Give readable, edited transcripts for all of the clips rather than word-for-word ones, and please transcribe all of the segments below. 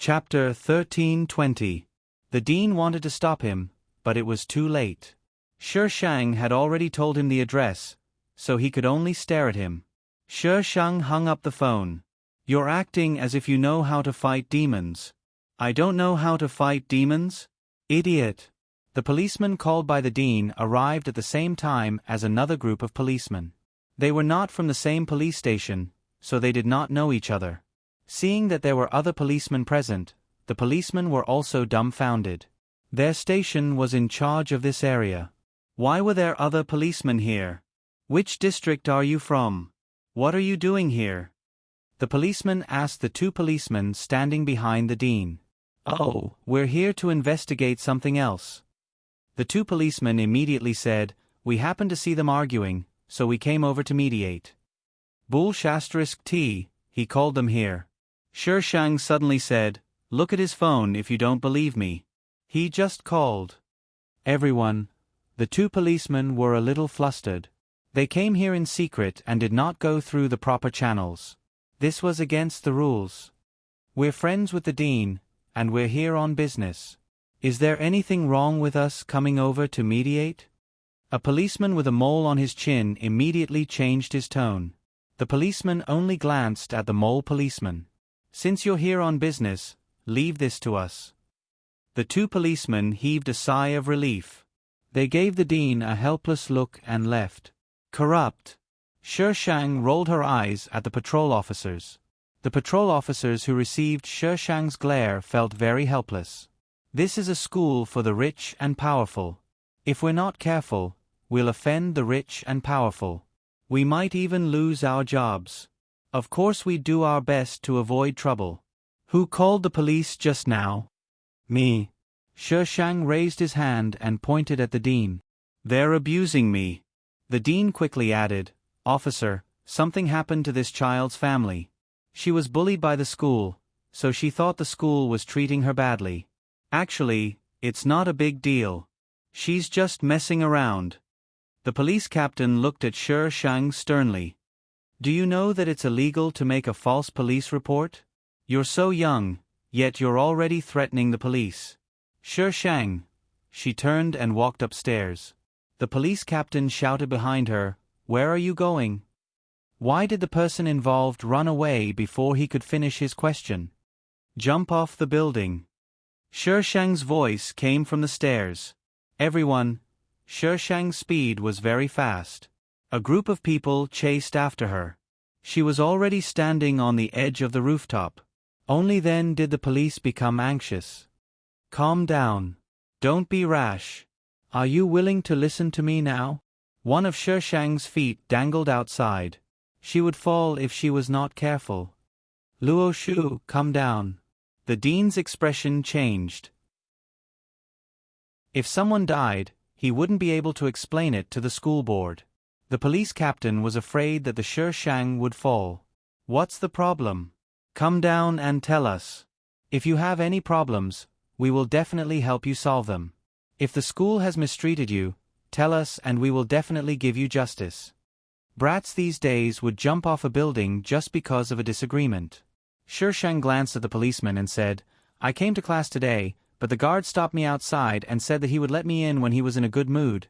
Chapter 13:20. The dean wanted to stop him, but it was too late. Shi Shang had already told him the address, so he could only stare at him. Shi Shang hung up the phone. "You're acting as if you know how to fight demons." "I don't know how to fight demons? Idiot." The policeman called by the dean arrived at the same time as another group of policemen. They were not from the same police station, so they did not know each other. Seeing that there were other policemen present, the policemen were also dumbfounded. Their station was in charge of this area. Why were there other policemen here? Which district are you from? What are you doing here? The policeman asked the two policemen standing behind the dean. "Oh, we're here to investigate something else." The two policemen immediately said, "We happened to see them arguing, so we came over to mediate." Bull*T, he called them here. Shi Shang suddenly said, "Look at his phone if you don't believe me. He just called." Everyone. The two policemen were a little flustered. They came here in secret and did not go through the proper channels. This was against the rules. "We're friends with the dean, and we're here on business. Is there anything wrong with us coming over to mediate?" A policeman with a mole on his chin immediately changed his tone. The policeman only glanced at the mole policeman. "Since you're here on business, leave this to us." The two policemen heaved a sigh of relief. They gave the dean a helpless look and left. Corrupt. Shi Shang rolled her eyes at the patrol officers. The patrol officers who received Shi Shang's glare felt very helpless. This is a school for the rich and powerful. If we're not careful, we'll offend the rich and powerful. We might even lose our jobs. Of course we'd do our best to avoid trouble. Who called the police just now? Me. Shi Shang raised his hand and pointed at the dean. "They're abusing me." The dean quickly added, "Officer, something happened to this child's family. She was bullied by the school, so she thought the school was treating her badly. Actually, it's not a big deal. She's just messing around." The police captain looked at Shi Shang sternly. "Do you know that it's illegal to make a false police report? You're so young, yet you're already threatening the police." "Shi Shang." She turned and walked upstairs. The police captain shouted behind her, "Where are you going?" Why did the person involved run away before he could finish his question? "Jump off the building." Shi Shang's voice came from the stairs. Everyone. Shi Shang's speed was very fast. A group of people chased after her. She was already standing on the edge of the rooftop. Only then did the police become anxious. "Calm down. Don't be rash. Are you willing to listen to me now?" One of Shi Shang's feet dangled outside. She would fall if she was not careful. "Luo Shu, come down." The dean's expression changed. If someone died, he wouldn't be able to explain it to the school board. The police captain was afraid that the Shi Shang would fall. "What's the problem? Come down and tell us. If you have any problems, we will definitely help you solve them. If the school has mistreated you, tell us and we will definitely give you justice." Brats these days would jump off a building just because of a disagreement. Shi Shang glanced at the policeman and said, "I came to class today, but the guard stopped me outside and said that he would let me in when he was in a good mood."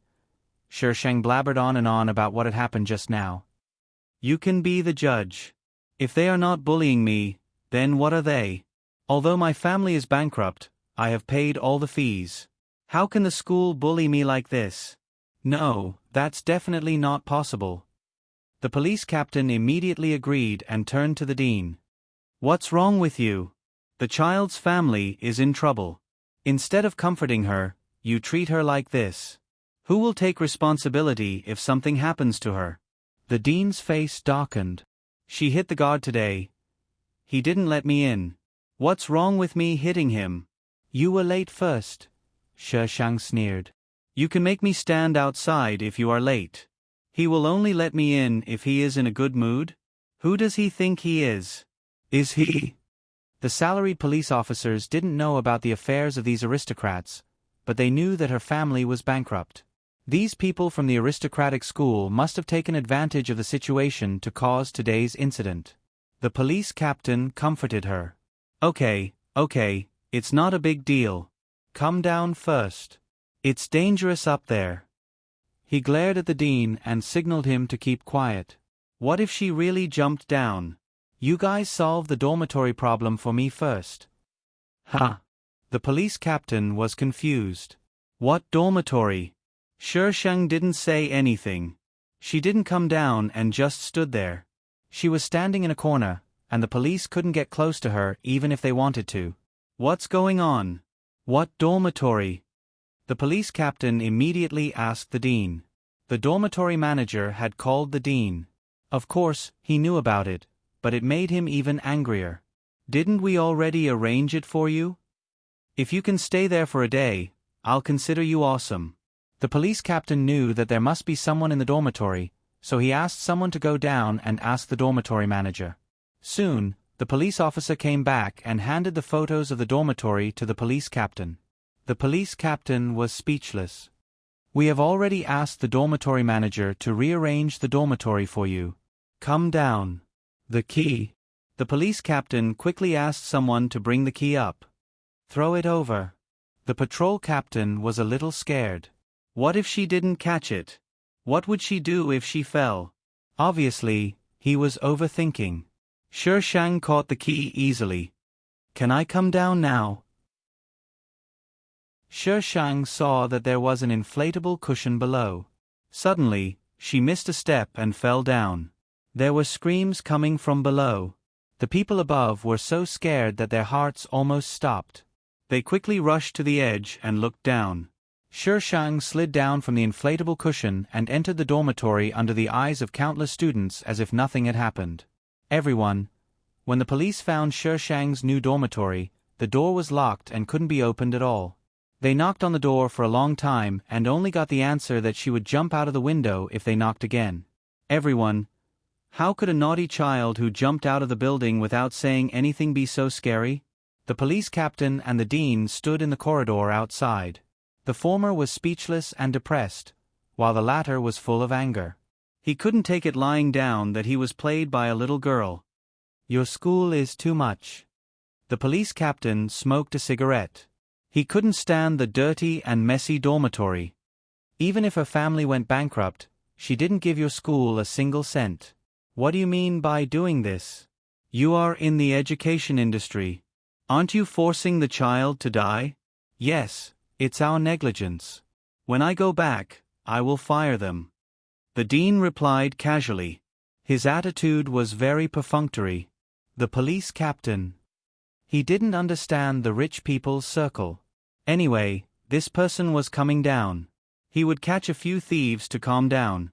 Shi Shang blabbered on and on about what had happened just now. "You can be the judge. If they are not bullying me, then what are they? Although my family is bankrupt, I have paid all the fees. How can the school bully me like this? No, that's definitely not possible." The police captain immediately agreed and turned to the dean. "What's wrong with you? The child's family is in trouble. Instead of comforting her, you treat her like this. Who will take responsibility if something happens to her?" The dean's face darkened. "She hit the guard today. He didn't let me in. What's wrong with me hitting him?" "You were late first," Shi Shang sneered. "You can make me stand outside if you are late. He will only let me in if he is in a good mood? Who does he think he is? Is he?" The salaried police officers didn't know about the affairs of these aristocrats, but they knew that her family was bankrupt. These people from the aristocratic school must have taken advantage of the situation to cause today's incident. The police captain comforted her. "Okay, Okay, it's not a big deal. Come down first. It's dangerous up there. He glared at the dean and signaled him to keep quiet. What if she really jumped down? You guys solve the dormitory problem for me first. Ha! The police captain was confused. What dormitory? Sheng didn't say anything. She didn't come down and just stood there. She was standing in a corner, and the police couldn't get close to her even if they wanted to. What's going on? What dormitory? The police captain immediately asked the dean. The dormitory manager had called the dean. Of course, he knew about it, but it made him even angrier. Didn't we already arrange it for you? If you can stay there for a day, I'll consider you awesome. The police captain knew that there must be someone in the dormitory, so he asked someone to go down and ask the dormitory manager. Soon, the police officer came back and handed the photos of the dormitory to the police captain. The police captain was speechless. We have already asked the dormitory manager to rearrange the dormitory for you. Come down. The key. The police captain quickly asked someone to bring the key up. Throw it over. The patrol captain was a little scared. What if she didn't catch it? What would she do if she fell? Obviously, he was overthinking. Sheng caught the key easily. Can I come down now? Sheng saw that there was an inflatable cushion below. Suddenly, she missed a step and fell down. There were screams coming from below. The people above were so scared that their hearts almost stopped. They quickly rushed to the edge and looked down. Sheng slid down from the inflatable cushion and entered the dormitory under the eyes of countless students as if nothing had happened. Everyone. When the police found Sheng's new dormitory, the door was locked and couldn't be opened at all. They knocked on the door for a long time and only got the answer that she would jump out of the window if they knocked again. Everyone. How could a naughty child who jumped out of the building without saying anything be so scary? The police captain and the dean stood in the corridor outside. The former was speechless and depressed, while the latter was full of anger. He couldn't take it lying down that he was played by a little girl. Your school is too much. The police captain smoked a cigarette. He couldn't stand the dirty and messy dormitory. Even if her family went bankrupt, she didn't give your school a single cent. What do you mean by doing this? You are in the education industry. Aren't you forcing the child to die? Yes. It's our negligence. When I go back, I will fire them. The dean replied casually. His attitude was very perfunctory. The police captain. He didn't understand the rich people's circle. Anyway, this person was coming down. He would catch a few thieves to calm down.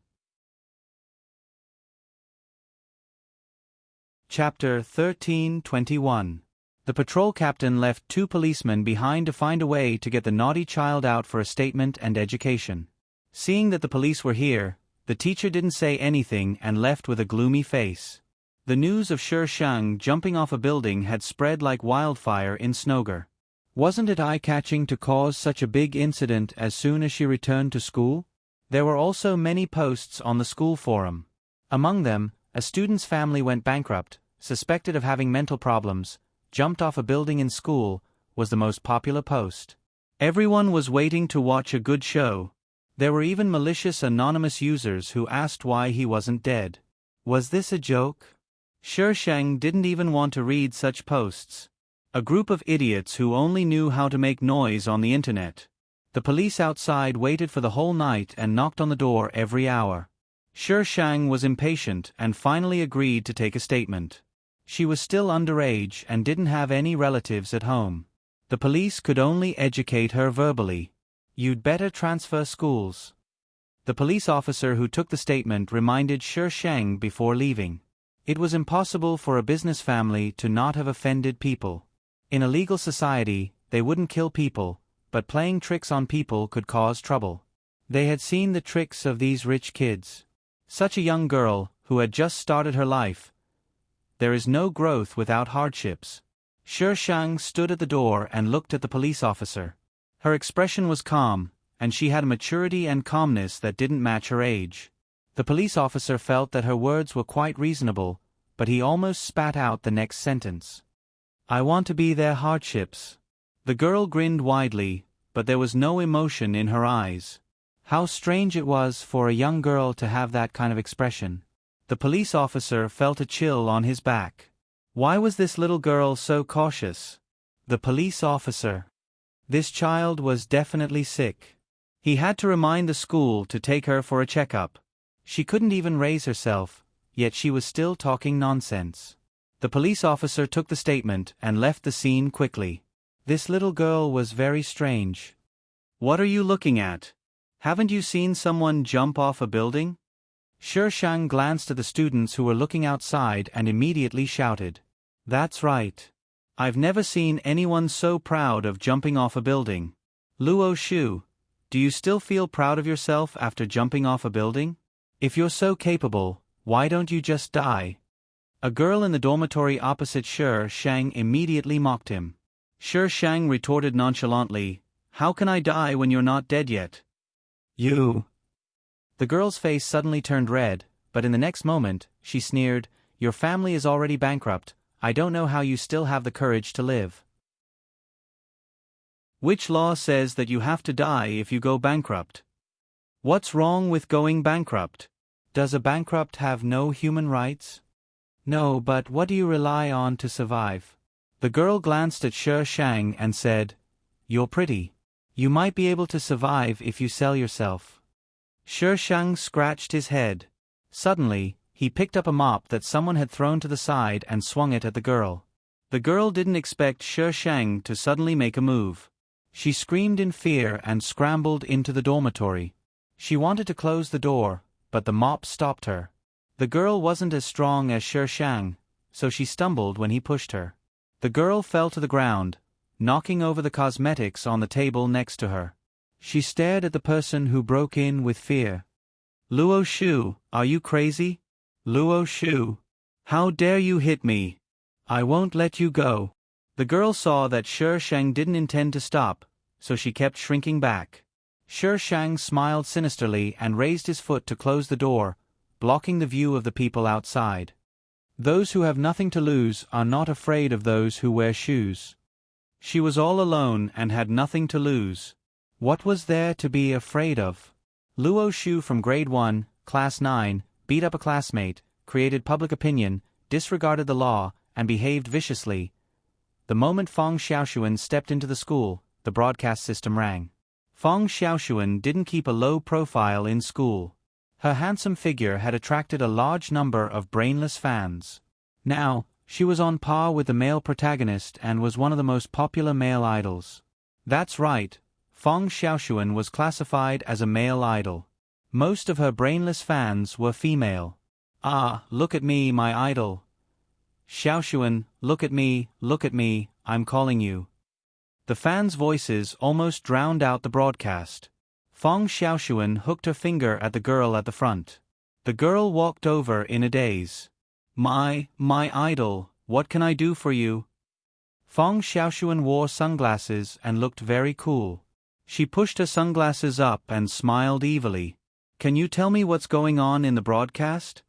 Chapter 13:21. The patrol captain left 2 policemen behind to find a way to get the naughty child out for a statement and education. Seeing that the police were here, the teacher didn't say anything and left with a gloomy face. The news of Sheng jumping off a building had spread like wildfire in Snogar. Wasn't it eye-catching to cause such a big incident as soon as she returned to school? There were also many posts on the school forum. Among them, a student's family went bankrupt, suspected of having mental problems, jumped off a building in school, was the most popular post. Everyone was waiting to watch a good show. There were even malicious anonymous users who asked why he wasn't dead. Was this a joke? Sheng didn't even want to read such posts. A group of idiots who only knew how to make noise on the internet. The police outside waited for the whole night and knocked on the door every hour. Sheng was impatient and finally agreed to take a statement. She was still underage and didn't have any relatives at home. The police could only educate her verbally. You'd better transfer schools. The police officer who took the statement reminded Sheng before leaving. It was impossible for a business family to not have offended people. In a legal society, they wouldn't kill people, but playing tricks on people could cause trouble. They had seen the tricks of these rich kids. Such a young girl, who had just started her life. There is no growth without hardships. Sheng stood at the door and looked at the police officer. Her expression was calm, and she had a maturity and calmness that didn't match her age. The police officer felt that her words were quite reasonable, but he almost spat out the next sentence. I want to be their hardships. The girl grinned widely, but there was no emotion in her eyes. How strange it was for a young girl to have that kind of expression. The police officer felt a chill on his back. Why was this little girl so cautious? The police officer. This child was definitely sick. He had to remind the school to take her for a checkup. She couldn't even raise herself, yet she was still talking nonsense. The police officer took the statement and left the scene quickly. This little girl was very strange. What are you looking at? Haven't you seen someone jump off a building? Shang glanced at the students who were looking outside and immediately shouted. That's right. I've never seen anyone so proud of jumping off a building. Luo Shu, do you still feel proud of yourself after jumping off a building? If you're so capable, why don't you just die? A girl in the dormitory opposite Shang immediately mocked him. Shang retorted nonchalantly, How can I die when you're not dead yet? You. The girl's face suddenly turned red, but in the next moment, she sneered, Your family is already bankrupt, I don't know how you still have the courage to live. Which law says that you have to die if you go bankrupt? What's wrong with going bankrupt? Does a bankrupt have no human rights? No, but what do you rely on to survive? The girl glanced at Shang and said, You're pretty. You might be able to survive if you sell yourself. Shang scratched his head. Suddenly, he picked up a mop that someone had thrown to the side and swung it at the girl. The girl didn't expect Shang to suddenly make a move. She screamed in fear and scrambled into the dormitory. She wanted to close the door, but the mop stopped her. The girl wasn't as strong as Shang, so she stumbled when he pushed her. The girl fell to the ground, knocking over the cosmetics on the table next to her. She stared at the person who broke in with fear. Luo Shu, are you crazy? Luo Shu. How dare you hit me? I won't let you go. The girl saw that Shang didn't intend to stop, so she kept shrinking back. Shang smiled sinisterly and raised his foot to close the door, blocking the view of the people outside. Those who have nothing to lose are not afraid of those who wear shoes. She was all alone and had nothing to lose. What was there to be afraid of? Luo Shu from grade 1, class 9, beat up a classmate, created public opinion, disregarded the law, and behaved viciously. The moment Feng Xiaoxuan stepped into the school, the broadcast system rang. Feng Xiaoxuan didn't keep a low profile in school. Her handsome figure had attracted a large number of brainless fans. Now, she was on par with the male protagonist and was one of the most popular male idols. That's right, Feng Xiaoxuan was classified as a male idol. Most of her brainless fans were female. Ah, look at me, my idol. Xiaoxuan, look at me, I'm calling you. The fans' voices almost drowned out the broadcast. Feng Xiaoxuan hooked her finger at the girl at the front. The girl walked over in a daze. My idol, what can I do for you? Feng Xiaoxuan wore sunglasses and looked very cool. She pushed her sunglasses up and smiled evilly. Can you tell me what's going on in the broadcast?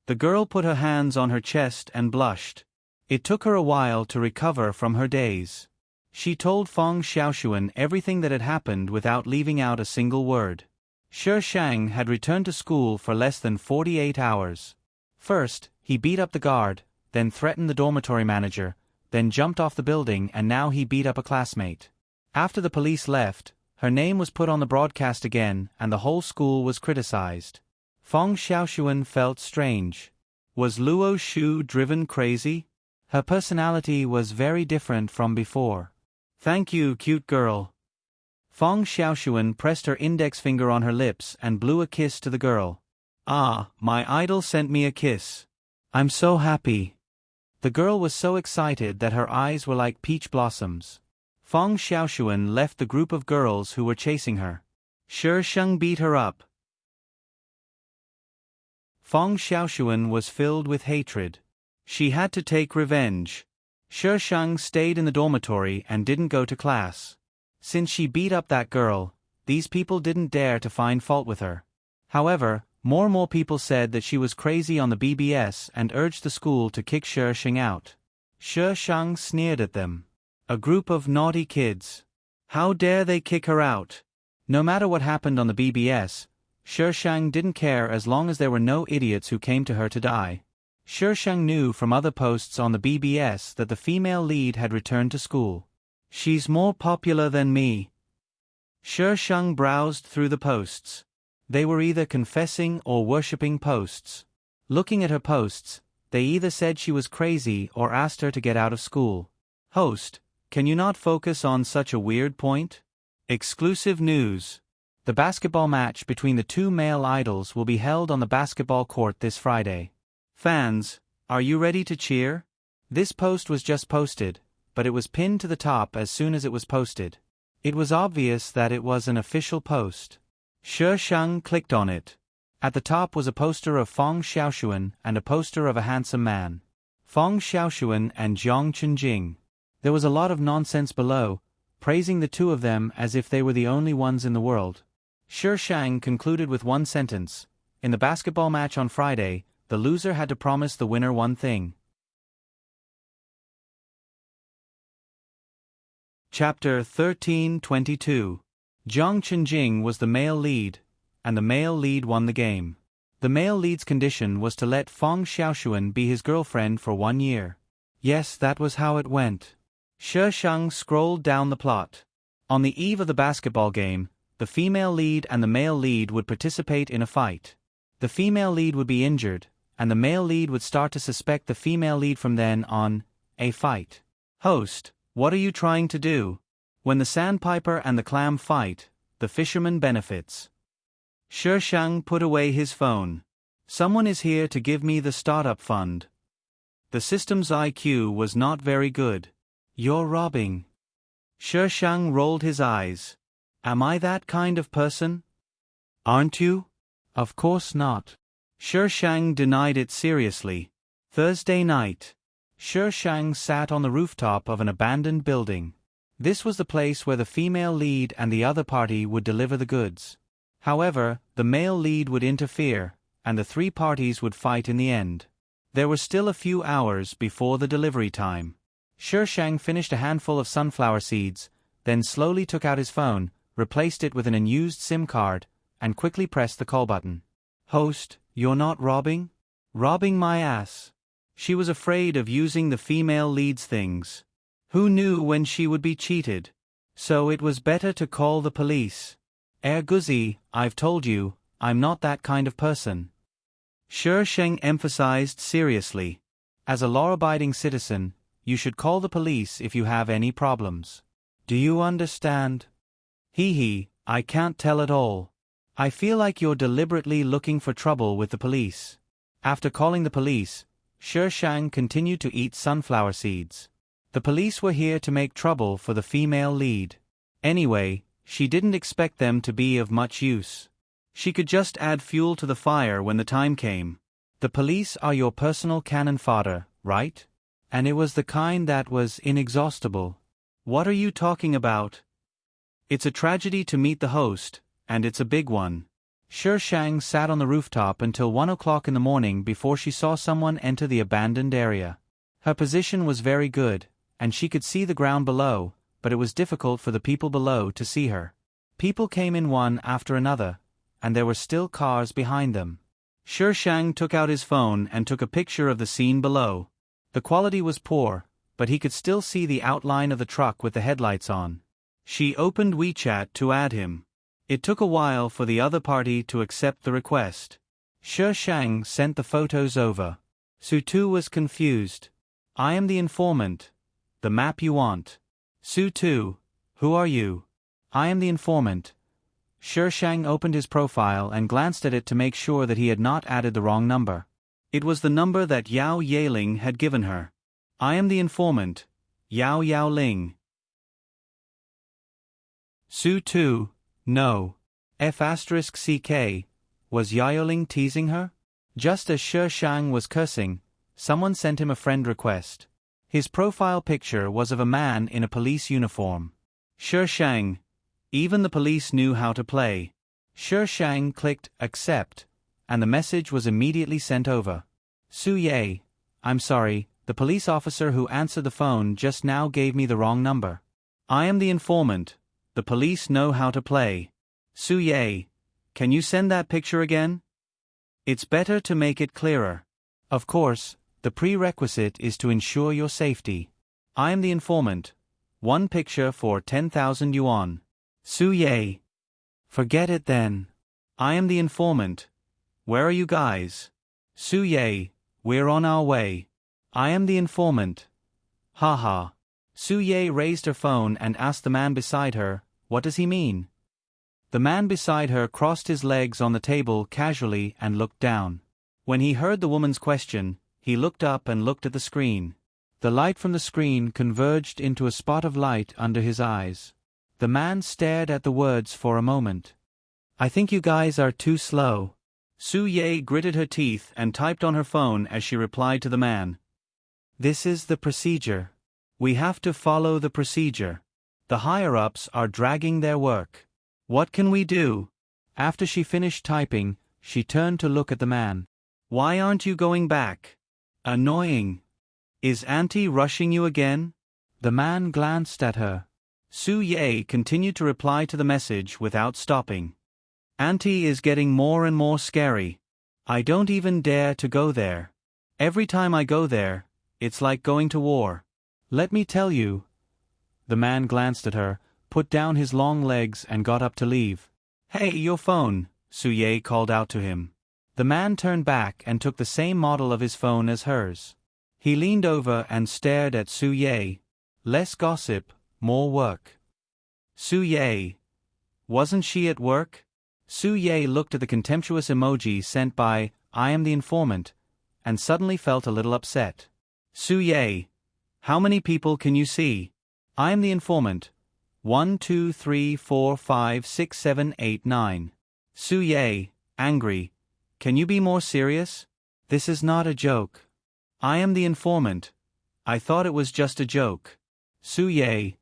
The girl put her hands on her chest and blushed. It took her a while to recover from her daze. She told Feng Xiaoxuan everything that had happened without leaving out a single word. Shang had returned to school for less than 48 hours. First, he beat up the guard, then threatened the dormitory manager, then jumped off the building, and now he beat up a classmate. After the police left, her name was put on the broadcast again and the whole school was criticized. Feng Xiaoxuan felt strange. Was Luo Shu driven crazy? Her personality was very different from before. Thank you, cute girl. Feng Xiaoxuan pressed her index finger on her lips and blew a kiss to the girl. Ah, my idol sent me a kiss. I'm so happy. The girl was so excited that her eyes were like peach blossoms. Feng Xiaoxuan left the group of girls who were chasing her. Sheng beat her up. Feng Xiaoxuan was filled with hatred. She had to take revenge. Sheng stayed in the dormitory and didn't go to class. Since she beat up that girl, these people didn't dare to find fault with her. However, more and more people said that she was crazy on the BBS and urged the school to kick Sheng out. Shi Shang sneered at them. A group of naughty kids. How dare they kick her out? No matter what happened on the BBS, Shi Shang didn't care as long as there were no idiots who came to her to die. Shi Shang knew from other posts on the BBS that the female lead had returned to school. She's more popular than me. Shi Shang browsed through the posts. They were either confessing or worshipping posts. Looking at her posts, they either said she was crazy or asked her to get out of school. Host, can you not focus on such a weird point? Exclusive news. The basketball match between the two male idols will be held on the basketball court this Friday. Fans, are you ready to cheer? This post was just posted, but it was pinned to the top as soon as it was posted. It was obvious that it was an official post. Shi Shang clicked on it. At the top was a poster of Feng Xiaoshuan and a poster of a handsome man. Feng Xiaoshuan and Jiang Chenjing. There was a lot of nonsense below, praising the two of them as if they were the only ones in the world. Shi Shang concluded with one sentence. In the basketball match on Friday, the loser had to promise the winner one thing. Chapter 13:22. Jiang Chenjing was the male lead, and the male lead won the game. The male lead's condition was to let Feng Xiaoshuan be his girlfriend for 1 year. Yes, that was how it went. Shi Shang scrolled down the plot. On the eve of the basketball game, the female lead and the male lead would participate in a fight. The female lead would be injured, and the male lead would start to suspect the female lead from then on. A fight. Host, what are you trying to do? When the sandpiper and the clam fight, the fisherman benefits. Shi Shang put away his phone. Someone is here to give me the startup fund. The system's IQ was not very good. You're robbing. Shi Shang rolled his eyes. Am I that kind of person? Aren't you? Of course not. Shi Shang denied it seriously. Thursday night. Shi Shang sat on the rooftop of an abandoned building. This was the place where the female lead and the other party would deliver the goods. However, the male lead would interfere, and the three parties would fight in the end. There were still a few hours before the delivery time. Shi Shang finished a handful of sunflower seeds, then slowly took out his phone, replaced it with an unused SIM card, and quickly pressed the call button. Host, you're not robbing? Robbing my ass. She was afraid of using the female lead's things. Who knew when she would be cheated? So it was better to call the police. Guzzi, I've told you, I'm not that kind of person. Shi Shang emphasized seriously. As a law-abiding citizen, you should call the police if you have any problems. Do you understand? Hee, I can't tell at all. I feel like you're deliberately looking for trouble with the police. After calling the police, Shi Shang continued to eat sunflower seeds. The police were here to make trouble for the female lead. Anyway, she didn't expect them to be of much use. She could just add fuel to the fire when the time came. The police are your personal cannon fodder, right? And it was the kind that was inexhaustible. What are you talking about? It's a tragedy to meet the host, and it's a big one. Shi Shang sat on the rooftop until 1 o'clock in the morning before she saw someone enter the abandoned area. Her position was very good, and she could see the ground below, but it was difficult for the people below to see her. People came in one after another, and there were still cars behind them. Shi Shang took out his phone and took a picture of the scene below. The quality was poor, but he could still see the outline of the truck with the headlights on. She opened WeChat to add him. It took a while for the other party to accept the request. Shi Shang sent the photos over. Su Tu was confused. I am the informant. The map you want. Su Tu, who are you? I am the informant. Shi Shang opened his profile and glanced at it to make sure that he had not added the wrong number. It was the number that Yao Yaling had given her. I am the informant. Yao Yaoling. Su Tu, no. F*CK, was Yaoling teasing her? Just as Shi Shang was cursing, someone sent him a friend request. His profile picture was of a man in a police uniform. Shi Shang. Even the police knew how to play. Shi Shang clicked accept, and the message was immediately sent over. Su Ye, I'm sorry, The police officer who answered the phone just now gave me the wrong number. I am the informant. The police know how to play. Su-Ye, can you send that picture again? It's better to make it clearer. Of course, the prerequisite is to ensure your safety. I am the informant. One picture for 10,000 yuan. Su-Ye. Forget it then. I am the informant. Where are you guys? Su-Ye, we're on our way. I am the informant. Haha. Su-Ye raised her phone and asked the man beside her, what does he mean? The man beside her crossed his legs on the table casually and looked down. When he heard the woman's question, he looked up and looked at the screen. The light from the screen converged into a spot of light under his eyes. The man stared at the words for a moment. I think you guys are too slow. Su-Ye gritted her teeth and typed on her phone as she replied to the man. This is the procedure. We have to follow the procedure. The higher-ups are dragging their work. What can we do? After she finished typing, she turned to look at the man. Why aren't you going back? Annoying. Is Auntie rushing you again? The man glanced at her. Su-Ye continued to reply to the message without stopping. Auntie is getting more and more scary. I don't even dare to go there. Every time I go there, it's like going to war. Let me tell you. The man glanced at her, put down his long legs and got up to leave. Hey, your phone, Su-Ye called out to him. The man turned back and took the same model of his phone as hers. He leaned over and stared at Su-Ye. Less gossip, more work. Su-Ye. Wasn't she at work? Su-Ye looked at the contemptuous emoji sent by I am the informant, and suddenly felt a little upset. Su-Ye. How many people can you see? I am the informant. 1, 2, 3, 4, 5, 6, 7, 8, 9. Su-Ye, angry. Can you be more serious? This is not a joke. I am the informant. I thought it was just a joke. Su-Ye.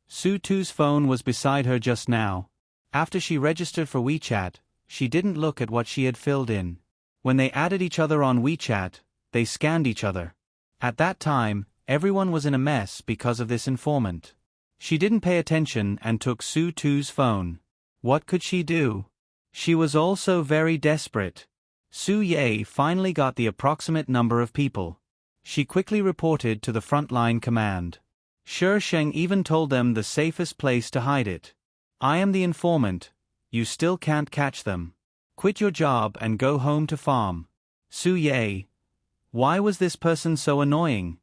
Su-Tu's phone was beside her just now. After she registered for WeChat, she didn't look at what she had filled in. When they added each other on WeChat, they scanned each other. At that time, everyone was in a mess because of this informant. She didn't pay attention and took Su-Tu's phone. What could she do? She was also very desperate. Su-Ye finally got the approximate number of people. She quickly reported to the frontline command. Sheng even told them the safest place to hide it. I am the informant. You still can't catch them. Quit your job and go home to farm. Su-Ye. Why was this person so annoying?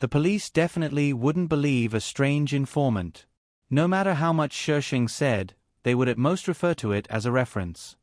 The police definitely wouldn't believe a strange informant. No matter how much Sheng said, they would at most refer to it as a reference.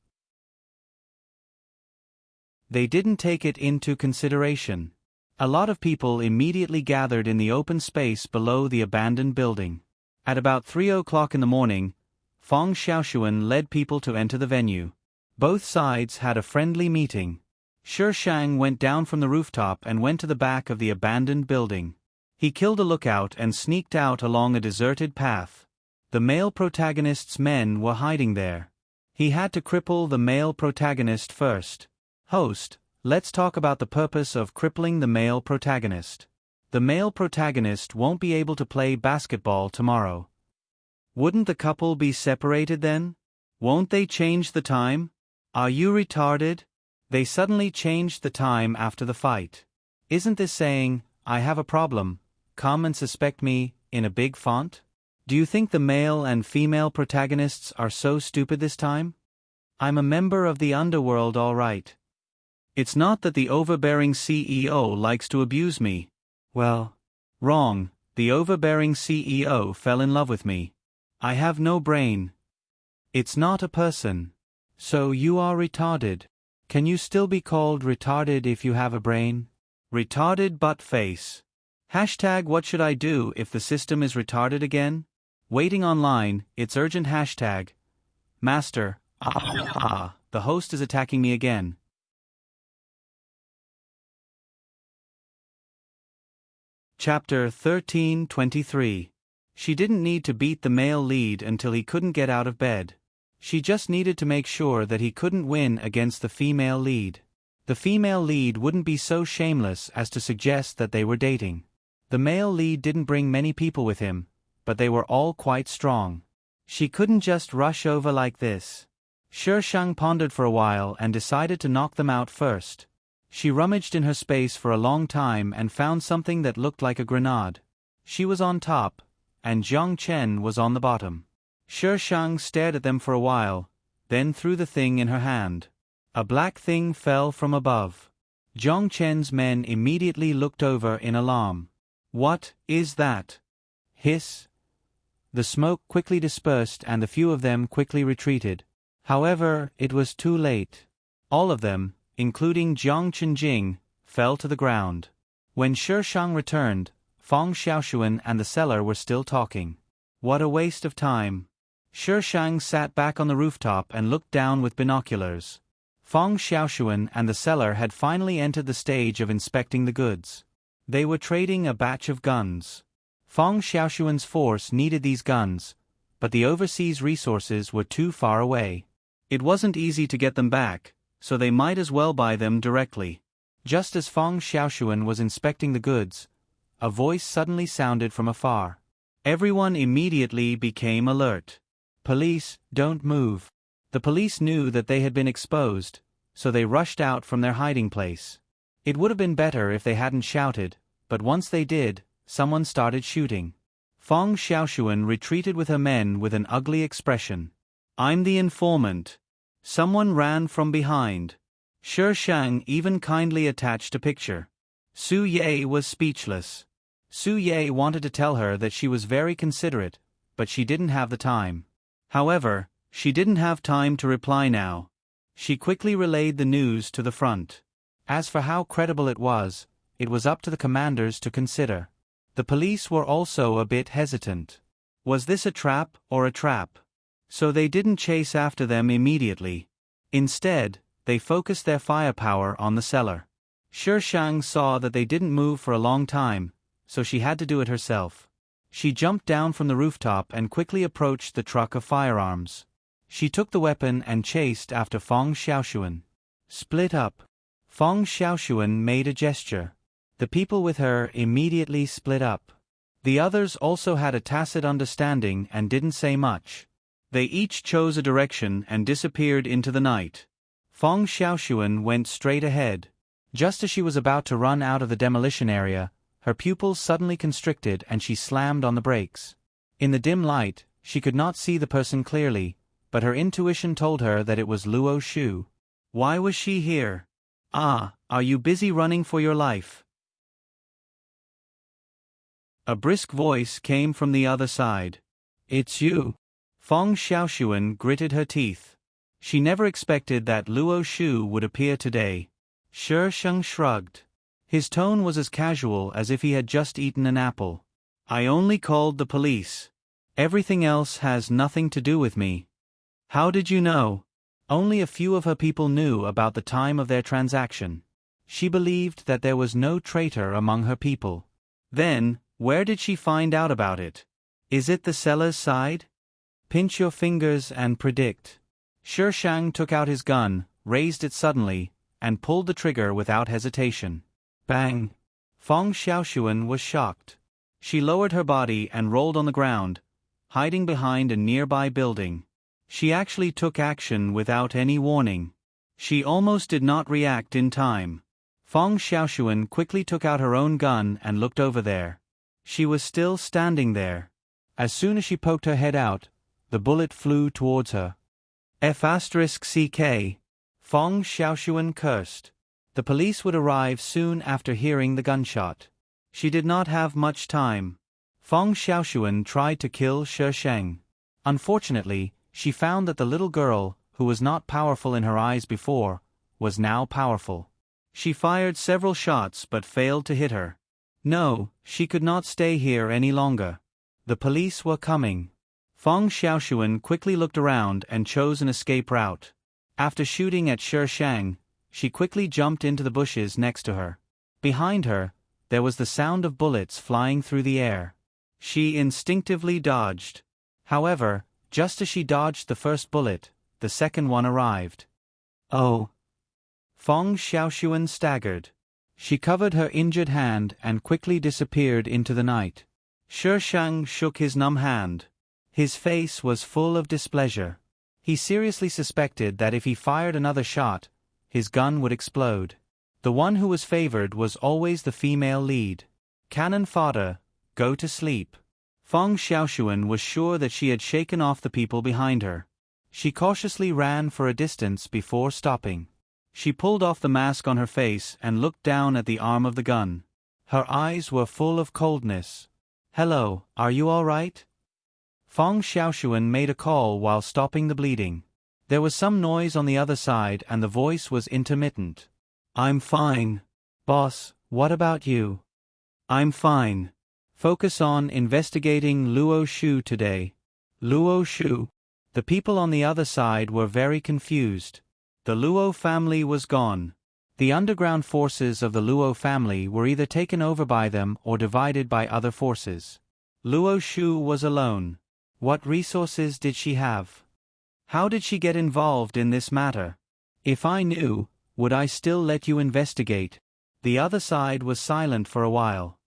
They didn't take it into consideration. A lot of people immediately gathered in the open space below the abandoned building. At about 3 o'clock in the morning, Feng Xiaoshuan led people to enter the venue. Both sides had a friendly meeting. Shang went down from the rooftop and went to the back of the abandoned building. He killed a lookout and sneaked out along a deserted path. The male protagonist's men were hiding there. He had to cripple the male protagonist first. Host, let's talk about the purpose of crippling the male protagonist. The male protagonist won't be able to play basketball tomorrow. Wouldn't the couple be separated then? Won't they change the time? Are you retarded? They suddenly changed the time after the fight. Isn't this saying, I have a problem, come and suspect me, in a big font? Do you think the male and female protagonists are so stupid this time? I'm a member of the underworld, all right. It's not that the overbearing CEO likes to abuse me. Well, wrong, the overbearing CEO fell in love with me. I have no brain. It's not a person. So you are retarded. Can you still be called retarded if you have a brain? Retarded butt face. Hashtag what should I do if the system is retarded again? Waiting online, it's urgent hashtag. Master, the host is attacking me again. Chapter 13:23. She didn't need to beat the male lead until he couldn't get out of bed. She just needed to make sure that he couldn't win against the female lead. The female lead wouldn't be so shameless as to suggest that they were dating. The male lead didn't bring many people with him, but they were all quite strong. She couldn't just rush over like this. Sher Shang pondered for a while and decided to knock them out first. She rummaged in her space for a long time and found something that looked like a grenade. She was on top, and Jiang Chen was on the bottom. Sher Shang stared at them for a while, then threw the thing in her hand. A black thing fell from above. Jiang Chen's men immediately looked over in alarm. "What is that?" Hiss. The smoke quickly dispersed and the few of them quickly retreated. However, it was too late. All of them, including Jiang Chenjing, fell to the ground. When Sher Shang returned, Feng Xiaoshuan and the seller were still talking. What a waste of time. Sher Shang sat back on the rooftop and looked down with binoculars. Feng Xiaoshuan and the seller had finally entered the stage of inspecting the goods. They were trading a batch of guns. Feng Xiaoshuan's force needed these guns, but the overseas resources were too far away. It wasn't easy to get them back, so they might as well buy them directly. Just as Feng Xiaoshuan was inspecting the goods, a voice suddenly sounded from afar. Everyone immediately became alert. "Police, don't move." The police knew that they had been exposed, so they rushed out from their hiding place. It would have been better if they hadn't shouted, but once they did, someone started shooting. Feng Xiaoshuan retreated with her men with an ugly expression. "I'm the informant." Someone ran from behind. Sher Shang even kindly attached a picture. Su Ye was speechless. Su Ye wanted to tell her that she was very considerate, but she didn't have the time. However, she didn't have time to reply now. She quickly relayed the news to the front. As for how credible it was up to the commanders to consider. The police were also a bit hesitant. Was this a trap or a trap? So they didn't chase after them immediately. Instead, they focused their firepower on the seller. Sher Shang saw that they didn't move for a long time, so she had to do it herself. She jumped down from the rooftop and quickly approached the truck of firearms. She took the weapon and chased after Feng Xiaoshuan. "Split up." Feng Xiaoshuan made a gesture. The people with her immediately split up. The others also had a tacit understanding and didn't say much. They each chose a direction and disappeared into the night. Feng Xiaoshuan went straight ahead. Just as she was about to run out of the demolition area, her pupils suddenly constricted and she slammed on the brakes. In the dim light, she could not see the person clearly, but her intuition told her that it was Luo Shu. Why was she here? "Ah, are you busy running for your life?" A brisk voice came from the other side. "It's you." Feng Xiaoshuan gritted her teeth. She never expected that Luo Shu would appear today. Sher Shang shrugged. His tone was as casual as if he had just eaten an apple. "I only called the police. Everything else has nothing to do with me." "How did you know?" Only a few of her people knew about the time of their transaction. She believed that there was no traitor among her people. Then, where did she find out about it? Is it the seller's side? Pinch your fingers and predict. Sher Shang took out his gun, raised it suddenly, and pulled the trigger without hesitation. Bang! Feng Xiaoshuan was shocked. She lowered her body and rolled on the ground, hiding behind a nearby building. She actually took action without any warning. She almost did not react in time. Feng Xiaoshuan quickly took out her own gun and looked over there. She was still standing there. As soon as she poked her head out, the bullet flew towards her. F***CK. Feng Xiaoshuan cursed. The police would arrive soon after hearing the gunshot. She did not have much time. Feng Xiaoshuan tried to kill Sher Shang. Unfortunately, she found that the little girl, who was not powerful in her eyes before, was now powerful. She fired several shots but failed to hit her. No, she could not stay here any longer. The police were coming. Feng Xiaoshuan quickly looked around and chose an escape route. After shooting at Sher Shang, she quickly jumped into the bushes next to her. Behind her, there was the sound of bullets flying through the air. She instinctively dodged. However, just as she dodged the first bullet, the second one arrived. "Oh!" Feng Xiaoshuan staggered. She covered her injured hand and quickly disappeared into the night. Shi Shang shook his numb hand. His face was full of displeasure. He seriously suspected that if he fired another shot, his gun would explode. The one who was favored was always the female lead. Cannon fodder, go to sleep. Feng Xiaoshuan was sure that she had shaken off the people behind her. She cautiously ran for a distance before stopping. She pulled off the mask on her face and looked down at the arm of the gun. Her eyes were full of coldness. "Hello, are you all right?" Feng Xiaoshuan made a call while stopping the bleeding. There was some noise on the other side and the voice was intermittent. "I'm fine. Boss, what about you?" "I'm fine. Focus on investigating Luo Shu today." Luo Shu? The people on the other side were very confused. The Luo family was gone. The underground forces of the Luo family were either taken over by them or divided by other forces. Luo Shu was alone. What resources did she have? How did she get involved in this matter? If I knew, would I still let you investigate? The other side was silent for a while.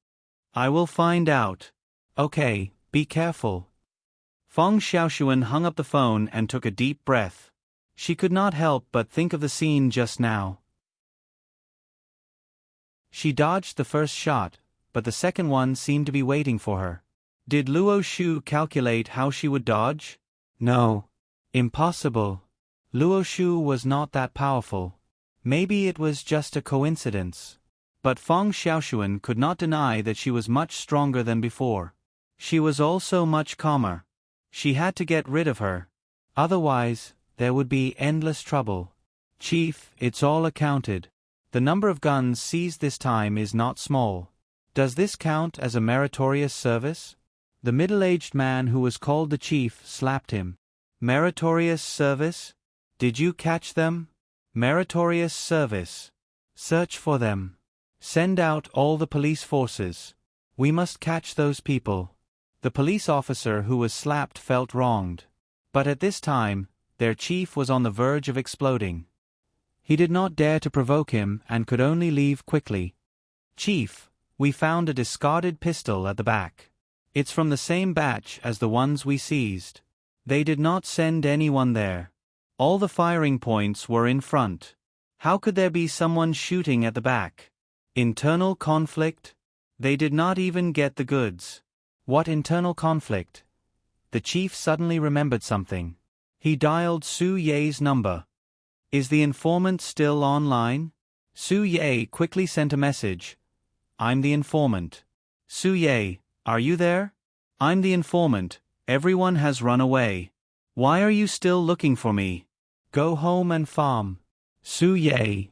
"I will find out." "Okay, be careful." Feng Xiaoshuan hung up the phone and took a deep breath. She could not help but think of the scene just now. She dodged the first shot, but the second one seemed to be waiting for her. Did Luo Shu calculate how she would dodge? No. Impossible. Luo Shu was not that powerful. Maybe it was just a coincidence. But Feng Xiaoshuan could not deny that she was much stronger than before. She was also much calmer. She had to get rid of her. Otherwise, there would be endless trouble. "Chief, it's all accounted. The number of guns seized this time is not small. Does this count as a meritorious service?" The middle-aged man who was called the chief slapped him. "Meritorious service? Did you catch them? Meritorious service. Search for them. Send out all the police forces. We must catch those people." The police officer who was slapped felt wronged. But at this time, their chief was on the verge of exploding. He did not dare to provoke him and could only leave quickly. "Chief, we found a discarded pistol at the back. It's from the same batch as the ones we seized. They did not send anyone there. All the firing points were in front. How could there be someone shooting at the back? Internal conflict? They did not even get the goods." What internal conflict? The chief suddenly remembered something. He dialed Su Ye's number. "Is the informant still online?" Su Ye quickly sent a message. "I'm the informant." "Su Ye, are you there? I'm the informant. Everyone has run away. Why are you still looking for me? Go home and farm." Su Ye.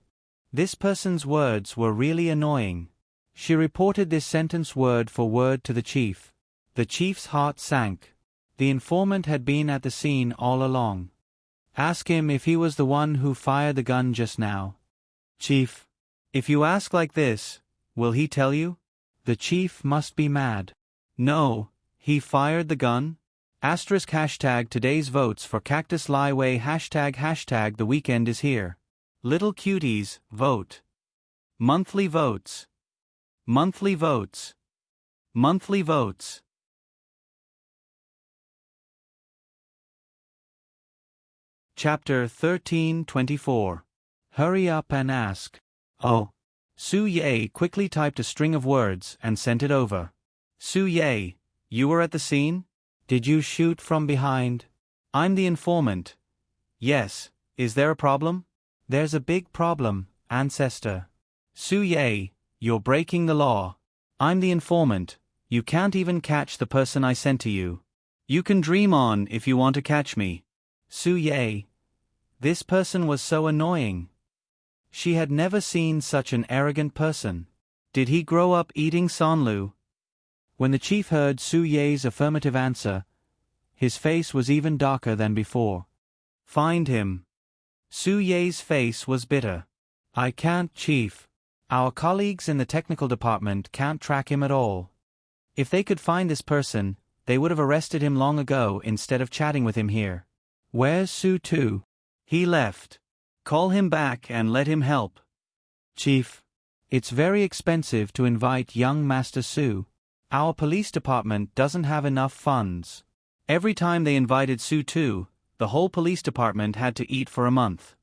This person's words were really annoying. She reported this sentence word for word to the chief. The chief's heart sank. The informant had been at the scene all along. "Ask him if he was the one who fired the gun just now." "Chief, if you ask like this, will he tell you?" The chief must be mad. "No, he fired the gun?" #hashtag today's votes for Cactus Lie Way #hashtag the weekend is here. Little cuties, vote. Monthly votes. Monthly votes. Monthly votes. Chapter 13:24. Hurry up and ask. "Oh." Su Ye quickly typed a string of words and sent it over. "Su Ye, you were at the scene? Did you shoot from behind?" "I'm the informant." "Yes, is there a problem?" "There's a big problem, ancestor." "Su Ye, you're breaking the law." "I'm the informant. You can't even catch the person I sent to you." "You can dream on if you want to catch me." Su Ye. This person was so annoying. She had never seen such an arrogant person. Did he grow up eating sanlu? When the chief heard Su Ye's affirmative answer, his face was even darker than before. "Find him." Su Ye's face was bitter. "I can't, chief. Our colleagues in the technical department can't track him at all. If they could find this person, they would have arrested him long ago instead of chatting with him here." "Where's Su Tu?" "He left." Call him back and let him help. Chief. It's very expensive to invite young Master Su. Our police department doesn't have enough funds. Every time they invited Su too, the whole police department had to eat for a month.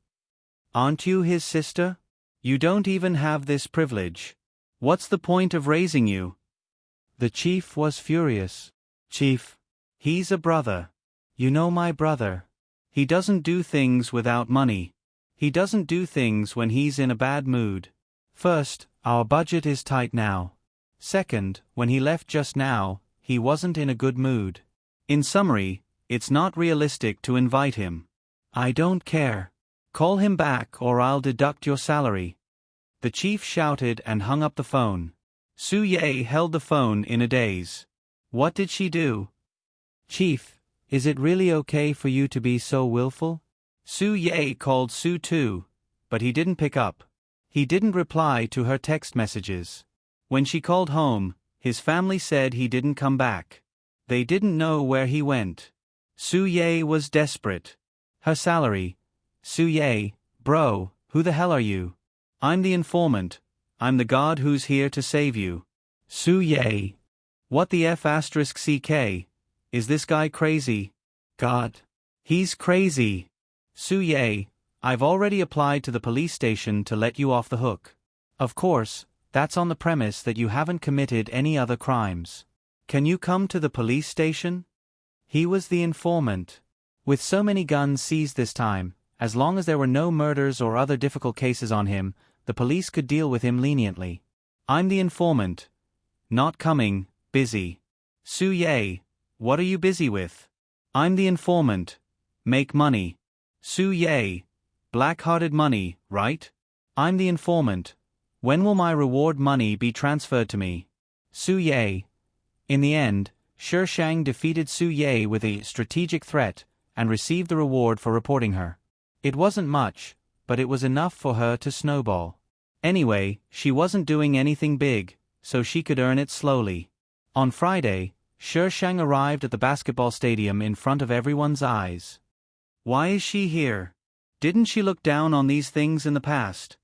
Aren't you his sister? You don't even have this privilege. What's the point of raising you? The chief was furious. Chief. He's a brother. You know my brother. He doesn't do things without money. He doesn't do things when he's in a bad mood. First, our budget is tight now. Second, when he left just now, he wasn't in a good mood. In summary, it's not realistic to invite him. I don't care. Call him back or I'll deduct your salary. The chief shouted and hung up the phone. Su Ye held the phone in a daze. What did she do? Chief, is it really okay for you to be so willful? Su Ye called Su too, but he didn't pick up. He didn't reply to her text messages. When she called home, his family said he didn't come back. They didn't know where he went. Su Ye was desperate. Her salary. Su Ye, bro, who the hell are you? I'm the informant. I'm the god who's here to save you. Su Ye. What the F***CK? Is this guy crazy? God. He's crazy. Su Ye, I've already applied to the police station to let you off the hook. Of course, that's on the premise that you haven't committed any other crimes. Can you come to the police station? He was the informant. With so many guns seized this time, as long as there were no murders or other difficult cases on him, the police could deal with him leniently. I'm the informant. Not coming, busy. Su Ye, what are you busy with? I'm the informant. Make money. Su Ye, black-hearted money, right? I'm the informant. When will my reward money be transferred to me? Su Ye. In the end, Shi Shang defeated Su Ye with a strategic threat and received the reward for reporting her. It wasn't much, but it was enough for her to snowball. Anyway, she wasn't doing anything big, so she could earn it slowly. On Friday, Shi Shang arrived at the basketball stadium in front of everyone's eyes. Why is she here? Didn't she look down on these things in the past?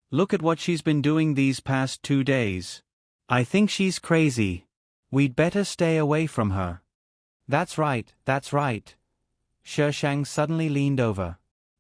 Look at what she's been doing these past 2 days. I think she's crazy. We'd better stay away from her. That's right, that's right. Shi Shang suddenly leaned over.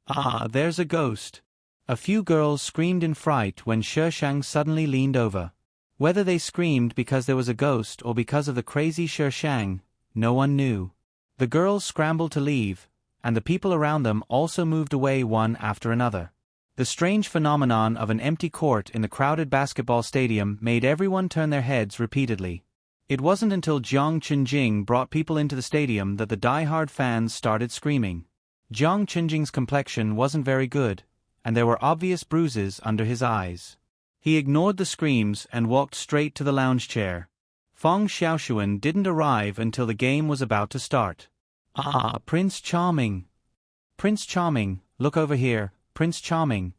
Ah, there's a ghost. A few girls screamed in fright when Shi Shang suddenly leaned over. Whether they screamed because there was a ghost or because of the crazy Shi Shang, no one knew. The girls scrambled to leave, and the people around them also moved away one after another. The strange phenomenon of an empty court in the crowded basketball stadium made everyone turn their heads repeatedly. It wasn't until Jiang Qinjing brought people into the stadium that the die-hard fans started screaming. Jiang Qinjing's complexion wasn't very good, and there were obvious bruises under his eyes. He ignored the screams and walked straight to the lounge chair. Feng Xiaoshuan didn't arrive until the game was about to start. Ah, Prince Charming! Prince Charming, look over here, Prince Charming!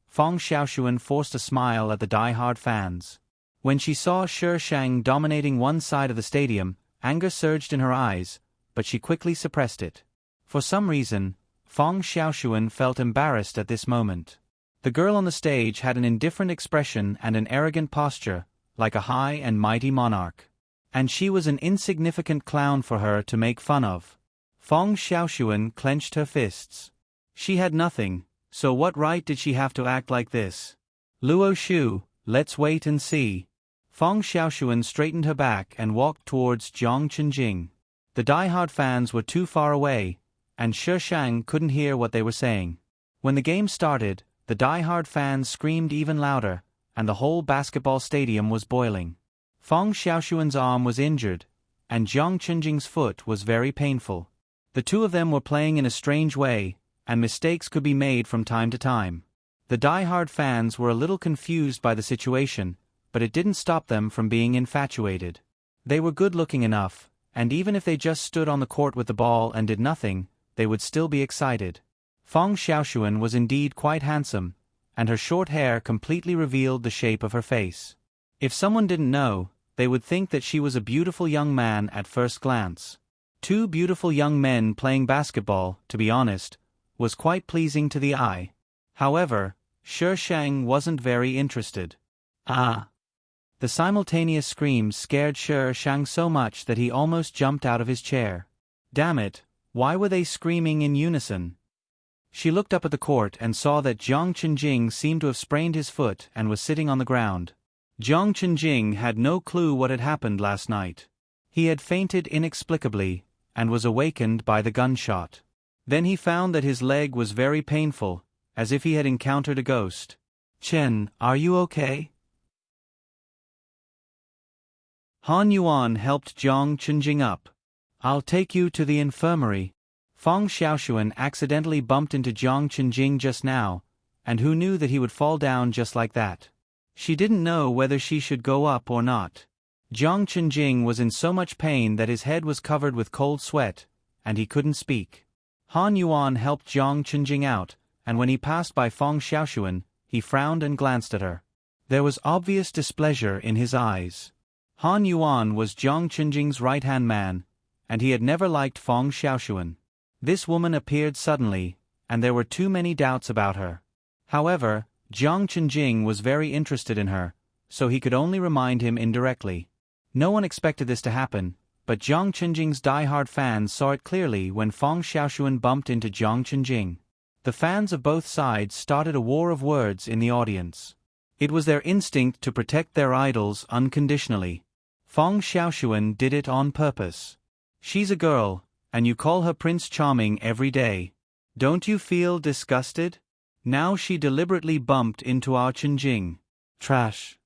Feng Xiaoshuan forced a smile at the die-hard fans. When she saw Shi Shang dominating one side of the stadium, anger surged in her eyes, but she quickly suppressed it. For some reason, Feng Xiaoshuan felt embarrassed at this moment. The girl on the stage had an indifferent expression and an arrogant posture, like a high and mighty monarch. And she was an insignificant clown for her to make fun of. Feng Xiaoshuan clenched her fists. She had nothing, so what right did she have to act like this? Luo Shu, let's wait and see. Feng Xiaoshuan straightened her back and walked towards Jiang Qinjing. The die-hard fans were too far away, and Shi Shang couldn't hear what they were saying. When the game started, the die-hard fans screamed even louder, and the whole basketball stadium was boiling. Feng Xiaoshuan's arm was injured, and Jiang Qinjing's foot was very painful. The two of them were playing in a strange way, and mistakes could be made from time to time. The die-hard fans were a little confused by the situation, but it didn't stop them from being infatuated. They were good-looking enough, and even if they just stood on the court with the ball and did nothing, they would still be excited. Feng Xiaoshuan was indeed quite handsome, and her short hair completely revealed the shape of her face. If someone didn't know, they would think that she was a beautiful young man at first glance. Two beautiful young men playing basketball, to be honest, was quite pleasing to the eye. However, Shi Shang wasn't very interested. Ah! The simultaneous screams scared Shi Shang so much that he almost jumped out of his chair. Damn it, why were they screaming in unison? She looked up at the court and saw that Jiang Qinjing seemed to have sprained his foot and was sitting on the ground. Jiang Qinjing had no clue what had happened last night. He had fainted inexplicably, and was awakened by the gunshot. Then he found that his leg was very painful, as if he had encountered a ghost. "Chen, are you okay?" Han Yuan helped Jiang Qinjing up. "I'll take you to the infirmary." Feng Xiaoshuan accidentally bumped into Jiang Qinjing just now, and who knew that he would fall down just like that? She didn't know whether she should go up or not. Jiang Qinjing was in so much pain that his head was covered with cold sweat, and he couldn't speak. Han Yuan helped Jiang Qinjing out, and when he passed by Feng Xiaoshuan, he frowned and glanced at her. There was obvious displeasure in his eyes. Han Yuan was Jiang Qinjing's right-hand man, and he had never liked Feng Xiaoshuan. This woman appeared suddenly, and there were too many doubts about her. However, Jiang Qinjing was very interested in her, so he could only remind him indirectly. No one expected this to happen, but Jiang Qinjing's die-hard fans saw it clearly when Feng Xiaoshuan bumped into Jiang Qinjing. The fans of both sides started a war of words in the audience. It was their instinct to protect their idols unconditionally. Feng Xiaoshuan did it on purpose. She's a girl, and you call her Prince Charming every day. Don't you feel disgusted? Now she deliberately bumped into our Qinjing. Trash.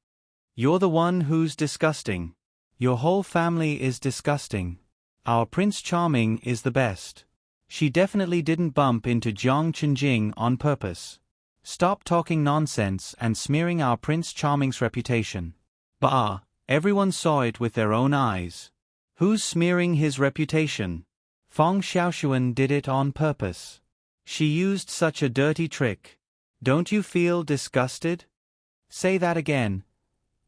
You're the one who's disgusting. Your whole family is disgusting. Our Prince Charming is the best. She definitely didn't bump into Jiang Qinjing on purpose. Stop talking nonsense and smearing our Prince Charming's reputation. Bah, everyone saw it with their own eyes. Who's smearing his reputation? Feng Xiaoshuan did it on purpose. She used such a dirty trick. Don't you feel disgusted? Say that again.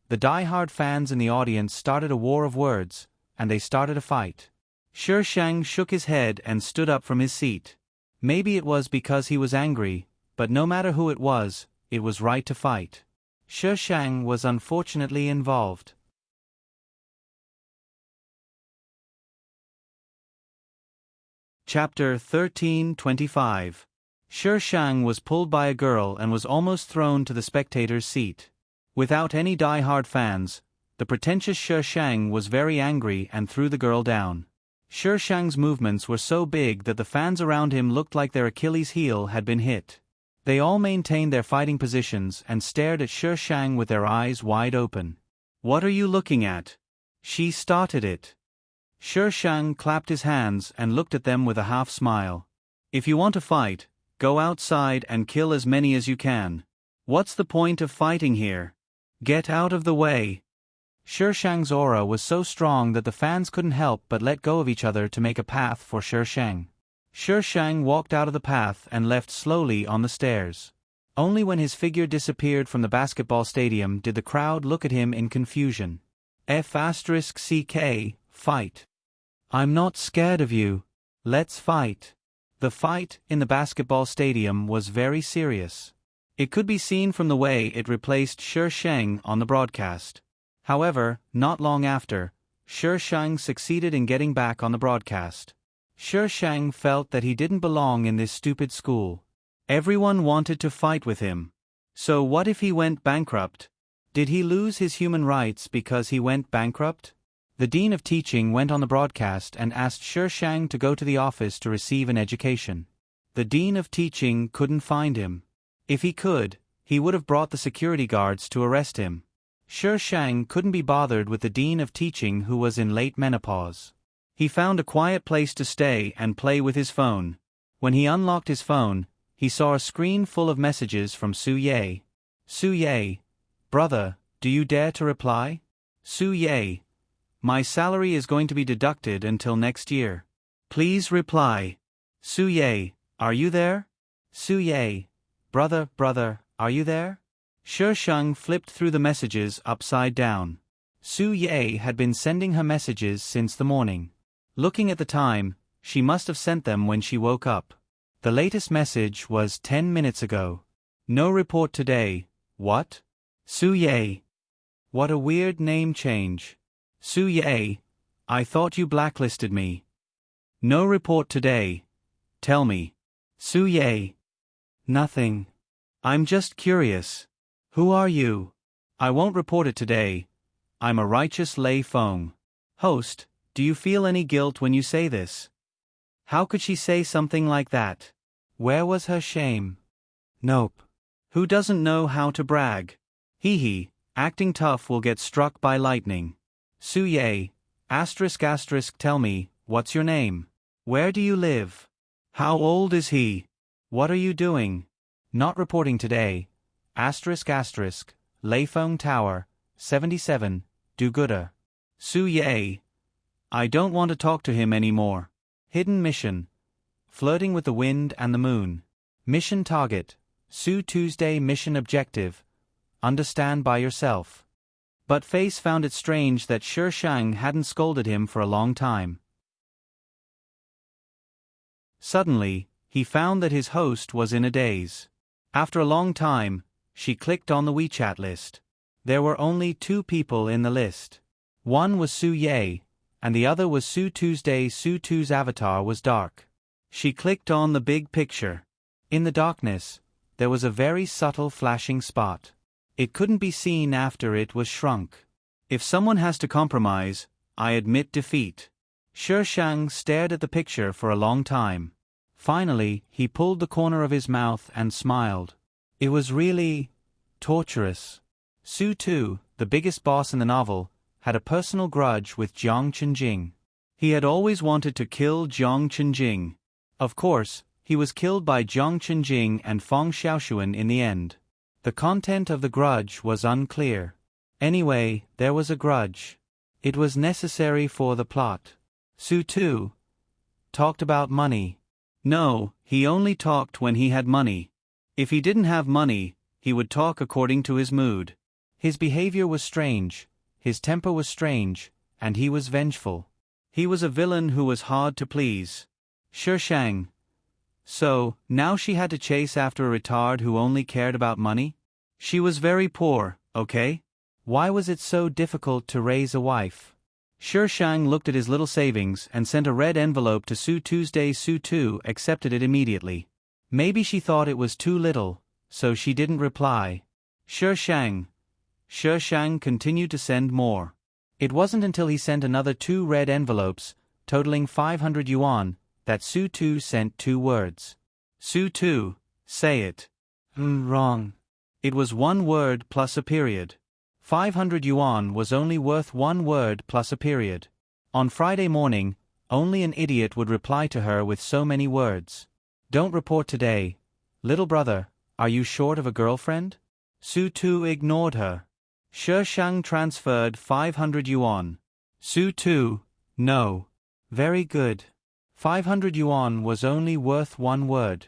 The die-hard fans in the audience started a war of words, and they started a fight. Shi Shang shook his head and stood up from his seat. Maybe it was because he was angry, but no matter who it was right to fight. Shi Shang was unfortunately involved. Chapter 13:25. Shi Shang was pulled by a girl and was almost thrown to the spectator's seat. Without any die-hard fans, the pretentious Shi Shang was very angry and threw the girl down. Shi Shang's movements were so big that the fans around him looked like their Achilles' heel had been hit. They all maintained their fighting positions and stared at Shi Shang with their eyes wide open. "What are you looking at? She started it." Shi Shang clapped his hands and looked at them with a half-smile. "If you want to fight, go outside and kill as many as you can. What's the point of fighting here? Get out of the way." Shi Shang's aura was so strong that the fans couldn't help but let go of each other to make a path for Shi Shang. Shi Shang walked out of the path and left slowly on the stairs. Only when his figure disappeared from the basketball stadium did the crowd look at him in confusion. F***CK, fight. I'm not scared of you. Let's fight. The fight in the basketball stadium was very serious. It could be seen from the way it replaced Shi Shang on the broadcast. However, not long after, Shi Shang succeeded in getting back on the broadcast. Shi Shang felt that he didn't belong in this stupid school. Everyone wanted to fight with him. So what if he went bankrupt? Did he lose his human rights because he went bankrupt? The Dean of Teaching went on the broadcast and asked Shi Shang to go to the office to receive an education. The Dean of Teaching couldn't find him. If he could, he would have brought the security guards to arrest him. Shi Shang couldn't be bothered with the Dean of Teaching who was in late menopause. He found a quiet place to stay and play with his phone. When he unlocked his phone, he saw a screen full of messages from Su Ye. "Su Ye, brother, do you dare to reply? Su Ye, my salary is going to be deducted until next year. Please reply. Su Ye, are you there? Su Ye, brother, are you there?" Shi Shang flipped through the messages upside down. Su Ye had been sending her messages since the morning. Looking at the time, she must have sent them when she woke up. The latest message was 10 minutes ago. No report today. What? Su Ye. What a weird name change. Su Ye. I thought you blacklisted me. No report today. Tell me. Su Ye. Nothing. I'm just curious. Who are you? I won't report it today. I'm a righteous Lei Feng. Host, do you feel any guilt when you say this? How could she say something like that? Where was her shame? Nope. Who doesn't know how to brag? Hee hee, acting tough will get struck by lightning. Su Ye, ***, tell me, what's your name? Where do you live? How old is he? What are you doing? Not reporting today. ***, Lei Feng Tower, 77, do gooder. Su Ye. I don't want to talk to him anymore. Hidden mission. Flirting with the wind and the moon. Mission target. Su Tuesday mission objective. Understand by yourself. But Face found it strange that Shi Shang hadn't scolded him for a long time. Suddenly, he found that his host was in a daze. After a long time, she clicked on the WeChat list. There were only 2 people in the list. One was Su Ye, and the other was Su Tuesday. Su Tu's avatar was dark. She clicked on the big picture. In the darkness, there was a very subtle flashing spot. It couldn't be seen after it was shrunk. If someone has to compromise, I admit defeat. Shi Shang stared at the picture for a long time. Finally, he pulled the corner of his mouth and smiled. It was really torturous. Su Tu, the biggest boss in the novel, had a personal grudge with Jiang Chenjing. He had always wanted to kill Jiang Chenjing. Of course, he was killed by Jiang Chenjing and Feng Xiaoshuan in the end. The content of the grudge was unclear. Anyway, there was a grudge. It was necessary for the plot. Su Tu talked about money. No, he only talked when he had money. If he didn't have money, he would talk according to his mood. His behavior was strange, his temper was strange, and he was vengeful. He was a villain who was hard to please. Shi Shang. So, now she had to chase after a retard who only cared about money? She was very poor, okay? Why was it so difficult to raise a wife? Shi Shang looked at his little savings and sent a red envelope to Su Tuesday. Su Tu accepted it immediately. Maybe she thought it was too little, so she didn't reply. Shi Shang. Shi Shang continued to send more. It wasn't until he sent another 2 red envelopes, totaling 500 yuan, that Su Tu sent 2 words. Su Tu, say it. Wrong. It was 1 word plus a period. 500 yuan was only worth 1 word plus a period. On Friday morning, only an idiot would reply to her with so many words. Don't report today. Little brother, are you short of a girlfriend? Su Tu ignored her. Shi Shang transferred 500 yuan. Su Tu, no. Very good. 500 yuan was only worth 1 word.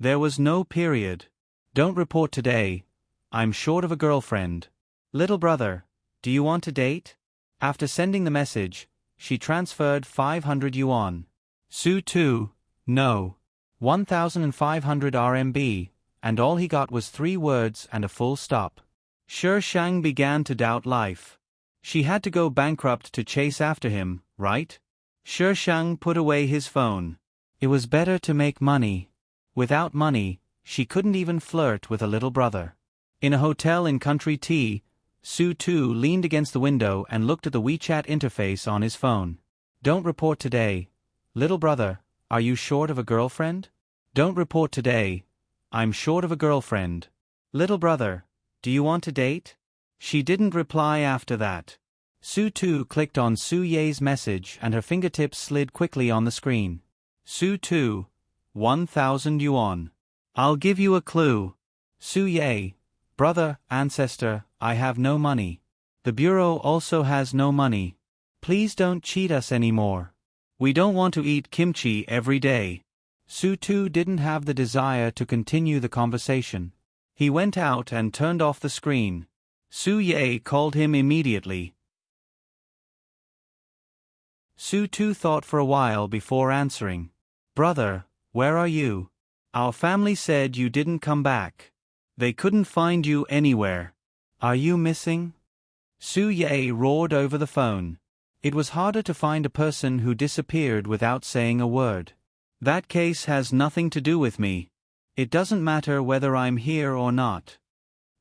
There was no period. Don't report today. I'm short of a girlfriend. Little brother, do you want to date? After sending the message, she transferred 500 yuan. Su Tu, no. 1,500 RMB, and all he got was 3 words and a full stop. Shi Shang began to doubt life. She had to go bankrupt to chase after him, right? Shi Shang put away his phone. It was better to make money. Without money, she couldn't even flirt with a little brother. In a hotel in Country Tea, Su Tu leaned against the window and looked at the WeChat interface on his phone. Don't report today. Little brother, are you short of a girlfriend? Don't report today. I'm short of a girlfriend. Little brother, do you want to date? She didn't reply after that. Su Tu clicked on Su Ye's message and her fingertips slid quickly on the screen. Su Tu, 1,000 yuan. I'll give you a clue. Su Ye, brother, ancestor, I have no money. The bureau also has no money. Please don't cheat us anymore. We don't want to eat kimchi every day. Su Tu didn't have the desire to continue the conversation. He went out and turned off the screen. Su Ye called him immediately. Su Tu thought for a while before answering. Brother, where are you? Our family said you didn't come back. They couldn't find you anywhere. Are you missing? Su Ye roared over the phone. It was harder to find a person who disappeared without saying a word. That case has nothing to do with me. It doesn't matter whether I'm here or not.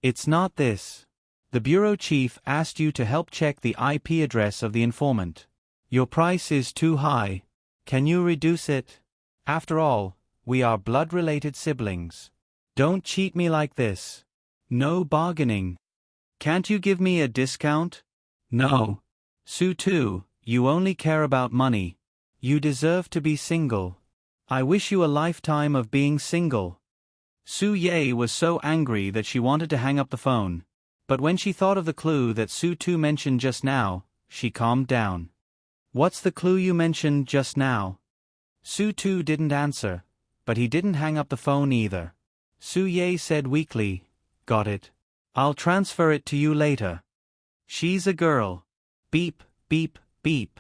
It's not this. The bureau chief asked you to help check the IP address of the informant. Your price is too high. Can you reduce it? After all, we are blood-related siblings. Don't cheat me like this. No bargaining. Can't you give me a discount? No. Su Tu, you only care about money. You deserve to be single. I wish you a lifetime of being single. Su Ye was so angry that she wanted to hang up the phone. But when she thought of the clue that Su Tu mentioned just now, she calmed down. What's the clue you mentioned just now? Su Tu didn't answer, but he didn't hang up the phone either. Su Ye said weakly, Got it. I'll transfer it to you later. She's a girl. Beep, beep, beep.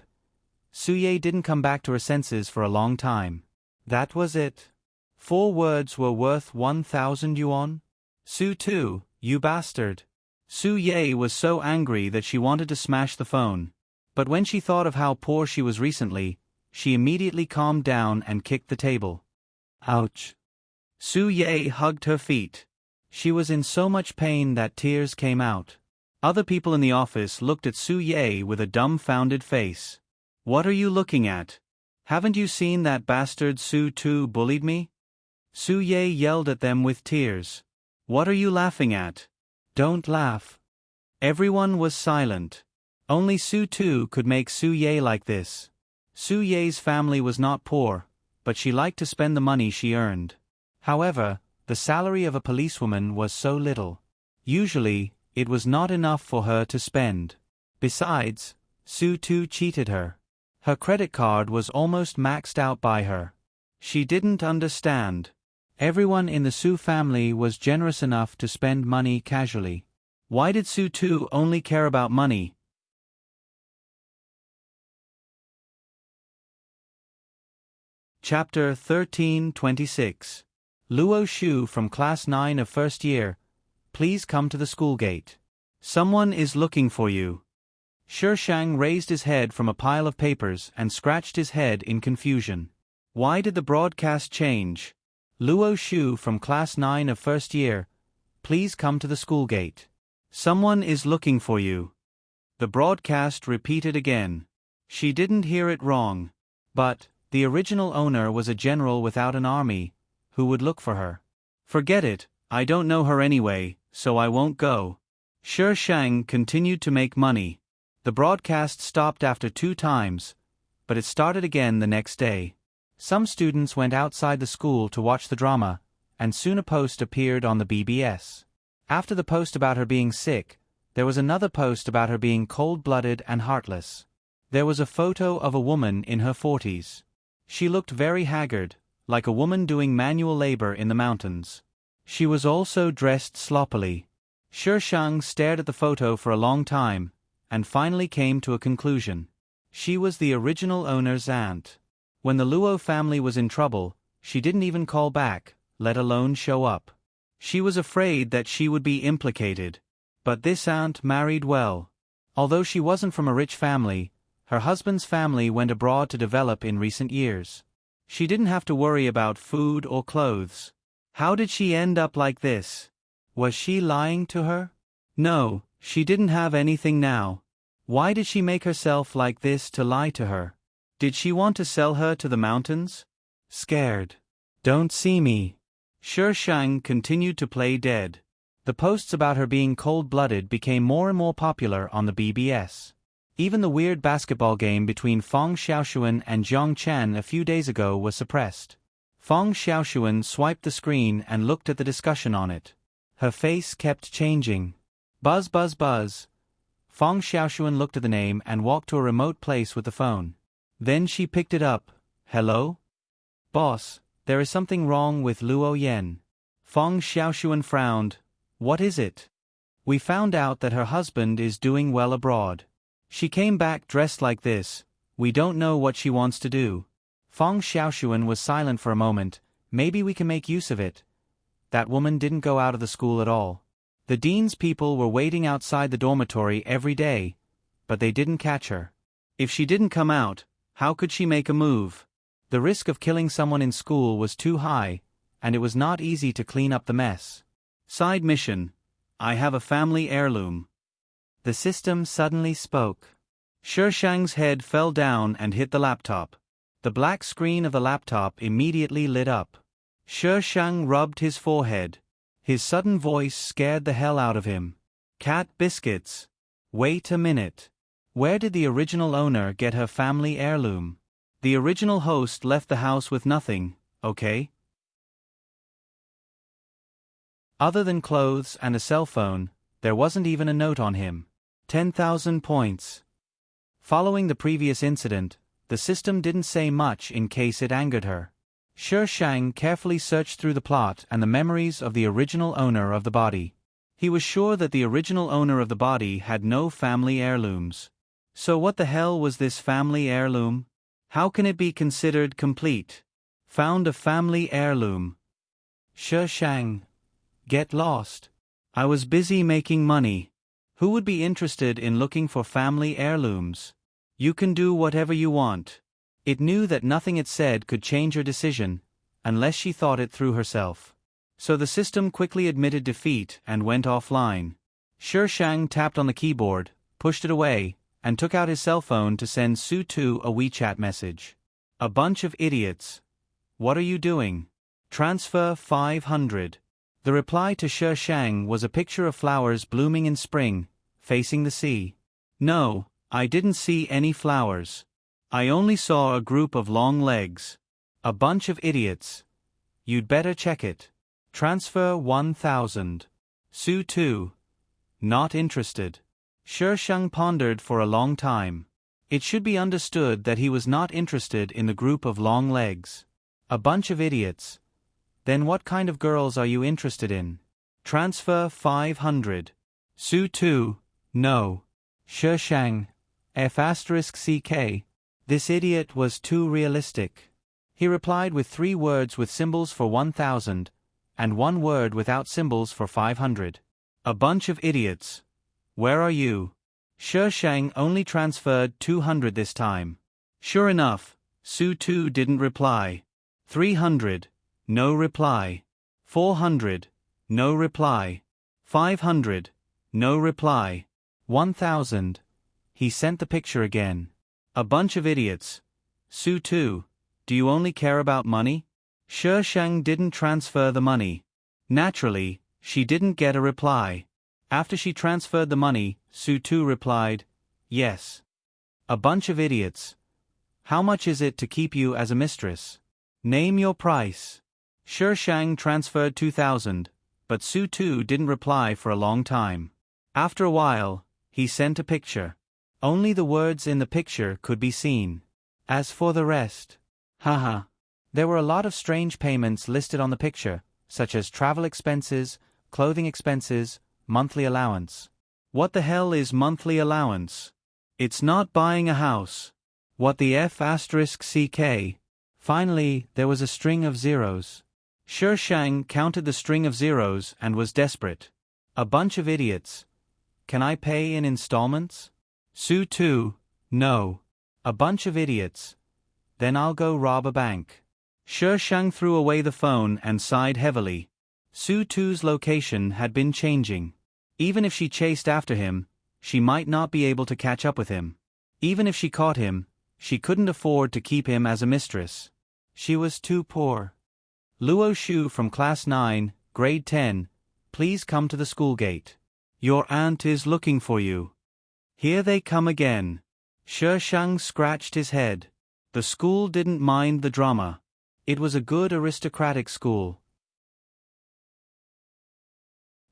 Su Ye didn't come back to her senses for a long time. That was it. 4 words were worth 1,000 yuan? Su Tu, you bastard. Su Ye was so angry that she wanted to smash the phone. But when she thought of how poor she was recently, she immediately calmed down and kicked the table. Ouch. Su Ye hugged her feet. She was in so much pain that tears came out. Other people in the office looked at Su Ye with a dumbfounded face. What are you looking at? Haven't you seen that bastard Su Tu bullied me? Su Ye yelled at them with tears. What are you laughing at? Don't laugh. Everyone was silent. Only Su Tu could make Su Ye like this. Su Ye's family was not poor, but she liked to spend the money she earned. However, the salary of a policewoman was so little. Usually, it was not enough for her to spend. Besides, Su Tu cheated her. Her credit card was almost maxed out by her. She didn't understand. Everyone in the Su family was generous enough to spend money casually. Why did Su Tu only care about money? Chapter 13:26. Luo Shu from Class 9 of First Year, please come to the school gate. Someone is looking for you. Shang raised his head from a pile of papers and scratched his head in confusion. Why did the broadcast change? Luo Shu from Class 9 of First Year, please come to the school gate. Someone is looking for you. The broadcast repeated again. She didn't hear it wrong. But the original owner was a general without an army, who would look for her. Forget it, I don't know her anyway, so I won't go. Shang continued to make money. The broadcast stopped after 2 times, but it started again the next day. Some students went outside the school to watch the drama, and soon a post appeared on the BBS. After the post about her being sick, there was another post about her being cold-blooded and heartless. There was a photo of a woman in her 40s. She looked very haggard, like a woman doing manual labor in the mountains. She was also dressed sloppily. Shang stared at the photo for a long time, and finally came to a conclusion. She was the original owner's aunt. When the Luo family was in trouble, she didn't even call back, let alone show up. She was afraid that she would be implicated. But this aunt married well. Although she wasn't from a rich family, her husband's family went abroad to develop in recent years. She didn't have to worry about food or clothes. How did she end up like this? Was she lying to her? No, she didn't have anything now. Why did she make herself like this to lie to her? Did she want to sell her to the mountains? Scared. Don't see me. Shang continued to play dead. The posts about her being cold-blooded became more and more popular on the BBS. Even the weird basketball game between Feng Xiaoxuan and Zhang Chen a few days ago was suppressed. Feng Xiaoxuan swiped the screen and looked at the discussion on it. Her face kept changing. Buzz buzz buzz. Feng Xiaoxuan looked at the name and walked to a remote place with the phone. Then she picked it up. Hello? Boss, there is something wrong with Luo Yan. Feng Xiaoxuan frowned. What is it? We found out that her husband is doing well abroad. She came back dressed like this. We don't know what she wants to do. Feng Xiaoxuan was silent for a moment, Maybe we can make use of it. That woman didn't go out of the school at all. The dean's people were waiting outside the dormitory every day, but they didn't catch her. If she didn't come out, how could she make a move? The risk of killing someone in school was too high, and it was not easy to clean up the mess. Side mission: I have a family heirloom. The system suddenly spoke. Shishang's head fell down and hit the laptop. The black screen of the laptop immediately lit up. Shishang rubbed his forehead. His sudden voice scared the hell out of him. Cat biscuits. Wait a minute. Where did the original owner get her family heirloom? The original host left the house with nothing, okay? Other than clothes and a cell phone, there wasn't even a note on him. 10,000 points. Following the previous incident, the system didn't say much in case it angered her. Shishang carefully searched through the plot and the memories of the original owner of the body. He was sure that the original owner of the body had no family heirlooms. So what the hell was this family heirloom? How can it be considered complete? Found a family heirloom. Shishang. Get lost. I was busy making money. Who would be interested in looking for family heirlooms? You can do whatever you want. It knew that nothing it said could change her decision, unless she thought it through herself. So the system quickly admitted defeat and went offline. Shishang tapped on the keyboard, pushed it away, and took out his cell phone to send Su2 a WeChat message. A bunch of idiots. What are you doing? Transfer 500. The reply to Shishang was a picture of flowers blooming in spring, facing the sea. No, I didn't see any flowers. I only saw a group of long legs. A bunch of idiots. You'd better check it. Transfer 1000. Su2. Not interested. Shishang pondered for a long time. It should be understood that he was not interested in the group of long legs. A bunch of idiots. Then what kind of girls are you interested in? Transfer 500. Su2. No. Shishang. F***ck. This idiot was too realistic. He replied with 3 words with symbols for 1000, and 1 word without symbols for 500. A bunch of idiots. Where are you? Shishang only transferred 200 this time. Sure enough, Su2 didn't reply. 300. No reply. 400. No reply. 500. No reply. 1000. He sent the picture again. A bunch of idiots. Su2, do you only care about money? Shishang didn't transfer the money. Naturally, she didn't get a reply. After she transferred the money, Su2 replied, yes. A bunch of idiots. How much is it to keep you as a mistress? Name your price. Shishang transferred 2000, but Su2 didn't reply for a long time. After a while, he sent a picture. Only the words in the picture could be seen. As for the rest, haha. There were a lot of strange payments listed on the picture, such as travel expenses, clothing expenses, monthly allowance. What the hell is monthly allowance? It's not buying a house. What the F***ck? Finally, there was a string of zeros. Shishang counted the string of zeros and was desperate. A bunch of idiots. Can I pay in installments? Su2, no. A bunch of idiots. Then I'll go rob a bank. Shishang threw away the phone and sighed heavily. Su2's location had been changing. Even if she chased after him, she might not be able to catch up with him. Even if she caught him, she couldn't afford to keep him as a mistress. She was too poor. Luo Shu from Class 9, Grade 10, please come to the school gate. Your aunt is looking for you. Here they come again. Shishang scratched his head. The school didn't mind the drama. It was a good aristocratic school.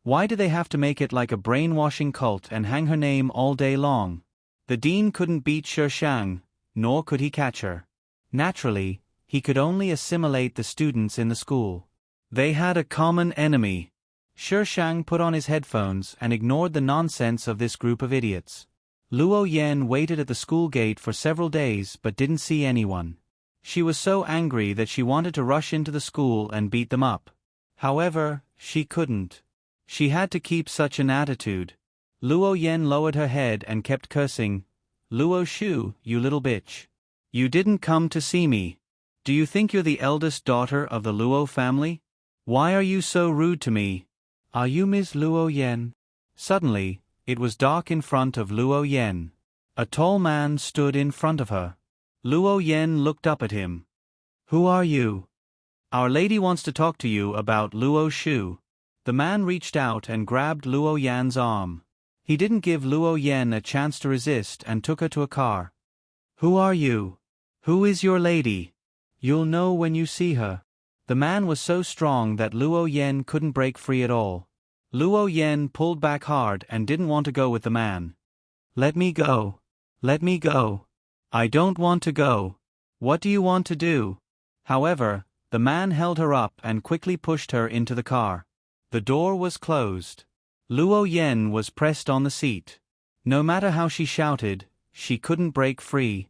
Why do they have to make it like a brainwashing cult and hang her name all day long? The dean couldn't beat Shishang, nor could he catch her. Naturally, he could only assimilate the students in the school. They had a common enemy. Shishang put on his headphones and ignored the nonsense of this group of idiots. Luo Yan waited at the school gate for several days but didn't see anyone. She was so angry that she wanted to rush into the school and beat them up. However, she couldn't. She had to keep such an attitude. Luo Yan lowered her head and kept cursing. Luo Shu, you little bitch. You didn't come to see me. Do you think you're the eldest daughter of the Luo family? Why are you so rude to me? Are you Ms. Luo Yan? Suddenly, it was dark in front of Luo Yan. A tall man stood in front of her. Luo Yan looked up at him. Who are you? Our lady wants to talk to you about Luo Shu. The man reached out and grabbed Luo Yan's arm. He didn't give Luo Yan a chance to resist and took her to a car. Who are you? Who is your lady? You'll know when you see her. The man was so strong that Luo Yan couldn't break free at all. Luo Yan pulled back hard and didn't want to go with the man. Let me go. Let me go. I don't want to go. What do you want to do? However, the man held her up and quickly pushed her into the car. The door was closed. Luo Yan was pressed on the seat. No matter how she shouted, she couldn't break free.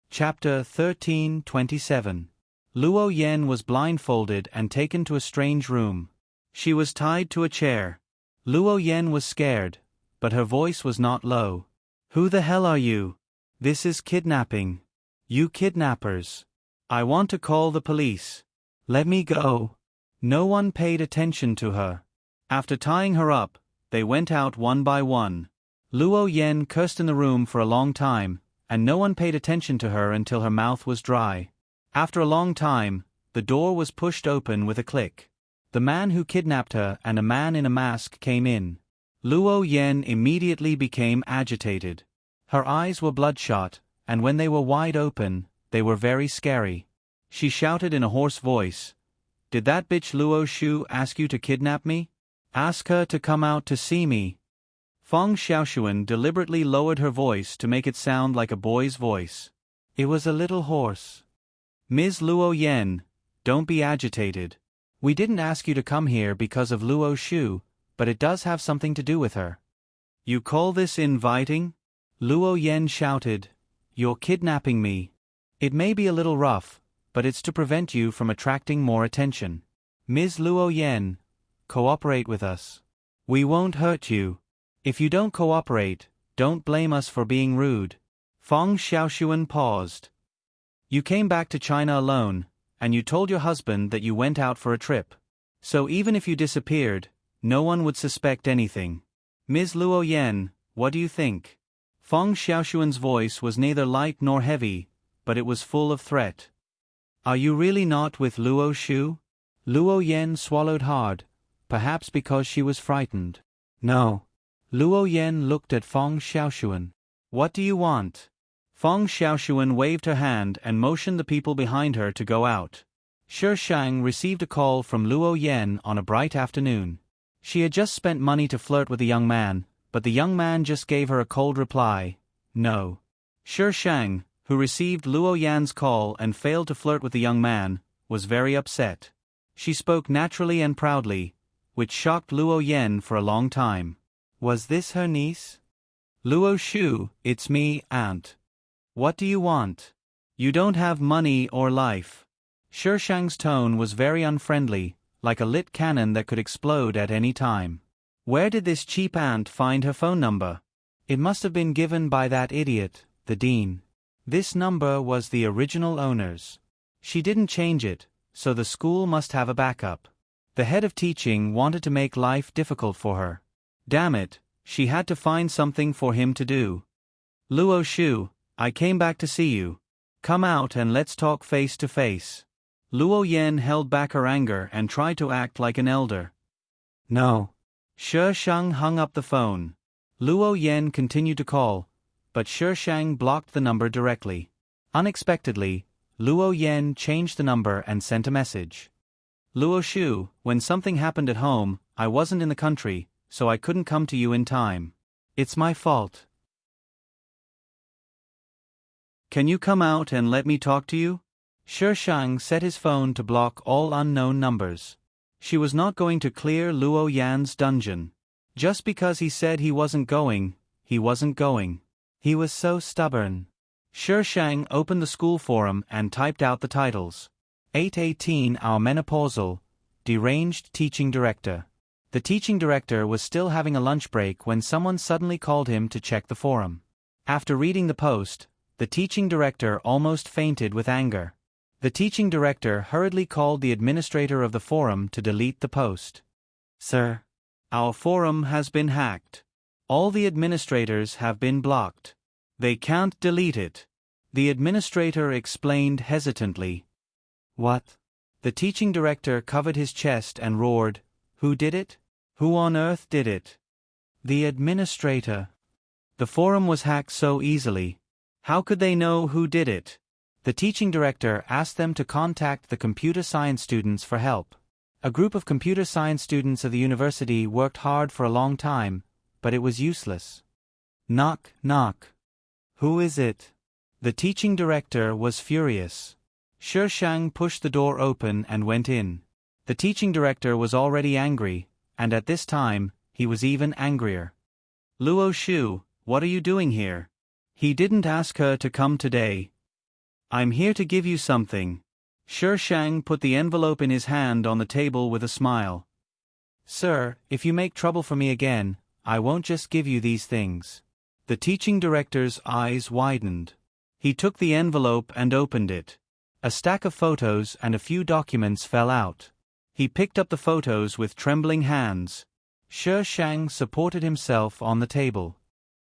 Chapter 13:27. Luo Yan was blindfolded and taken to a strange room. She was tied to a chair. Luo Yan was scared, but her voice was not low. Who the hell are you? This is kidnapping. You kidnappers. I want to call the police. Let me go. No one paid attention to her. After tying her up, they went out one by one. Luo Yan cursed in the room for a long time, and no one paid attention to her until her mouth was dry. After a long time, the door was pushed open with a click. The man who kidnapped her and a man in a mask came in. Luo Yan immediately became agitated. Her eyes were bloodshot, and when they were wide open, they were very scary. She shouted in a hoarse voice, "Did that bitch Luo Shu ask you to kidnap me? Ask her to come out to see me." Feng Xiaoshuan deliberately lowered her voice to make it sound like a boy's voice. It was a little hoarse. Ms. Luo Yan, don't be agitated. We didn't ask you to come here because of Luo Shu, but it does have something to do with her. You call this inviting? Luo Yan shouted. You're kidnapping me. It may be a little rough, but it's to prevent you from attracting more attention. Ms. Luo Yan, cooperate with us. We won't hurt you. If you don't cooperate, don't blame us for being rude. Feng Xiaoshuan paused. You came back to China alone, and you told your husband that you went out for a trip. So even if you disappeared, no one would suspect anything. Ms. Luo Yan, what do you think? Feng Xiaoshuan's voice was neither light nor heavy, but it was full of threat. Are you really not with Luo Shu? Luo Yan swallowed hard, perhaps because she was frightened. No. Luo Yan looked at Feng Xiaoshuan. What do you want? Feng Xiaoshuan waved her hand and motioned the people behind her to go out. Shi Shang received a call from Luo Yan on a bright afternoon. She had just spent money to flirt with a young man, but the young man just gave her a cold reply, no. Shi Shang, who received Luo Yan's call and failed to flirt with the young man, was very upset. She spoke naturally and proudly, which shocked Luo Yan for a long time. Was this her niece? Luo Shu, it's me, aunt. What do you want? You don't have money or life. Shi Shang's tone was very unfriendly, like a lit cannon that could explode at any time. Where did this cheap aunt find her phone number? It must have been given by that idiot, the dean. This number was the original owner's. She didn't change it, so the school must have a backup. The head of teaching wanted to make life difficult for her. Damn it, she had to find something for him to do. Luo Shu, I came back to see you. Come out and let's talk face to face. Luo Yan held back her anger and tried to act like an elder. No. Shi Shang hung up the phone. Luo Yan continued to call, but Shi Shang blocked the number directly. Unexpectedly, Luo Yan changed the number and sent a message. Luo Shu, when something happened at home, I wasn't in the country, so I couldn't come to you in time. It's my fault. Can you come out and let me talk to you? Shi Shang set his phone to block all unknown numbers. She was not going to clear Luo Yan's dungeon. Just because he said he wasn't going, he wasn't going. He was so stubborn. Shishang opened the school forum and typed out the titles. 818 Our Menopausal, Deranged Teaching Director. The teaching director was still having a lunch break when someone suddenly called him to check the forum. After reading the post, the teaching director almost fainted with anger. The teaching director hurriedly called the administrator of the forum to delete the post. Sir, our forum has been hacked. All the administrators have been blocked. They can't delete it. The administrator explained hesitantly. What? The teaching director covered his chest and roared, Who did it? Who on earth did it? The administrator. The forum was hacked so easily. How could they know who did it? The teaching director asked them to contact the computer science students for help. A group of computer science students of the university worked hard for a long time, but it was useless. Knock, knock. Who is it? The teaching director was furious. Shishang pushed the door open and went in. The teaching director was already angry, and at this time, he was even angrier. Luo Shu, what are you doing here? He didn't ask her to come today. I'm here to give you something. Shishang put the envelope in his hand on the table with a smile. Sir, if you make trouble for me again, I won't just give you these things. The teaching director's eyes widened. He took the envelope and opened it. A stack of photos and a few documents fell out. He picked up the photos with trembling hands. Shishang supported himself on the table.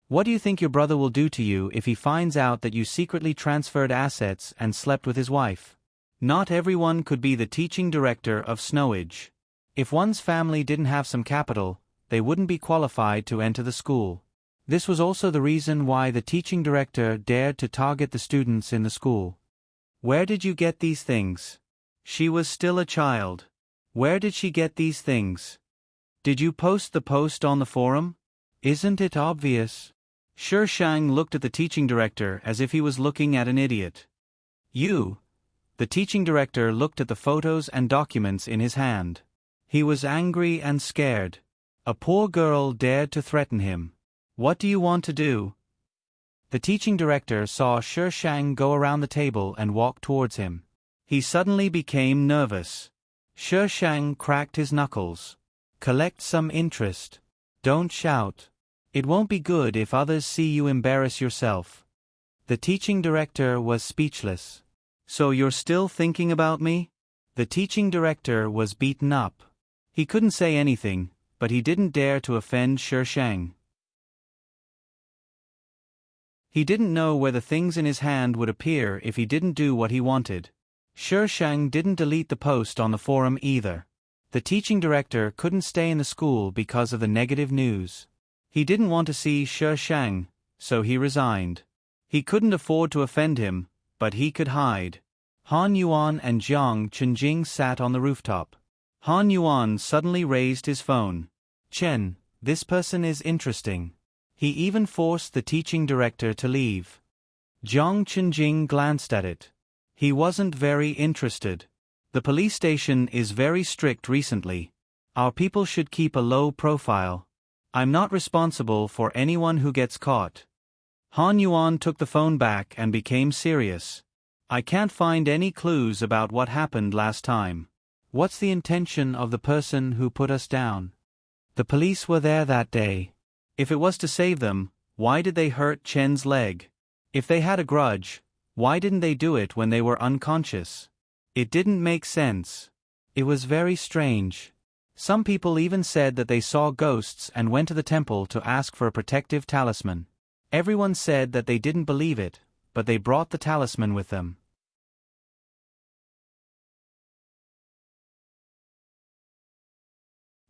What do you think your brother will do to you if he finds out that you secretly transferred assets and slept with his wife? Not everyone could be the teaching director of Snowage. If one's family didn't have some capital, they wouldn't be qualified to enter the school. This was also the reason why the teaching director dared to target the students in the school. Where did you get these things? She was still a child. Where did she get these things? Did you post the post on the forum? Isn't it obvious? Shishang looked at the teaching director as if he was looking at an idiot. You? The teaching director looked at the photos and documents in his hand. He was angry and scared. A poor girl dared to threaten him. What do you want to do? The teaching director saw Shishang go around the table and walk towards him. He suddenly became nervous. Shishang cracked his knuckles. Collect some interest. Don't shout. It won't be good if others see you embarrass yourself. The teaching director was speechless. So you're still thinking about me? The teaching director was beaten up. He couldn't say anything, but he didn't dare to offend Shishang. He didn't know where the things in his hand would appear if he didn't do what he wanted. Shishang didn't delete the post on the forum either. The teaching director couldn't stay in the school because of the negative news. He didn't want to see Shishang, so he resigned. He couldn't afford to offend him, but he could hide. Han Yuan and Jiang Chenjing sat on the rooftop. Han Yuan suddenly raised his phone. Chen, this person is interesting. He even forced the teaching director to leave. Jiang Chenjing glanced at it. He wasn't very interested. The police station is very strict recently. Our people should keep a low profile. I'm not responsible for anyone who gets caught. Han Yuan took the phone back and became serious. I can't find any clues about what happened last time. What's the intention of the person who put us down? The police were there that day. If it was to save them, why did they hurt Chen's leg? If they had a grudge, why didn't they do it when they were unconscious? It didn't make sense. It was very strange. Some people even said that they saw ghosts and went to the temple to ask for a protective talisman. Everyone said that they didn't believe it, but they brought the talisman with them.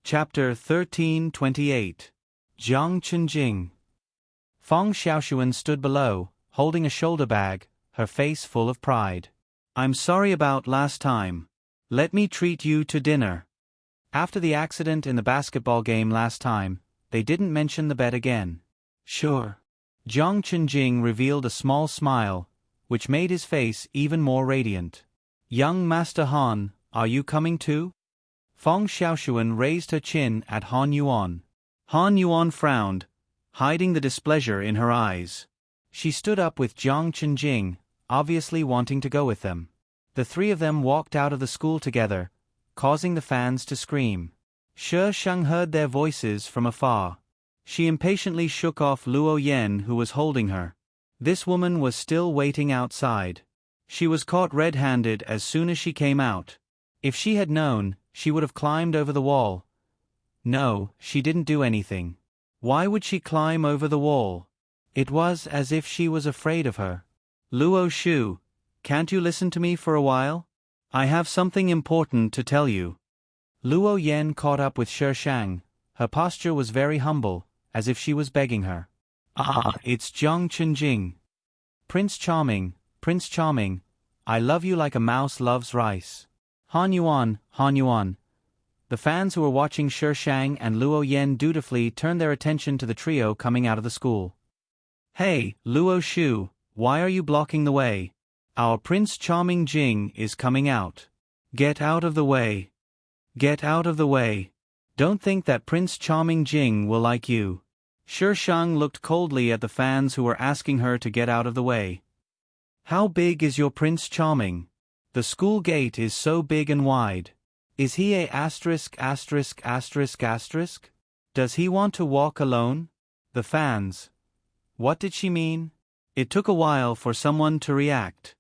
Chapter 1328. Jiang Chenjing. Feng Xiaoshuan stood below, holding a shoulder bag, her face full of pride. I'm sorry about last time. Let me treat you to dinner. After the accident in the basketball game last time, they didn't mention the bet again. Sure. Jiang Chenjing revealed a small smile, which made his face even more radiant. Young Master Han, are you coming too? Feng Xiaoshuan raised her chin at Han Yuan. Han Yuan frowned, hiding the displeasure in her eyes. She stood up with Jiang Chenjing, obviously wanting to go with them. The three of them walked out of the school together, causing the fans to scream. She Shang heard their voices from afar. She impatiently shook off Luo Yan, who was holding her. This woman was still waiting outside. She was caught red-handed as soon as she came out. If she had known, she would have climbed over the wall. No, she didn't do anything. Why would she climb over the wall? It was as if she was afraid of her. Luo Shu, can't you listen to me for a while? I have something important to tell you. Luo Yan caught up with Shi Shang. Her posture was very humble, as if she was begging her. Ah, it's Jiang Chenjing. Prince Charming, I love you like a mouse loves rice. Han Yuan. The fans who were watching Shi Shang and Luo Yan dutifully turned their attention to the trio coming out of the school. Hey, Luo Shu, why are you blocking the way? Our Prince Charming Jing is coming out. Get out of the way. Get out of the way. Don't think that Prince Charming Jing will like you. Shi Shang looked coldly at the fans who were asking her to get out of the way. How big is your Prince Charming? The school gate is so big and wide. Is he a asterisk? Does he want to walk alone? The fans. What did she mean? It took a while for someone to react.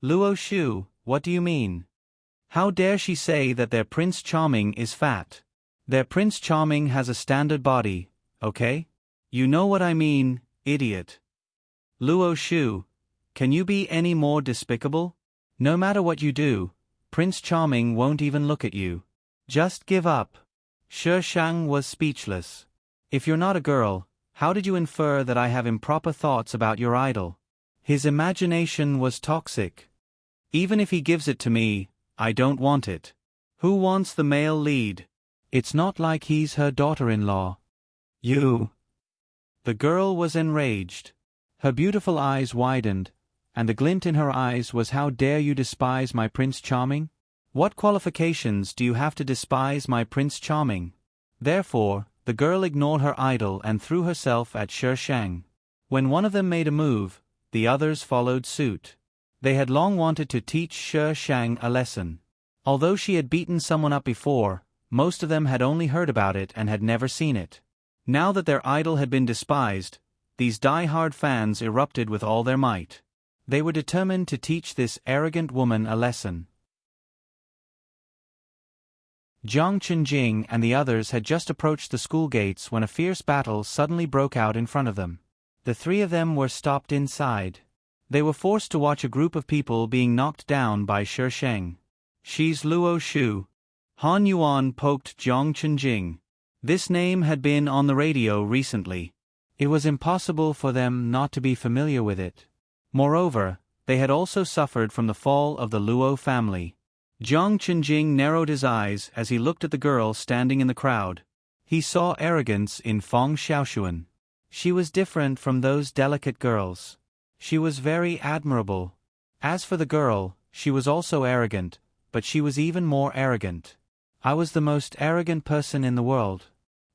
Luo Shu, what do you mean? How dare she say that their Prince Charming is fat? Their Prince Charming has a standard body, okay? You know what I mean, idiot. Luo Shu, can you be any more despicable? No matter what you do, Prince Charming won't even look at you. Just give up. Shi Shang was speechless. If you're not a girl, how did you infer that I have improper thoughts about your idol? His imagination was toxic. Even if he gives it to me, I don't want it. Who wants the male lead? It's not like he's her daughter-in-law. You. The girl was enraged. Her beautiful eyes widened, and the glint in her eyes was, how dare you despise my Prince Charming? What qualifications do you have to despise my Prince Charming? Therefore, the girl ignored her idol and threw herself at Shi Shang. When one of them made a move, the others followed suit. They had long wanted to teach Shi Shang a lesson. Although she had beaten someone up before, most of them had only heard about it and had never seen it. Now that their idol had been despised, these die-hard fans erupted with all their might. They were determined to teach this arrogant woman a lesson. Jiang Chenjing and the others had just approached the school gates when a fierce battle suddenly broke out in front of them. The three of them were stopped inside. They were forced to watch a group of people being knocked down by Shi Shang. She's Luo Shu. Han Yuan poked Jiang Chenjing. This name had been on the radio recently. It was impossible for them not to be familiar with it. Moreover, they had also suffered from the fall of the Luo family. Jiang Chenjing narrowed his eyes as he looked at the girl standing in the crowd. He saw arrogance in Feng Xiaoxuan. She was different from those delicate girls. She was very admirable. As for the girl, she was also arrogant, but she was even more arrogant. I was the most arrogant person in the world.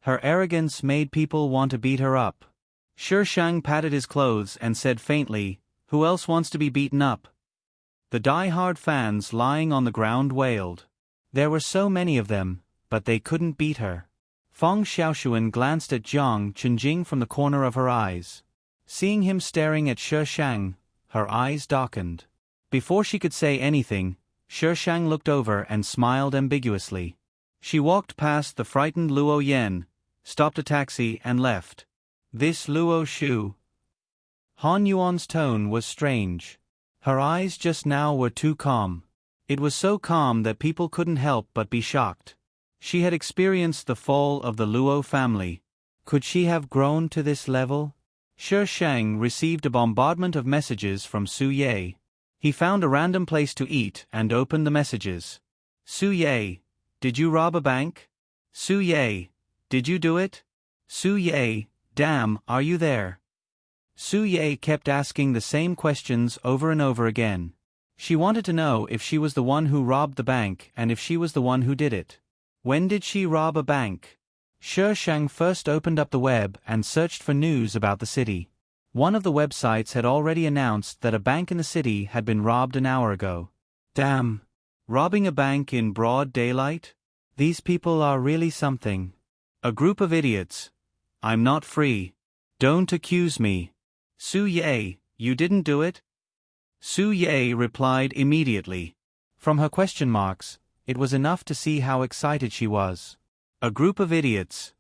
Her arrogance made people want to beat her up. Shi Shang patted his clothes and said faintly, "Who else wants to be beaten up?" The die-hard fans lying on the ground wailed. There were so many of them, but they couldn't beat her. Feng Xiaoxuan glanced at Jiang Chenjing from the corner of her eyes. Seeing him staring at Shi Shang, her eyes darkened. Before she could say anything, Shi Shang looked over and smiled ambiguously. She walked past the frightened Luo Yan, stopped a taxi and left. This Luo Shu. Han Yuan's tone was strange. Her eyes just now were too calm. It was so calm that people couldn't help but be shocked. She had experienced the fall of the Luo family. Could she have grown to this level? Shi Shang received a bombardment of messages from Su Ye. He found a random place to eat and opened the messages. Su Ye, did you rob a bank? Su Ye, did you do it? Su Ye, damn, are you there? Su Ye kept asking the same questions over and over again. She wanted to know if she was the one who robbed the bank and if she was the one who did it. When did she rob a bank? Shi Shang first opened up the web and searched for news about the city. One of the websites had already announced that a bank in the city had been robbed an hour ago. Damn! Robbing a bank in broad daylight? These people are really something. A group of idiots. I'm not free. Don't accuse me. Su Ye, you didn't do it? Su Ye replied immediately. From her question marks, it was enough to see how excited she was. A group of idiots.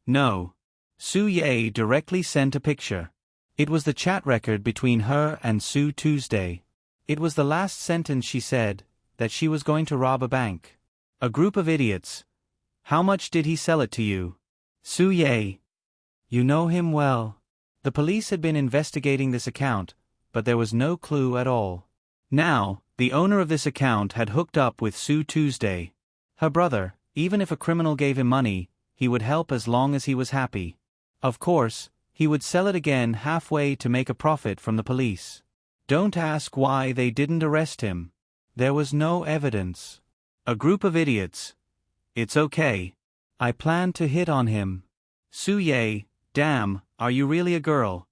No. Su Ye directly sent a picture. It was the chat record between her and Su Tuesday. It was the last sentence she said, that she was going to rob a bank. A group of idiots. How much did he sell it to you? Su Ye. You know him well. The police had been investigating this account, but there was no clue at all. Now, the owner of this account had hooked up with Su Tuesday. Her brother, even if a criminal gave him money, he would help as long as he was happy. Of course, he would sell it again halfway to make a profit from the police. Don't ask why they didn't arrest him. There was no evidence. A group of idiots. It's okay. I planned to hit on him. Su Ye, damn, are you really a girl?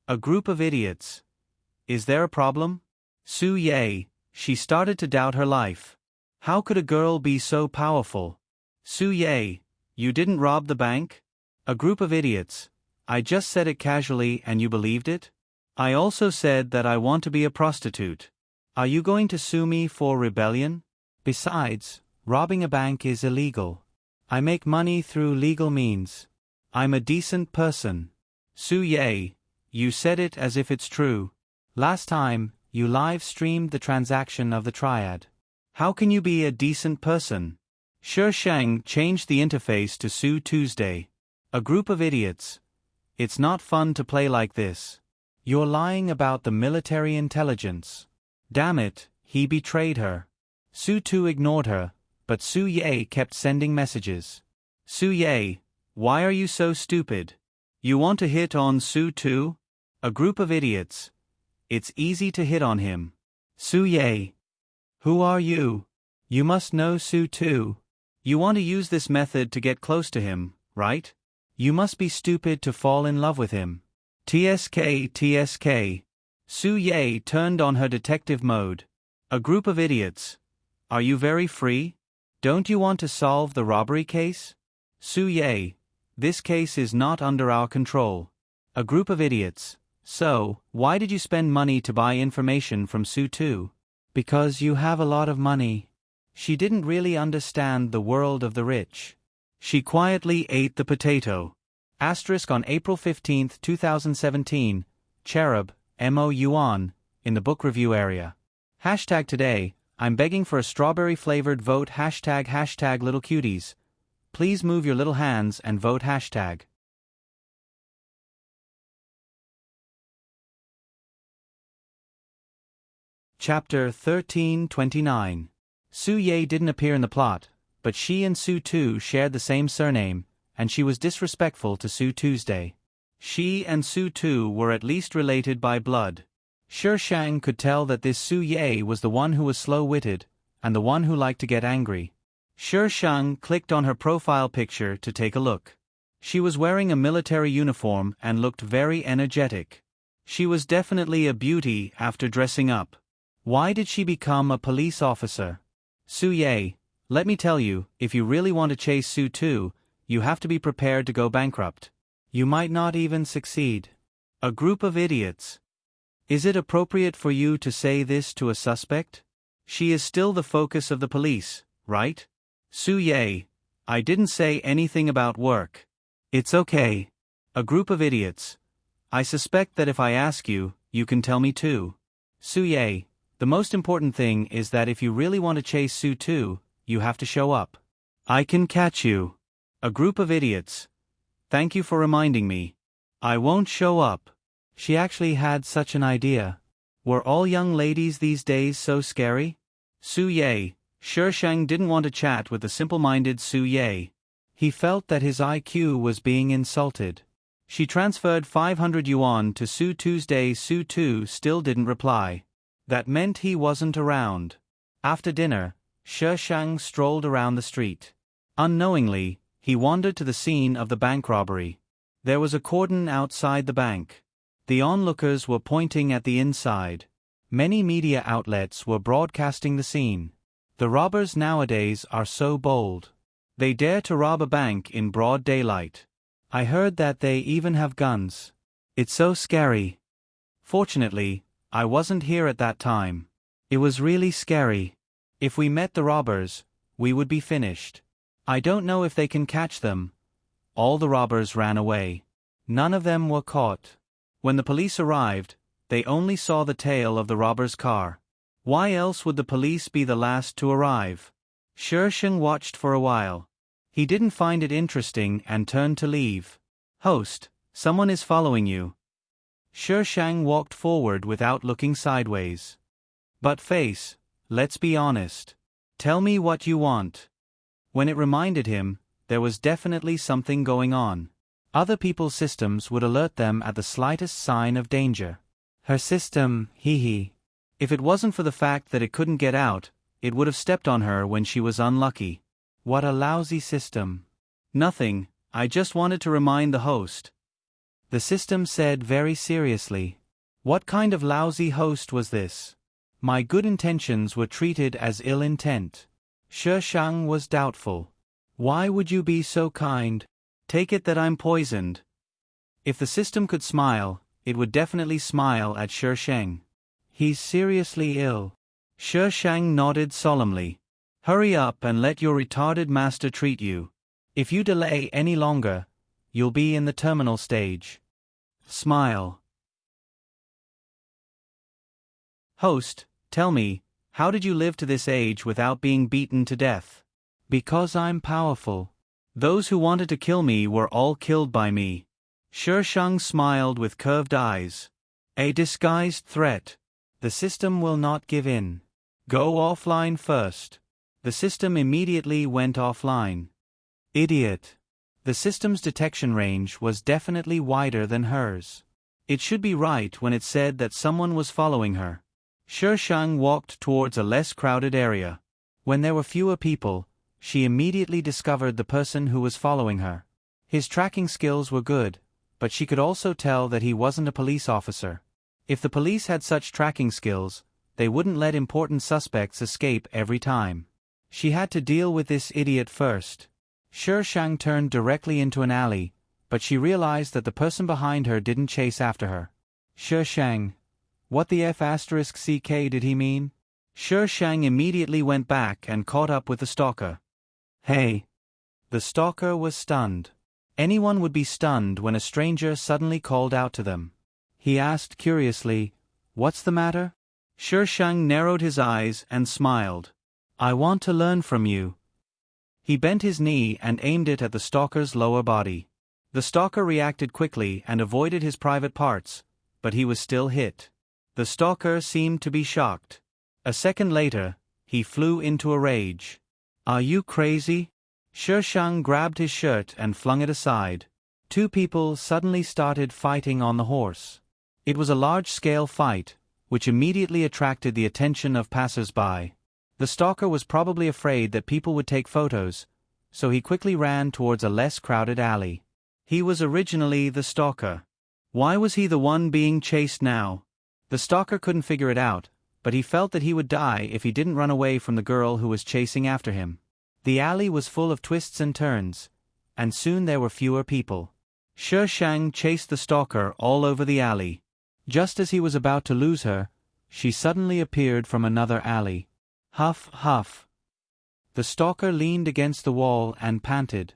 A group of idiots. Is there a problem? Su Ye, she started to doubt her life. How could a girl be so powerful? Su Ye, you didn't rob the bank? A group of idiots. I just said it casually and you believed it? I also said that I want to be a prostitute. Are you going to sue me for rebellion? Besides, robbing a bank is illegal. I make money through legal means. I'm a decent person. Su Ye, you said it as if it's true. Last time, you live-streamed the transaction of the triad. How can you be a decent person? Shi Shang changed the interface to Su Tuesday. A group of idiots. It's not fun to play like this. You're lying about the military intelligence. Damn it, he betrayed her. Su Tu ignored her, but Su Ye kept sending messages. Su Ye, why are you so stupid? You want to hit on Su Tu? A group of idiots. It's easy to hit on him. Su Ye. Who are you? You must know Su Tu. You want to use this method to get close to him, right? You must be stupid to fall in love with him. TSK. Su Ye turned on her detective mode. A group of idiots. Are you very free? Don't you want to solve the robbery case? Su Ye. This case is not under our control. A group of idiots. So, why did you spend money to buy information from Su Tu? Because you have a lot of money. She didn't really understand the world of the rich. She quietly ate the potato. Asterisk on April 15, 2017, Cherub, Mo Yuan, in the book review area. Hashtag today, I'm begging for a strawberry-flavored vote hashtag little cuties. Please move your little hands and vote hashtag. Chapter 1329. Su Ye didn't appear in the plot, but she and Su Tu shared the same surname, and she was disrespectful to Su Tuesday. She and Su Tu were at least related by blood. Shi Shang could tell that this Su Ye was the one who was slow-witted, and the one who liked to get angry. Shi Shang clicked on her profile picture to take a look. She was wearing a military uniform and looked very energetic. She was definitely a beauty after dressing up. Why did she become a police officer? Su Ye, let me tell you, if you really want to chase Su Tu, you have to be prepared to go bankrupt. You might not even succeed. A group of idiots. Is it appropriate for you to say this to a suspect? She is still the focus of the police, right? Su Ye, I didn't say anything about work. It's okay. A group of idiots. I suspect that if I ask you, you can tell me too. Su Ye, the most important thing is that if you really want to chase Su Tu, you have to show up. I can catch you. A group of idiots. Thank you for reminding me. I won't show up. She actually had such an idea. Were all young ladies these days so scary? Su Ye, Shi Shang didn't want to chat with the simple-minded Su Ye. He felt that his IQ was being insulted. She transferred 500 yuan to Su Tuesday. Su Tu still didn't reply. That meant he wasn't around. After dinner, Shi Shang strolled around the street. Unknowingly, he wandered to the scene of the bank robbery. There was a cordon outside the bank. The onlookers were pointing at the inside. Many media outlets were broadcasting the scene. The robbers nowadays are so bold. They dare to rob a bank in broad daylight. I heard that they even have guns. It's so scary. Fortunately, I wasn't here at that time. It was really scary. If we met the robbers, we would be finished. I don't know if they can catch them. All the robbers ran away. None of them were caught. When the police arrived, they only saw the tail of the robber's car. Why else would the police be the last to arrive? Sheng watched for a while. He didn't find it interesting and turned to leave. Host, someone is following you. Sheng walked forward without looking sideways. But face, let's be honest. Tell me what you want. When it reminded him, there was definitely something going on. Other people's systems would alert them at the slightest sign of danger. Her system, hee. If it wasn't for the fact that it couldn't get out, it would have stepped on her when she was unlucky. What a lousy system. Nothing, I just wanted to remind the host. The system said very seriously. What kind of lousy host was this? My good intentions were treated as ill intent. Sheng was doubtful. Why would you be so kind? Take it that I'm poisoned. If the system could smile, it would definitely smile at Sheng. He's seriously ill. Sheng nodded solemnly. Hurry up and let your retarded master treat you. If you delay any longer, you'll be in the terminal stage. Smile. Host, tell me, how did you live to this age without being beaten to death? Because I'm powerful. Those who wanted to kill me were all killed by me. Sheng smiled with curved eyes. A disguised threat. The system will not give in. Go offline first. The system immediately went offline. Idiot. The system's detection range was definitely wider than hers. It should be right when it said that someone was following her. Sheng walked towards a less crowded area. When there were fewer people, she immediately discovered the person who was following her. His tracking skills were good, but she could also tell that he wasn't a police officer. If the police had such tracking skills, they wouldn't let important suspects escape every time. She had to deal with this idiot first. Sheng turned directly into an alley, but she realized that the person behind her didn't chase after her. Sheng. What the F***ck did he mean? Sheng immediately went back and caught up with the stalker. Hey. The stalker was stunned. Anyone would be stunned when a stranger suddenly called out to them. He asked curiously, "What's the matter?" Sheng narrowed his eyes and smiled. "I want to learn from you." He bent his knee and aimed it at the stalker's lower body. The stalker reacted quickly and avoided his private parts, but he was still hit. The stalker seemed to be shocked. A second later, he flew into a rage. "Are you crazy?" Sheng grabbed his shirt and flung it aside. Two people suddenly started fighting on the horse. It was a large-scale fight, which immediately attracted the attention of passers-by. The stalker was probably afraid that people would take photos, so he quickly ran towards a less crowded alley. He was originally the stalker. Why was he the one being chased now? The stalker couldn't figure it out, but he felt that he would die if he didn't run away from the girl who was chasing after him. The alley was full of twists and turns, and soon there were fewer people. Sheng chased the stalker all over the alley. Just as he was about to lose her, she suddenly appeared from another alley. Huff, huff. The stalker leaned against the wall and panted.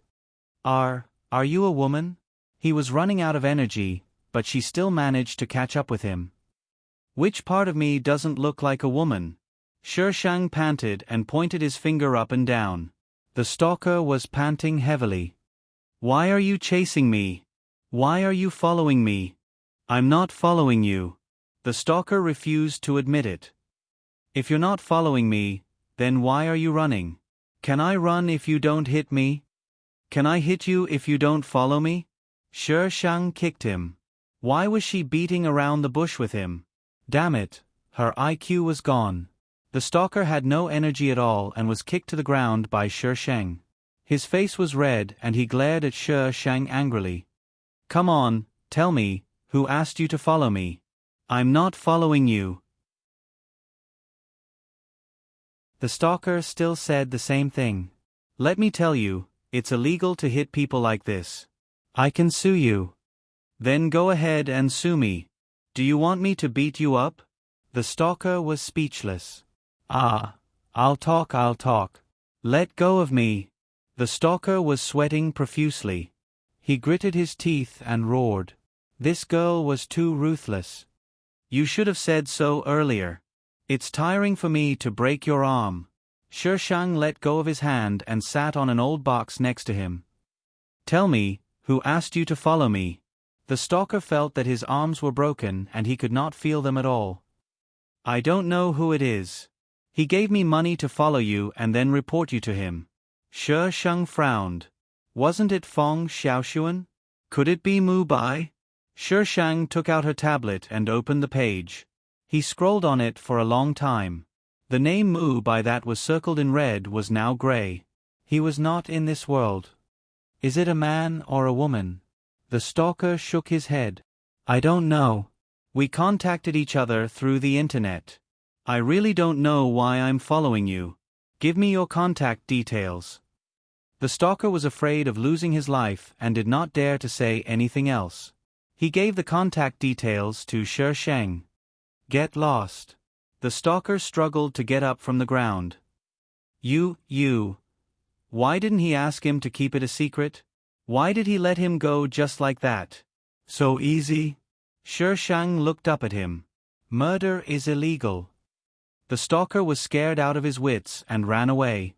Are you a woman? He was running out of energy, but she still managed to catch up with him. Which part of me doesn't look like a woman? Sheng panted and pointed his finger up and down. The stalker was panting heavily. Why are you chasing me? Why are you following me? I'm not following you. The stalker refused to admit it. If you're not following me, then why are you running? Can I run if you don't hit me? Can I hit you if you don't follow me? Sheng kicked him. Why was she beating around the bush with him? Damn it, her IQ was gone. The stalker had no energy at all and was kicked to the ground by Sheng. His face was red and he glared at Shi Shang angrily. Come on, tell me, who asked you to follow me? I'm not following you. The stalker still said the same thing. Let me tell you, it's illegal to hit people like this. I can sue you. Then go ahead and sue me. Do you want me to beat you up? The stalker was speechless. I'll talk. Let go of me. The stalker was sweating profusely. He gritted his teeth and roared. This girl was too ruthless. You should have said so earlier. It's tiring for me to break your arm. Shi Shang let go of his hand and sat on an old box next to him. Tell me, who asked you to follow me? The stalker felt that his arms were broken and he could not feel them at all. I don't know who it is. He gave me money to follow you and then report you to him. Shi Shang frowned. Wasn't it Feng Xiaoxuan? Could it be Mu Bai? Shi Shang took out her tablet and opened the page. He scrolled on it for a long time. The name Mu Bai that was circled in red was now gray. He was not in this world. Is it a man or a woman? The stalker shook his head. I don't know. We contacted each other through the internet. I really don't know why I'm following you. Give me your contact details. The stalker was afraid of losing his life and did not dare to say anything else. He gave the contact details to Shi Shang. Get lost. The stalker struggled to get up from the ground. You. Why didn't he ask him to keep it a secret? Why did he let him go just like that? So easy? Shi Shang looked up at him. Murder is illegal. The stalker was scared out of his wits and ran away.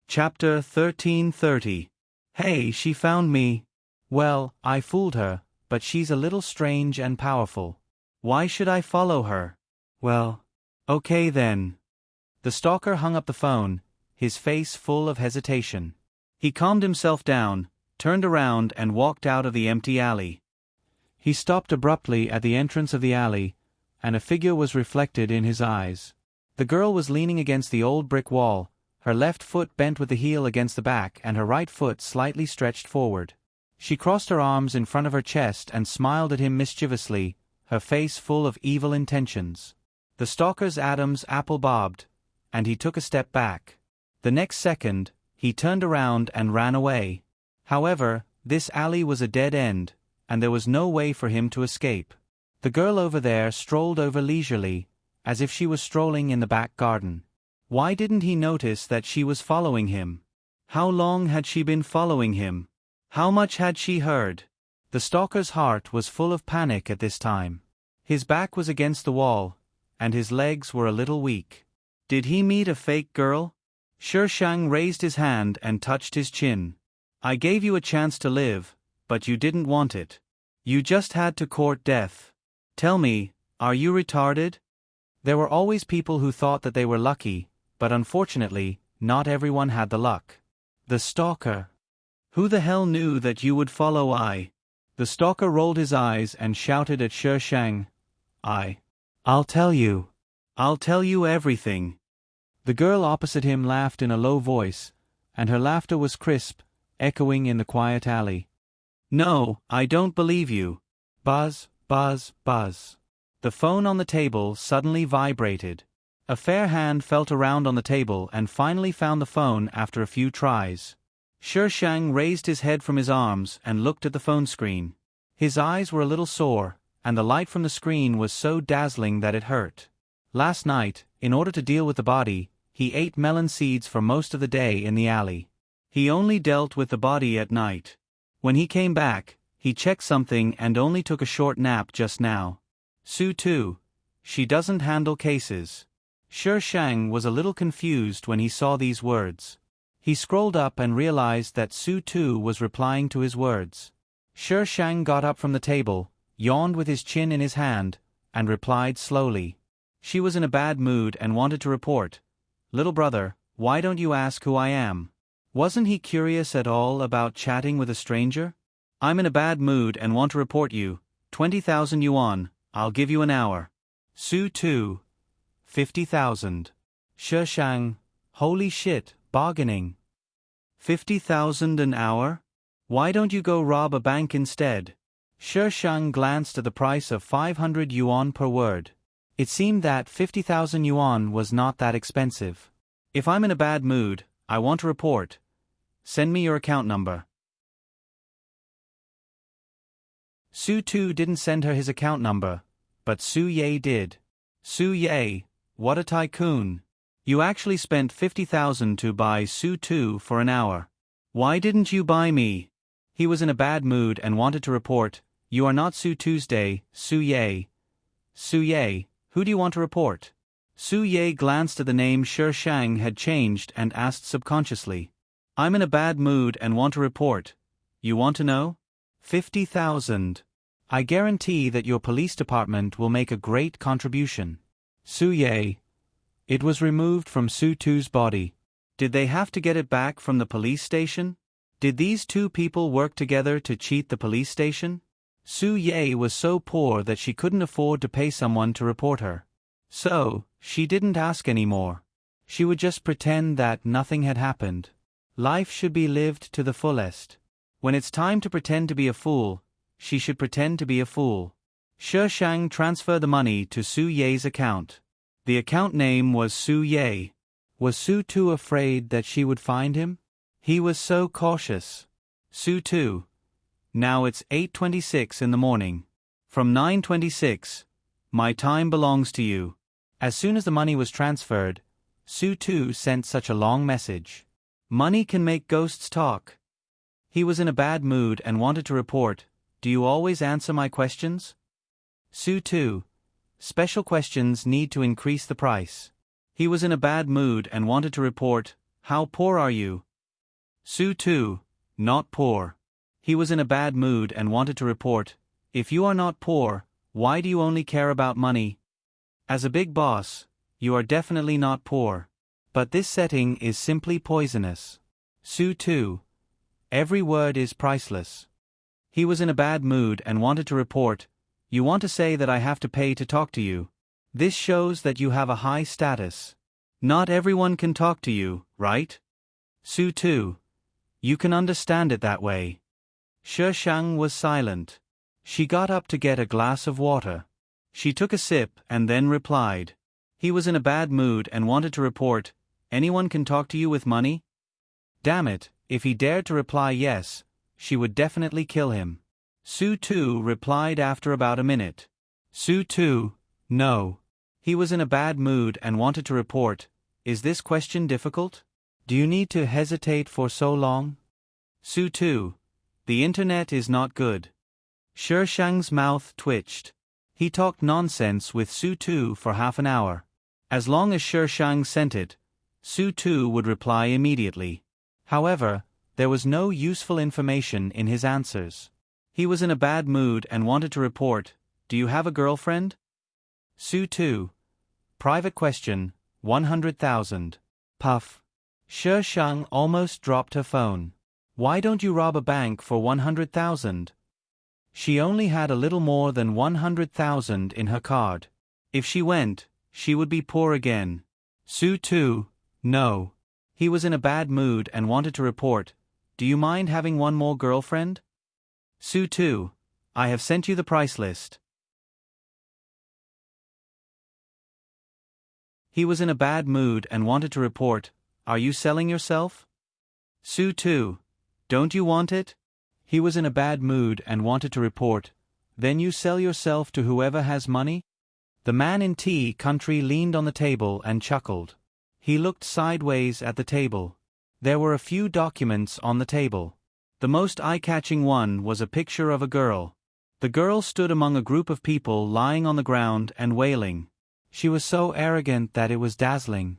Chapter 1330. Hey, she found me. Well, I fooled her, but she's a little strange and powerful. Why should I follow her? Well, okay then. The stalker hung up the phone, his face full of hesitation. He calmed himself down, turned around and walked out of the empty alley. He stopped abruptly at the entrance of the alley, and a figure was reflected in his eyes. The girl was leaning against the old brick wall, her left foot bent with the heel against the back and her right foot slightly stretched forward. She crossed her arms in front of her chest and smiled at him mischievously, her face full of evil intentions. The stalker's Adam's apple bobbed, and he took a step back. The next second, he turned around and ran away. However, this alley was a dead end, and there was no way for him to escape. The girl over there strolled over leisurely, as if she was strolling in the back garden. Why didn't he notice that she was following him? How long had she been following him? How much had she heard? The stalker's heart was full of panic at this time. His back was against the wall, and his legs were a little weak. Did he meet a fake girl? Shi Shang raised his hand and touched his chin. I gave you a chance to live, but you didn't want it. You just had to court death. Tell me, are you retarded? There were always people who thought that they were lucky, but unfortunately, not everyone had the luck. The stalker. Who the hell knew that you would follow I? The stalker rolled his eyes and shouted at Shi Shang. I'll tell you. I'll tell you everything. The girl opposite him laughed in a low voice, and her laughter was crisp, echoing in the quiet alley. No, I don't believe you. Buzz, buzz, buzz. The phone on the table suddenly vibrated. A fair hand felt around on the table and finally found the phone after a few tries. Shi Shang raised his head from his arms and looked at the phone screen. His eyes were a little sore, and the light from the screen was so dazzling that it hurt. Last night, in order to deal with the body, he ate melon seeds for most of the day in the alley. He only dealt with the body at night. When he came back, he checked something and only took a short nap just now. Sue too. She doesn't handle cases. Shi Shang was a little confused when he saw these words. He scrolled up and realized that Sue too was replying to his words. Shi Shang got up from the table, yawned with his chin in his hand, and replied slowly. She was in a bad mood and wanted to report. Little brother, why don't you ask who I am? Wasn't he curious at all about chatting with a stranger? I'm in a bad mood and want to report you. 20,000 yuan, I'll give you an hour. Sue too. 50,000. Shishang, holy shit, bargaining. 50,000 an hour? Why don't you go rob a bank instead? Shishang glanced at the price of 500 yuan per word. It seemed that 50,000 yuan was not that expensive. If I'm in a bad mood, I want to report. Send me your account number. Su Tu didn't send her his account number, but Su Ye did. Su Ye, what a tycoon. You actually spent 50,000 to buy Su Tu for an hour. Why didn't you buy me? He was in a bad mood and wanted to report, you are not Su Tuesday, Su Ye. Su Ye, who do you want to report? Su Ye glanced at the name Shishang had changed and asked subconsciously. I'm in a bad mood and want to report. You want to know? 50,000. I guarantee that your police department will make a great contribution. Su Ye. It was removed from Su Tu's body. Did they have to get it back from the police station? Did these two people work together to cheat the police station? Su Ye was so poor that she couldn't afford to pay someone to report her. So, she didn't ask anymore. She would just pretend that nothing had happened. Life should be lived to the fullest. When it's time to pretend to be a fool, she should pretend to be a fool. Shishang transferred the money to Su Ye's account. The account name was Su Ye. Was Su Tu afraid that she would find him? He was so cautious. Su Tu. Now it's 8:26 in the morning. From 9:26, my time belongs to you. As soon as the money was transferred, Su Tu sent such a long message. Money can make ghosts talk. He was in a bad mood and wanted to report, do you always answer my questions? Su Tu. Special questions need to increase the price. He was in a bad mood and wanted to report, how poor are you? Su Tu. Not poor. He was in a bad mood and wanted to report, if you are not poor, why do you only care about money? As a big boss, you are definitely not poor. But this setting is simply poisonous. Su Tu. Every word is priceless. He was in a bad mood and wanted to report, you want to say that I have to pay to talk to you. This shows that you have a high status. Not everyone can talk to you, right? Su Tu. You can understand it that way. Shishang was silent. She got up to get a glass of water. She took a sip and then replied. He was in a bad mood and wanted to report, anyone can talk to you with money? Damn it, if he dared to reply yes, she would definitely kill him. Su Tu replied after about a minute. Su Tu. No. He was in a bad mood and wanted to report, is this question difficult? Do you need to hesitate for so long? Su Tu. The internet is not good. Shishang's mouth twitched. He talked nonsense with Su Tu for half an hour. As long as Shishang sent it, Su Tu would reply immediately. However, there was no useful information in his answers. He was in a bad mood and wanted to report, do you have a girlfriend? Su Tu. Private question, 100,000. Puff. Shishang almost dropped her phone. Why don't you rob a bank for 100,000? She only had a little more than 100,000 in her card. If she went, she would be poor again. Su Tu. No. He was in a bad mood and wanted to report, do you mind having one more girlfriend? Su Tu. I have sent you the price list. He was in a bad mood and wanted to report, are you selling yourself? Su Tu. Don't you want it? He was in a bad mood and wanted to report, then you sell yourself to whoever has money? The man in tea country leaned on the table and chuckled. He looked sideways at the table. There were a few documents on the table. The most eye-catching one was a picture of a girl. The girl stood among a group of people lying on the ground and wailing. She was so arrogant that it was dazzling.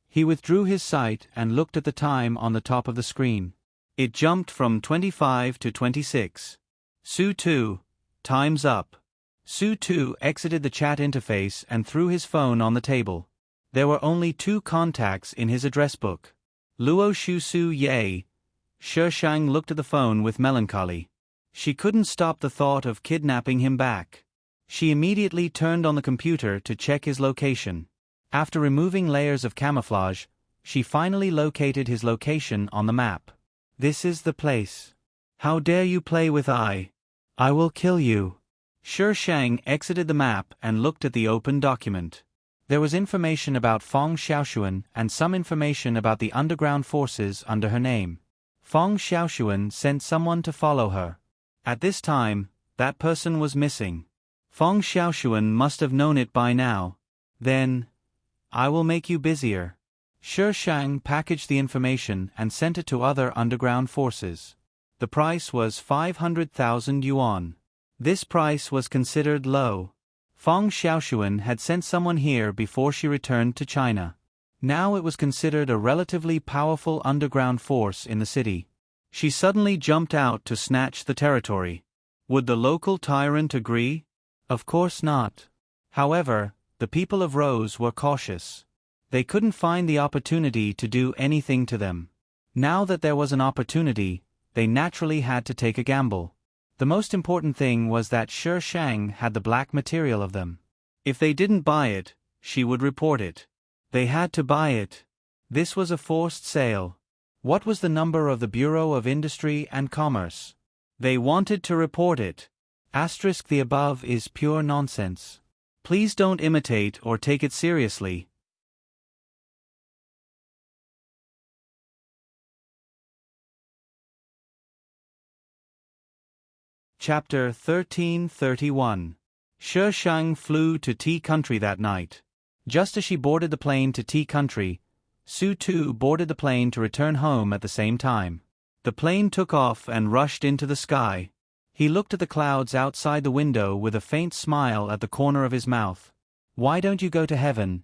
He withdrew his sight and looked at the time on the top of the screen. It jumped from 25 to 26. Su Tu. Time's up. Su Tu exited the chat interface and threw his phone on the table. There were only 2 contacts in his address book. Luo Shu Su Ye. Shishang looked at the phone with melancholy. She couldn't stop the thought of kidnapping him back. She immediately turned on the computer to check his location. After removing layers of camouflage, she finally located his location on the map. This is the place. How dare you play with I? I will kill you. Shi Shang exited the map and looked at the open document. There was information about Feng Xiaoshuan and some information about the underground forces under her name. Feng Xiaoshuan sent someone to follow her. At this time, that person was missing. Feng Xiaoshuan must have known it by now. Then, I will make you busier. Shi Shang packaged the information and sent it to other underground forces. The price was 500,000 yuan. This price was considered low. Feng Xiaoshuan had sent someone here before she returned to China. Now it was considered a relatively powerful underground force in the city. She suddenly jumped out to snatch the territory. Would the local tyrant agree? Of course not. However, the people of Rose were cautious. They couldn't find the opportunity to do anything to them. Now that there was an opportunity, they naturally had to take a gamble. The most important thing was that Shi Shang had the black material of them. If they didn't buy it, she would report it. They had to buy it. This was a forced sale. What was the number of the Bureau of Industry and Commerce? They wanted to report it. Asterisk the above is pure nonsense. Please don't imitate or take it seriously. Chapter 1331. Shi Shang flew to Tea Country that night. Just as she boarded the plane to Tea Country, Su Tu boarded the plane to return home at the same time. The plane took off and rushed into the sky. He looked at the clouds outside the window with a faint smile at the corner of his mouth. Why don't you go to heaven?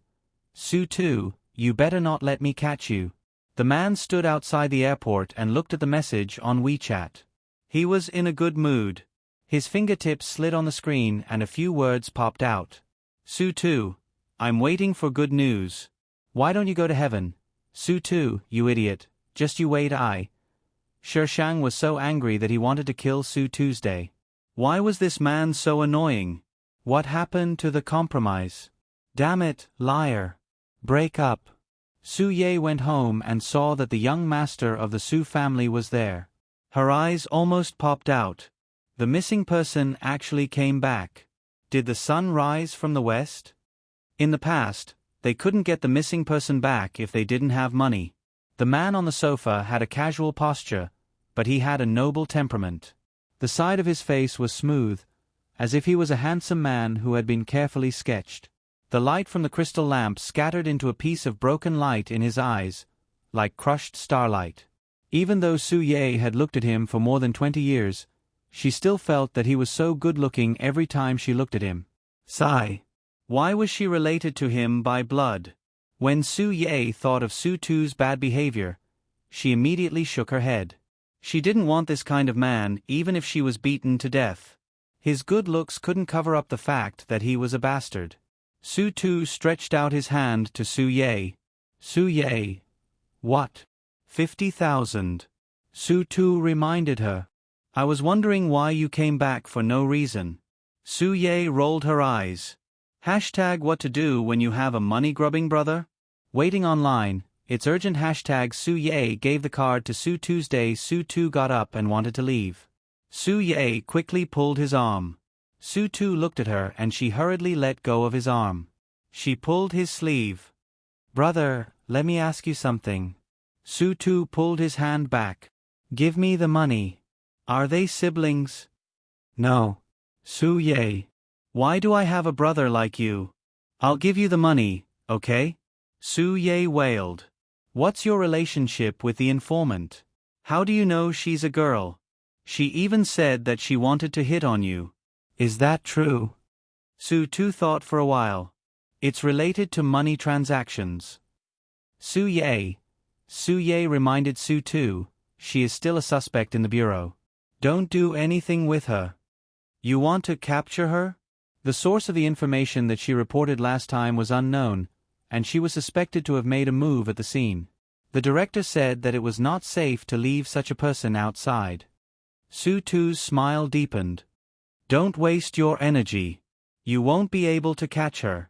Su Tu, you better not let me catch you. The man stood outside the airport and looked at the message on WeChat. He was in a good mood. His fingertips slid on the screen and a few words popped out. Su Tu, I'm waiting for good news. Why don't you go to heaven? Su Tu, you idiot, just you wait. Shi Shang was so angry that he wanted to kill Su Tuesday. Why was this man so annoying? What happened to the compromise? Damn it, liar. Break up. Su Ye went home and saw that the young master of the Su family was there. Her eyes almost popped out. The missing person actually came back. Did the sun rise from the west? In the past, they couldn't get the missing person back if they didn't have money. The man on the sofa had a casual posture, but he had a noble temperament. The side of his face was smooth, as if he was a handsome man who had been carefully sketched. The light from the crystal lamp scattered into a piece of broken light in his eyes, like crushed starlight. Even though Su Ye had looked at him for more than 20 years, she still felt that he was so good-looking every time she looked at him. Sigh. Why was she related to him by blood? When Su Ye thought of Su Tu's bad behavior, she immediately shook her head. She didn't want this kind of man even if she was beaten to death. His good looks couldn't cover up the fact that he was a bastard. Su Tu stretched out his hand to Su Ye. Su Ye. What? 50,000. Su Tu reminded her. I was wondering why you came back for no reason. Su Ye rolled her eyes. Hashtag what to do when you have a money-grubbing brother? Waiting online, it's urgent. Hashtag Su Ye gave the card to Su Tuesday. Su Tu got up and wanted to leave. Su Ye quickly pulled his arm. Su Tu looked at her and she hurriedly let go of his arm. She pulled his sleeve. Brother, let me ask you something. Su Tu pulled his hand back. Give me the money. Are they siblings? No. Su Ye. Why do I have a brother like you? I'll give you the money, okay? Su Ye wailed. What's your relationship with the informant? How do you know she's a girl? She even said that she wanted to hit on you. Is that true? Su Tu thought for a while. It's related to money transactions. Su Ye reminded Su Tu, she is still a suspect in the bureau. Don't do anything with her. You want to capture her? The source of the information that she reported last time was unknown, and she was suspected to have made a move at the scene. The director said that it was not safe to leave such a person outside. Su Tu's smile deepened. Don't waste your energy. You won't be able to catch her.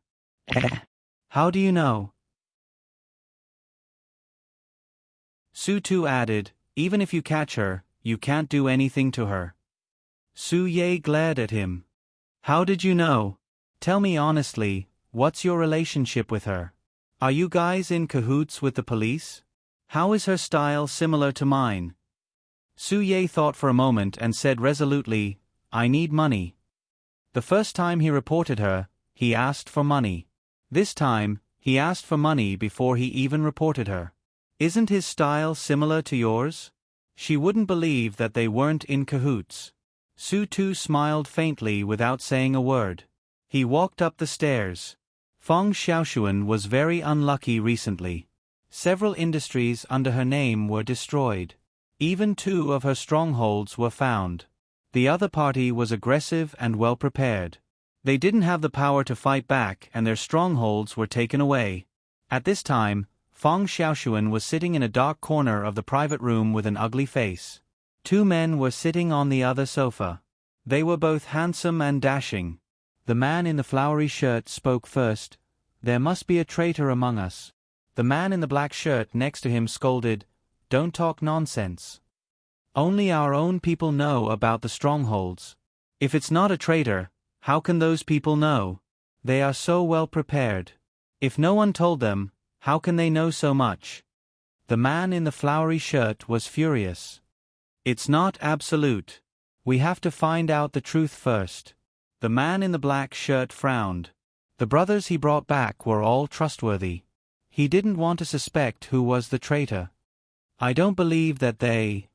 How do you know? Su Tu added, even if you catch her, you can't do anything to her. Su Ye glared at him. How did you know? Tell me honestly, what's your relationship with her? Are you guys in cahoots with the police? How is her style similar to mine? Su Ye thought for a moment and said resolutely, I need money. The first time he reported her, he asked for money. This time, he asked for money before he even reported her. Isn't his style similar to yours? She wouldn't believe that they weren't in cahoots. Su Tu smiled faintly without saying a word. He walked up the stairs. Feng Xiaoshuan was very unlucky recently. Several industries under her name were destroyed. Even 2 of her strongholds were found. The other party was aggressive and well prepared. They didn't have the power to fight back and their strongholds were taken away. At this time, Feng Xiaoshuan was sitting in a dark corner of the private room with an ugly face. 2 men were sitting on the other sofa. They were both handsome and dashing. The man in the flowery shirt spoke first. There must be a traitor among us. The man in the black shirt next to him scolded, Don't talk nonsense. Only our own people know about the strongholds. If it's not a traitor, how can those people know? They are so well prepared. If no one told them, how can they know so much? The man in the flowery shirt was furious. It's not absolute. We have to find out the truth first. The man in the black shirt frowned. The brothers he brought back were all trustworthy. He didn't want to suspect who was the traitor. I don't believe that they...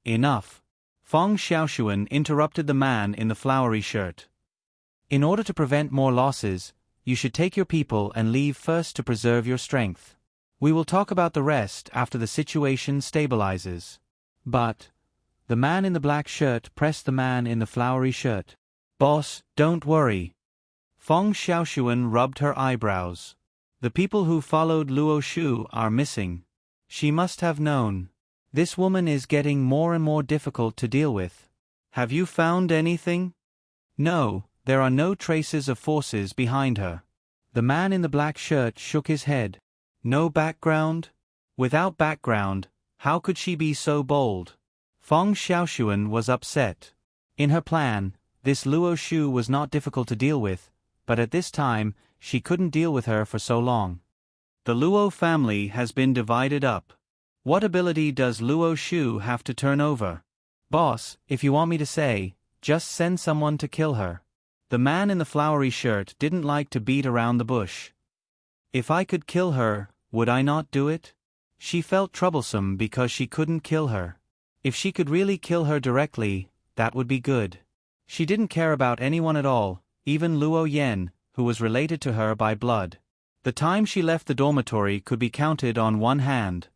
Enough. Feng Xiaoshuan interrupted the man in the flowery shirt. In order to prevent more losses, you should take your people and leave first to preserve your strength. We will talk about the rest after the situation stabilizes. But... The man in the black shirt pressed the man in the flowery shirt. Boss, don't worry. Feng Xiaoshuan rubbed her eyebrows. The people who followed Luo Shu are missing. She must have known. This woman is getting more and more difficult to deal with. Have you found anything? No, there are no traces of forces behind her. The man in the black shirt shook his head. No background? Without background, how could she be so bold? Feng Xiaoshuan was upset. In her plan, this Luo Shu was not difficult to deal with, but at this time, she couldn't deal with her for so long. The Luo family has been divided up. What ability does Luo Shu have to turn over? Boss, if you want me to say, just send someone to kill her. The man in the flowery shirt didn't like to beat around the bush. If I could kill her, would I not do it? She felt troublesome because she couldn't kill her. If she could really kill her directly, that would be good. She didn't care about anyone at all, even Luo Yen, who was related to her by blood. The time she left the dormitory could be counted on one hand.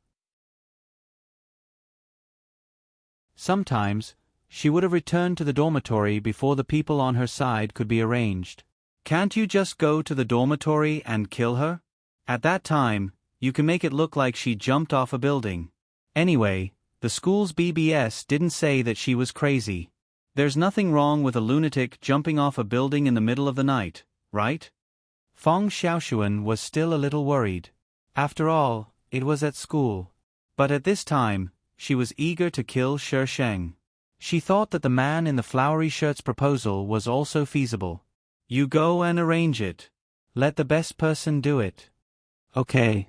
Sometimes, she would have returned to the dormitory before the people on her side could be arranged. Can't you just go to the dormitory and kill her? At that time, you can make it look like she jumped off a building. Anyway, the school's BBS didn't say that she was crazy. There's nothing wrong with a lunatic jumping off a building in the middle of the night, right? Feng Xiaoshuan was still a little worried. After all, it was at school. But at this time, she was eager to kill Shi Sheng. She thought that the man in the flowery shirt's proposal was also feasible. You go and arrange it. Let the best person do it. Okay.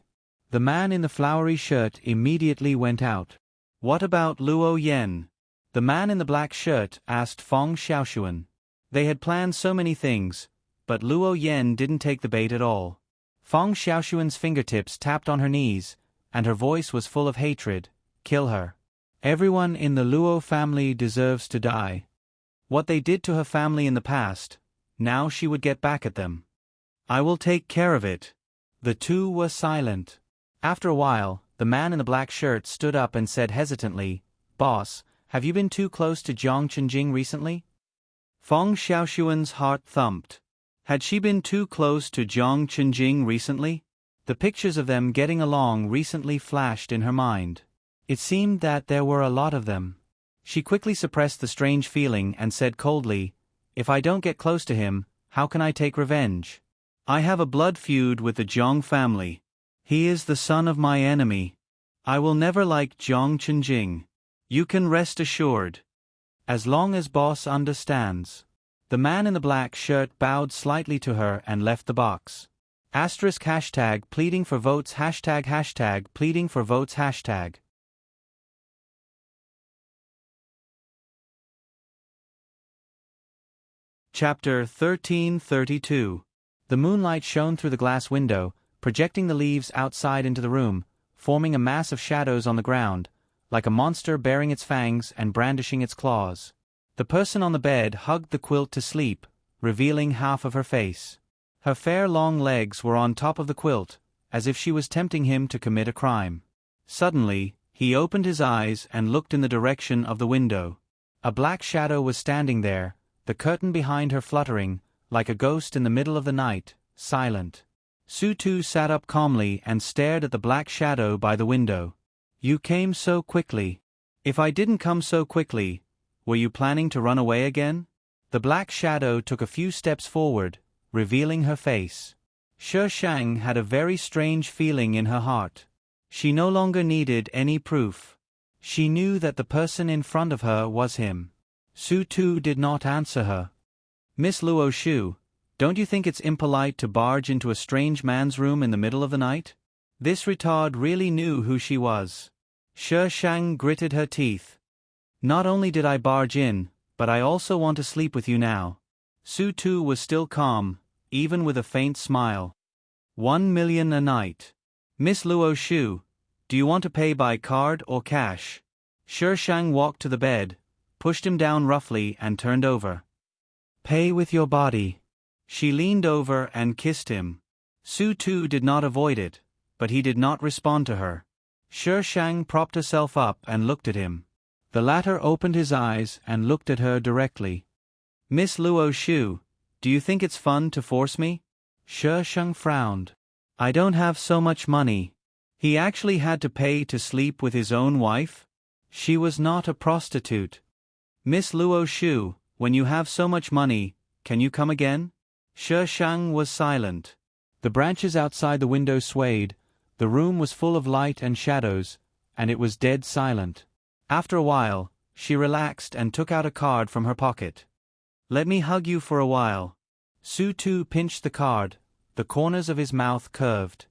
The man in the flowery shirt immediately went out. What about Luo Yen? The man in the black shirt asked Feng Xiaoshuan. They had planned so many things, but Luo Yen didn't take the bait at all. Feng Xiaoshuan's fingertips tapped on her knees, and her voice was full of hatred. Kill her. Everyone in the Luo family deserves to die. What they did to her family in the past, now she would get back at them. I will take care of it. The two were silent. After a while, the man in the black shirt stood up and said hesitantly, Boss, have you been too close to Jiang Chenjing recently? Feng Xiaoshuan's heart thumped. Had she been too close to Jiang Chenjing recently? The pictures of them getting along recently flashed in her mind. It seemed that there were a lot of them. She quickly suppressed the strange feeling and said coldly, If I don't get close to him, how can I take revenge? I have a blood feud with the Jiang family. He is the son of my enemy. I will never like Jiang Chenjing. You can rest assured. As long as boss understands. The man in the black shirt bowed slightly to her and left the box. Asterisk hashtag pleading for votes hashtag pleading for votes hashtag. Chapter 1332. The moonlight shone through the glass window, projecting the leaves outside into the room, forming a mass of shadows on the ground, like a monster baring its fangs and brandishing its claws. The person on the bed hugged the quilt to sleep, revealing half of her face. Her fair long legs were on top of the quilt, as if she was tempting him to commit a crime. Suddenly, he opened his eyes and looked in the direction of the window. A black shadow was standing there, the curtain behind her fluttering, like a ghost in the middle of the night, silent. Su-Tu sat up calmly and stared at the black shadow by the window. You came so quickly. If I didn't come so quickly, were you planning to run away again? The black shadow took a few steps forward, revealing her face. Shi Shang had a very strange feeling in her heart. She no longer needed any proof. She knew that the person in front of her was him. Su-Tu did not answer her. Miss Luo Shu, don't you think it's impolite to barge into a strange man's room in the middle of the night? This retard really knew who she was. Shi Shang gritted her teeth. Not only did I barge in, but I also want to sleep with you now. Su-Tu was still calm, even with a faint smile. 1 million a night. Miss Luo Shu, do you want to pay by card or cash? Shi Shang walked to the bed, pushed him down roughly and turned over. Pay with your body. She leaned over and kissed him. Su-Tu did not avoid it, but he did not respond to her. Shi Shang propped herself up and looked at him. The latter opened his eyes and looked at her directly. Miss Luo Shu, do you think it's fun to force me? Shi Shang frowned. I don't have so much money. He actually had to pay to sleep with his own wife? She was not a prostitute. Miss Luo Shu, when you have so much money, can you come again? Shi Shang was silent. The branches outside the window swayed, the room was full of light and shadows, and it was dead silent. After a while, she relaxed and took out a card from her pocket. Let me hug you for a while. Su-Tu pinched the card, the corners of his mouth curved.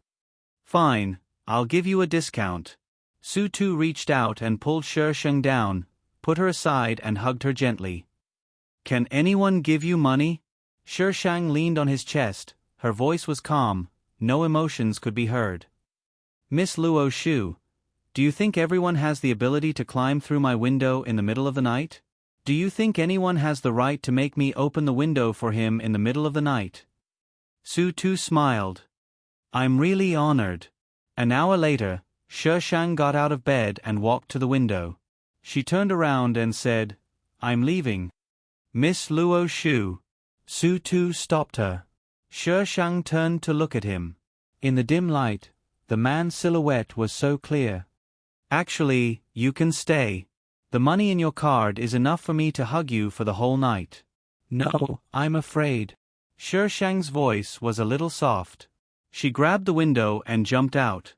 Fine, I'll give you a discount. Su-Tu reached out and pulled Shi Shang down, put her aside and hugged her gently. Can anyone give you money? Shi Shang leaned on his chest, her voice was calm, no emotions could be heard. Miss Luo Shu, do you think everyone has the ability to climb through my window in the middle of the night? Do you think anyone has the right to make me open the window for him in the middle of the night? Su-Tu smiled. I'm really honored. An hour later, Shi Shang got out of bed and walked to the window. She turned around and said, I'm leaving. Miss Luo Shu. Su-Tu stopped her. Shi Shang turned to look at him. In the dim light, the man's silhouette was so clear. Actually, you can stay. The money in your card is enough for me to hug you for the whole night. No, I'm afraid. Shi Shang's voice was a little soft. She grabbed the window and jumped out.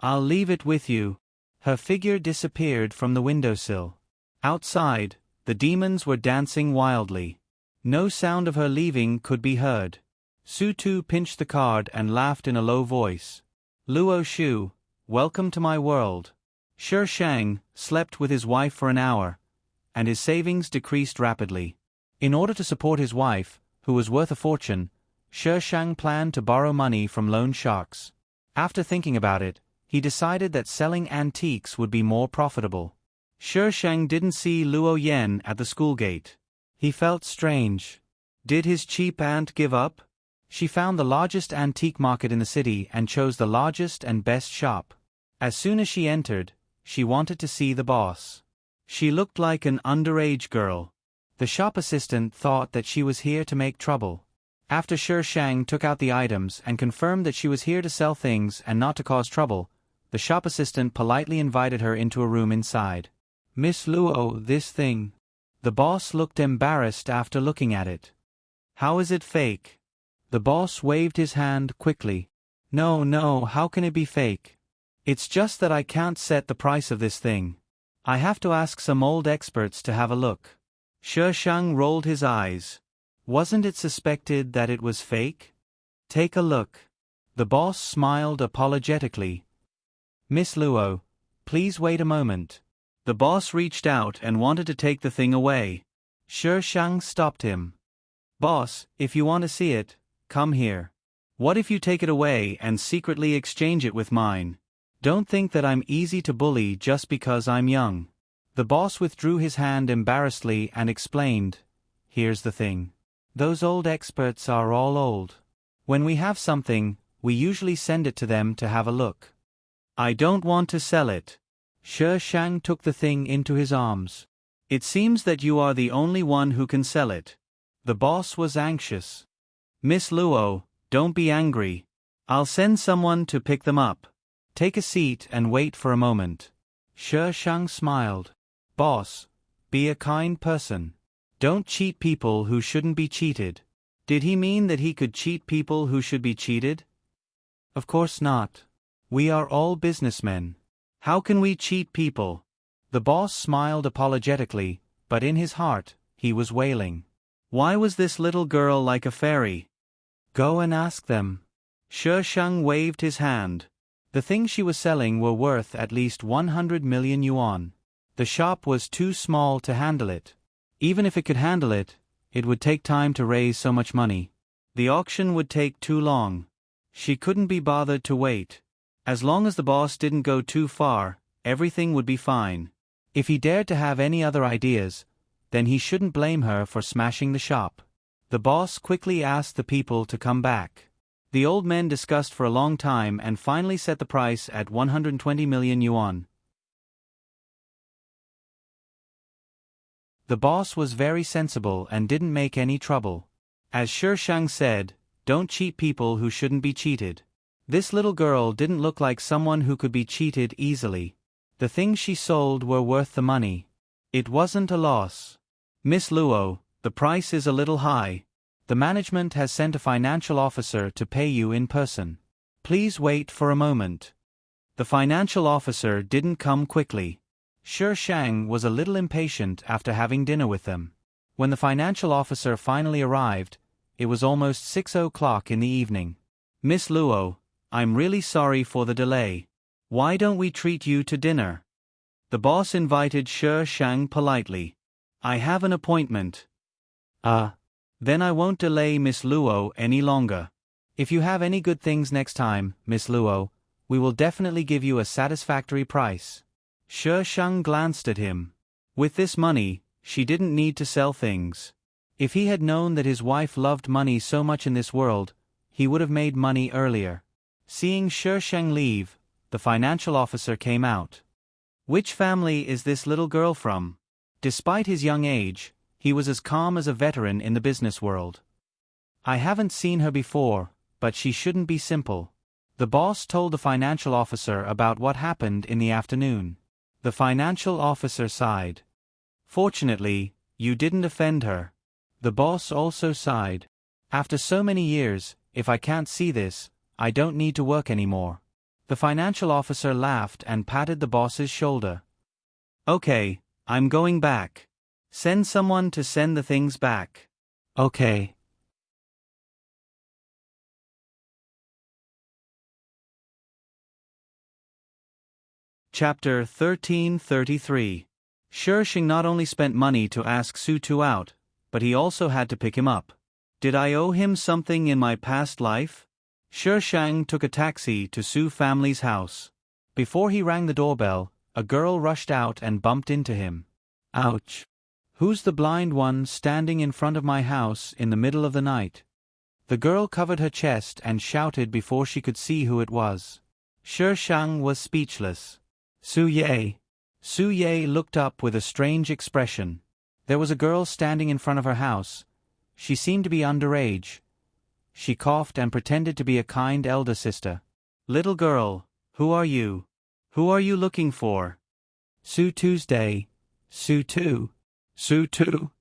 I'll leave it with you. Her figure disappeared from the windowsill. Outside, the demons were dancing wildly. No sound of her leaving could be heard. Su-Tu pinched the card and laughed in a low voice. Luo Shu, welcome to my world. Shi Shang slept with his wife for an hour, and his savings decreased rapidly. In order to support his wife, who was worth a fortune, Shi Shang planned to borrow money from loan sharks. After thinking about it, he decided that selling antiques would be more profitable. Shi Shang didn't see Luo Yan at the school gate. He felt strange. Did his cheap aunt give up? She found the largest antique market in the city and chose the largest and best shop. As soon as she entered, she wanted to see the boss. She looked like an underage girl. The shop assistant thought that she was here to make trouble. After Shi Shang took out the items and confirmed that she was here to sell things and not to cause trouble, the shop assistant politely invited her into a room inside. Miss Luo, this thing. The boss looked embarrassed after looking at it. How is it fake? The boss waved his hand quickly. No, how can it be fake? It's just that I can't set the price of this thing. I have to ask some old experts to have a look. Shi Shang rolled his eyes. Wasn't it suspected that it was fake? Take a look. The boss smiled apologetically. Miss Luo, please wait a moment. The boss reached out and wanted to take the thing away. Shi Shang stopped him. Boss, if you want to see it, come here. What if you take it away and secretly exchange it with mine? Don't think that I'm easy to bully just because I'm young. The boss withdrew his hand embarrassedly and explained, here's the thing. Those old experts are all old. When we have something, we usually send it to them to have a look. I don't want to sell it. Shi Shang took the thing into his arms. It seems that you are the only one who can sell it. The boss was anxious. Miss Luo, don't be angry. I'll send someone to pick them up. Take a seat and wait for a moment. Shi Shang smiled. Boss, be a kind person. Don't cheat people who shouldn't be cheated. Did he mean that he could cheat people who should be cheated? Of course not. We are all businessmen. How can we cheat people? The boss smiled apologetically, but in his heart, he was wailing. Why was this little girl like a fairy? Go and ask them. Shi Shang waved his hand. The things she was selling were worth at least 100 million yuan. The shop was too small to handle it. Even if it could handle it, it would take time to raise so much money. The auction would take too long. She couldn't be bothered to wait. As long as the boss didn't go too far, everything would be fine. If he dared to have any other ideas, then he shouldn't blame her for smashing the shop. The boss quickly asked the people to come back. The old men discussed for a long time and finally set the price at 120 million yuan. The boss was very sensible and didn't make any trouble. As Shi Shang said, don't cheat people who shouldn't be cheated. This little girl didn't look like someone who could be cheated easily. The things she sold were worth the money. It wasn't a loss. Miss Luo, the price is a little high. The management has sent a financial officer to pay you in person. Please wait for a moment. The financial officer didn't come quickly. Shi Shang was a little impatient after having dinner with them. When the financial officer finally arrived, it was almost 6 o'clock in the evening. Miss Luo, I'm really sorry for the delay. Why don't we treat you to dinner? The boss invited Shi Shang politely. I have an appointment. Then I won't delay Miss Luo any longer. If you have any good things next time, Miss Luo, we will definitely give you a satisfactory price. Shi Shang glanced at him. With this money, she didn't need to sell things. If he had known that his wife loved money so much in this world, he would have made money earlier. Seeing Shi Shang leave, the financial officer came out. Which family is this little girl from? Despite his young age, he was as calm as a veteran in the business world. I haven't seen her before, but she shouldn't be simple. The boss told the financial officer about what happened in the afternoon. The financial officer sighed. Fortunately, you didn't offend her. The boss also sighed. After so many years, if I can't see this, I don't need to work anymore. The financial officer laughed and patted the boss's shoulder. Okay, I'm going back. Send someone to send the things back. Okay. Chapter 1333. Shi Shang not only spent money to ask Su Tu out, but he also had to pick him up. Did I owe him something in my past life? Shi Shang took a taxi to Su family's house. Before he rang the doorbell, a girl rushed out and bumped into him. Ouch. Who's the blind one standing in front of my house in the middle of the night? The girl covered her chest and shouted before she could see who it was. Shi Shang was speechless. Su Ye. Su Ye looked up with a strange expression. There was a girl standing in front of her house. She seemed to be underage. She coughed and pretended to be a kind elder sister. Little girl, who are you? Who are you looking for? Su Tuesday. Su Tu. Su Tu.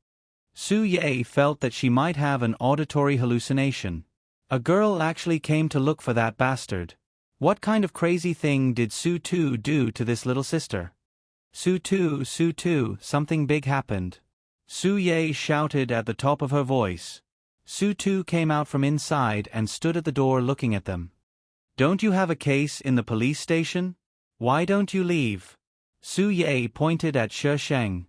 Su Ye felt that she might have an auditory hallucination. A girl actually came to look for that bastard. What kind of crazy thing did Su Tu do to this little sister? Su Tu, something big happened. Su Ye shouted at the top of her voice. Su Tu came out from inside and stood at the door looking at them. Don't you have a case in the police station? Why don't you leave? Su Ye pointed at Shi Sheng.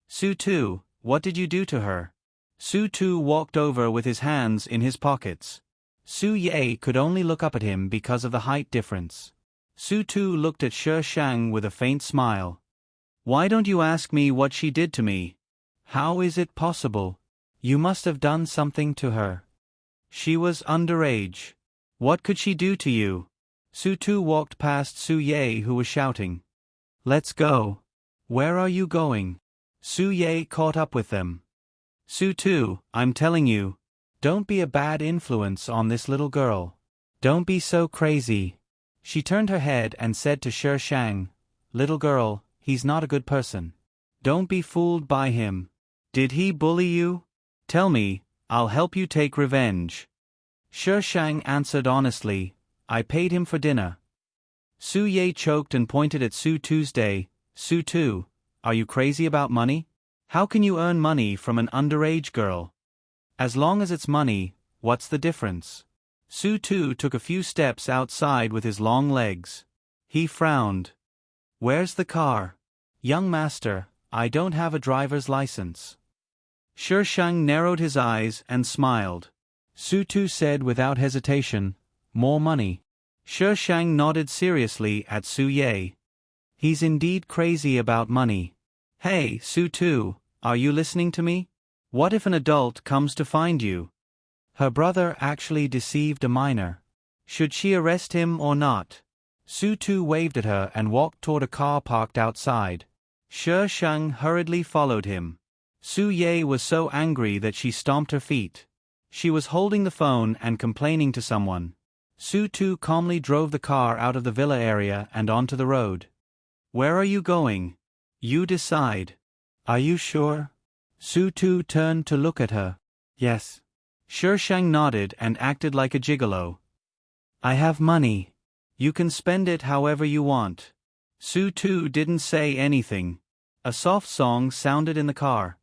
Su Tu, what did you do to her? Su Tu walked over with his hands in his pockets. Su Ye could only look up at him because of the height difference. Su Tu looked at Shi Sheng with a faint smile. Why don't you ask me what she did to me? How is it possible? You must have done something to her. She was underage. What could she do to you? Su Tu walked past Su Ye, who was shouting. Let's go. Where are you going? Su Ye caught up with them. Su Tu, I'm telling you. Don't be a bad influence on this little girl. Don't be so crazy. She turned her head and said to Shi Shang, Little girl, he's not a good person. Don't be fooled by him. Did he bully you? Tell me, I'll help you take revenge. Shi Shang answered honestly, I paid him for dinner. Su Ye choked and pointed at Su Tuesday. Su Tu, are you crazy about money? How can you earn money from an underage girl? As long as it's money, what's the difference? Su Tu took a few steps outside with his long legs. He frowned. Where's the car? Young master, I don't have a driver's license. Shi Shang narrowed his eyes and smiled. Su Tu said without hesitation, More money. Shi Shang nodded seriously at Su Ye. He's indeed crazy about money. Hey, Su Tu, are you listening to me? What if an adult comes to find you? Her brother actually deceived a minor. Should she arrest him or not? Su Tu waved at her and walked toward a car parked outside. Shi Shang hurriedly followed him. Su Ye was so angry that she stomped her feet. She was holding the phone and complaining to someone. Su Tu calmly drove the car out of the villa area and onto the road. Where are you going? You decide. Are you sure? Su Tu turned to look at her. Yes. Shi Shang nodded and acted like a gigolo. I have money. You can spend it however you want. Su Tu didn't say anything. A soft song sounded in the car.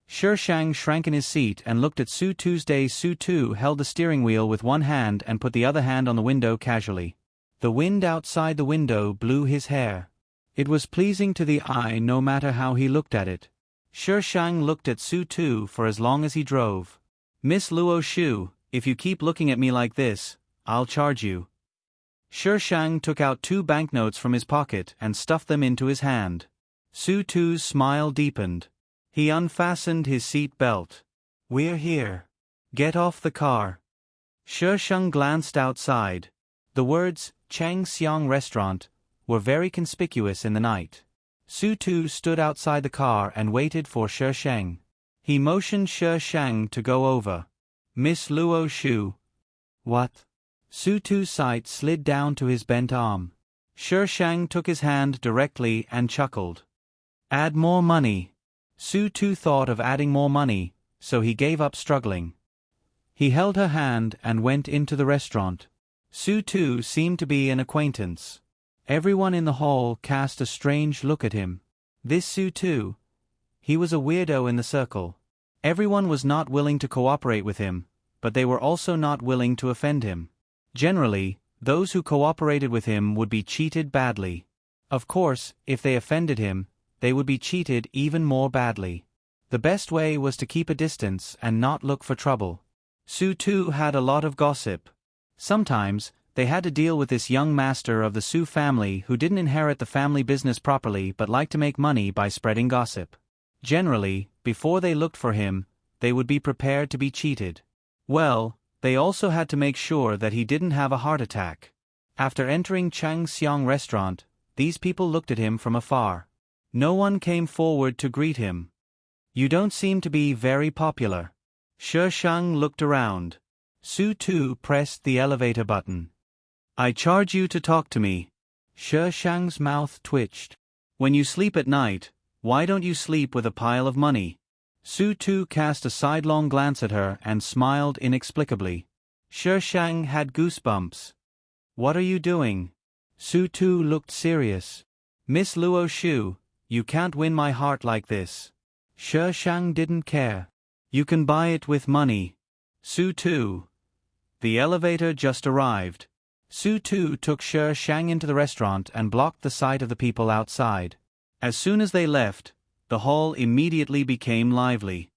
Shi Shang shrank in his seat and looked at Su Tuesday. Su Tu held the steering wheel with one hand and put the other hand on the window casually. The wind outside the window blew his hair. It was pleasing to the eye no matter how he looked at it. Shi Shang looked at Su Tu for as long as he drove. Miss Luo Shu, if you keep looking at me like this, I'll charge you. Shi Shang took out 2 banknotes from his pocket and stuffed them into his hand. Su Tu's smile deepened. He unfastened his seat belt. We're here. Get off the car. Shi Shang glanced outside. The words, Chang Xiang Restaurant, were very conspicuous in the night. Su Tu stood outside the car and waited for Shi Shang. He motioned Shi Shang to go over. Miss Luo Shu. What? Su Tu's sight slid down to his bent arm. Shi Shang took his hand directly and chuckled. Add more money. Su Tu thought of adding more money, so he gave up struggling. He held her hand and went into the restaurant. Su Tu seemed to be an acquaintance. Everyone in the hall cast a strange look at him. This Su Tu. He was a weirdo in the circle. Everyone was not willing to cooperate with him, but they were also not willing to offend him. Generally, those who cooperated with him would be cheated badly. Of course, if they offended him, they would be cheated even more badly. The best way was to keep a distance and not look for trouble. Su Tu had a lot of gossip. Sometimes, they had to deal with this young master of the Su family who didn't inherit the family business properly but liked to make money by spreading gossip. Generally, before they looked for him, they would be prepared to be cheated. Well, they also had to make sure that he didn't have a heart attack. After entering Chang Xiang Restaurant, these people looked at him from afar. No one came forward to greet him. You don't seem to be very popular. Shi Shang looked around. Su Tu pressed the elevator button. I charge you to talk to me. Shi Shang's mouth twitched. When you sleep at night, Why don't you sleep with a pile of money? Su Tu cast a sidelong glance at her and smiled inexplicably. Shi Shang had goosebumps. What are you doing? Su Tu looked serious. Miss Luo Shu, you can't win my heart like this. Shi Shang didn't care. You can buy it with money. Su Tu. The elevator just arrived. Su Tu took Shi Shang into the restaurant and blocked the sight of the people outside. As soon as they left, the hall immediately became lively.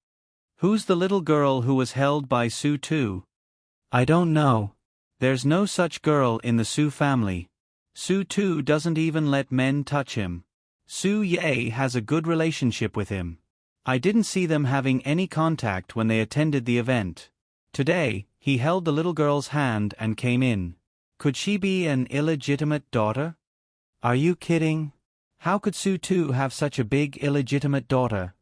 Who's the little girl who was held by Su Tu? I don't know. There's no such girl in the Su family. Su Tu doesn't even let men touch him. Su Ye has a good relationship with him. I didn't see them having any contact when they attended the event. Today, he held the little girl's hand and came in. Could she be an illegitimate daughter? Are you kidding? How could Su Tu have such a big illegitimate daughter?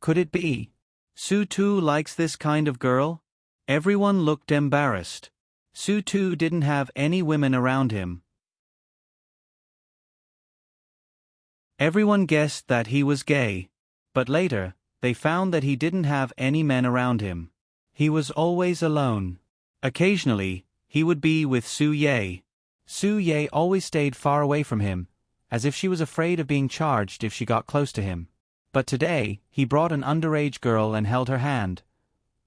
Could it be? Su Tu likes this kind of girl? Everyone looked embarrassed. Su Tu didn't have any women around him. Everyone guessed that he was gay. But later, they found that he didn't have any men around him. He was always alone. Occasionally, he would be with Su Ye. Su Ye always stayed far away from him, as if she was afraid of being charged if she got close to him. But today, he brought an underage girl and held her hand.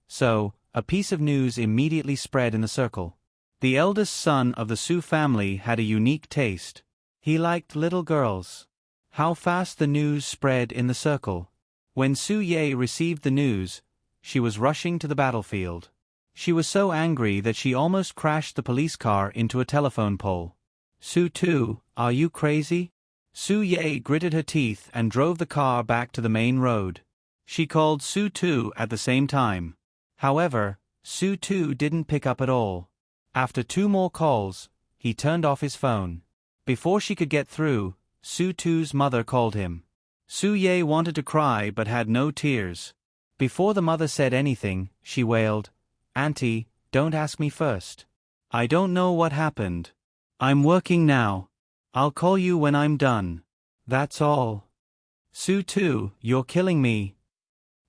So, a piece of news immediately spread in the circle. The eldest son of the Su family had a unique taste. He liked little girls. How fast the news spread in the circle. When Su Ye received the news, she was rushing to the battlefield. She was so angry that she almost crashed the police car into a telephone pole. Su Tu, are you crazy? Su Ye gritted her teeth and drove the car back to the main road. She called Su Tu at the same time. However, Su Tu didn't pick up at all. After 2 more calls, he turned off his phone. Before she could get through, Su Tu's mother called him. Su Ye wanted to cry but had no tears. Before the mother said anything, she wailed, "Auntie, don't ask me first. I don't know what happened. I'm working now. I'll call you when I'm done. That's all." Su Tu, you're killing me.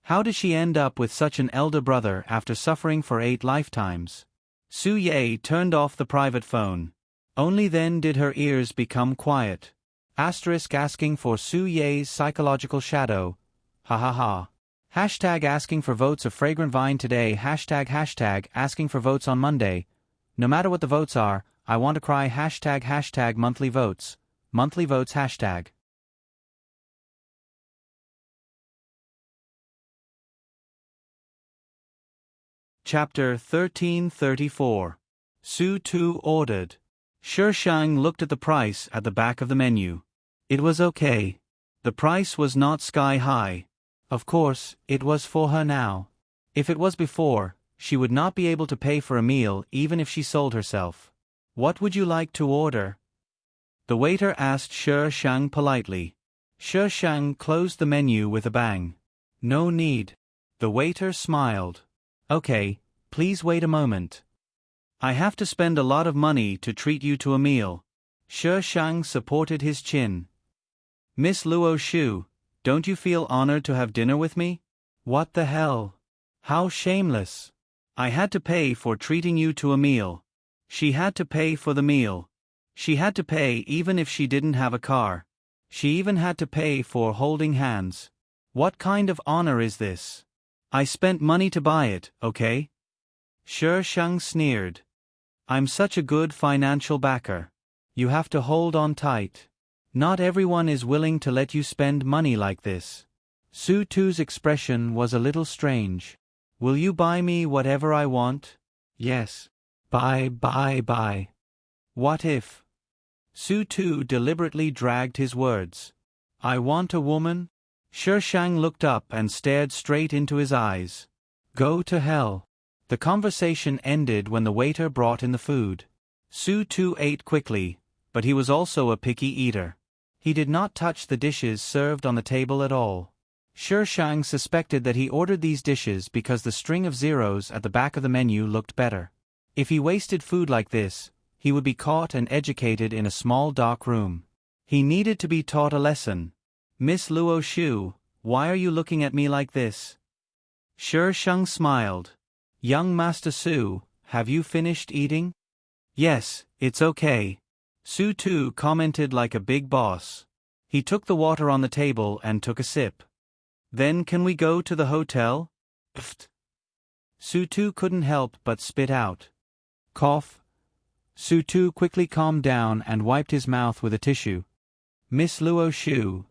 How did she end up with such an elder brother after suffering for 8 lifetimes? Su Ye turned off the private phone. Only then did her ears become quiet. Asking for Su Ye's psychological shadow. Ha ha ha. Asking for votes of Fragrant Vine today. Asking for votes on Monday. No matter what the votes are, I want to cry. Monthly votes. Monthly votes. Chapter 1334. Su Tu ordered. Shi Shang looked at the price at the back of the menu. It was okay. The price was not sky high. Of course, it was for her now. If it was before, she would not be able to pay for a meal even if she sold herself. What would you like to order? The waiter asked Shi Shang politely. Shi Shang closed the menu with a bang. No need. The waiter smiled. Okay, please wait a moment. I have to spend a lot of money to treat you to a meal. Shi Shang supported his chin. Miss Luo Shu, don't you feel honored to have dinner with me? What the hell? How shameless. I had to pay for treating you to a meal. She had to pay for the meal. She had to pay even if she didn't have a car. She even had to pay for holding hands. What kind of honor is this? I spent money to buy it, okay? Shi Shang sneered. I'm such a good financial backer. You have to hold on tight. Not everyone is willing to let you spend money like this. Su Tu's expression was a little strange. Will you buy me whatever I want? Yes. Buy. What if? Su Tu deliberately dragged his words. I want a woman? Shi Shang looked up and stared straight into his eyes. Go to hell. The conversation ended when the waiter brought in the food. Su Tu ate quickly, but he was also a picky eater. He did not touch the dishes served on the table at all. Shi Shang suspected that he ordered these dishes because the string of zeros at the back of the menu looked better. If he wasted food like this, he would be caught and educated in a small dark room. He needed to be taught a lesson. Miss Luo Shu, why are you looking at me like this? Shi Sheng smiled. Young Master Su, have you finished eating? Yes, it's okay. Su Tu commented like a big boss. He took the water on the table and took a sip. Then can we go to the hotel? Pfft. Su Tu couldn't help but spit out. Cough. Su Tu quickly calmed down and wiped his mouth with a tissue. Miss Luo Shu.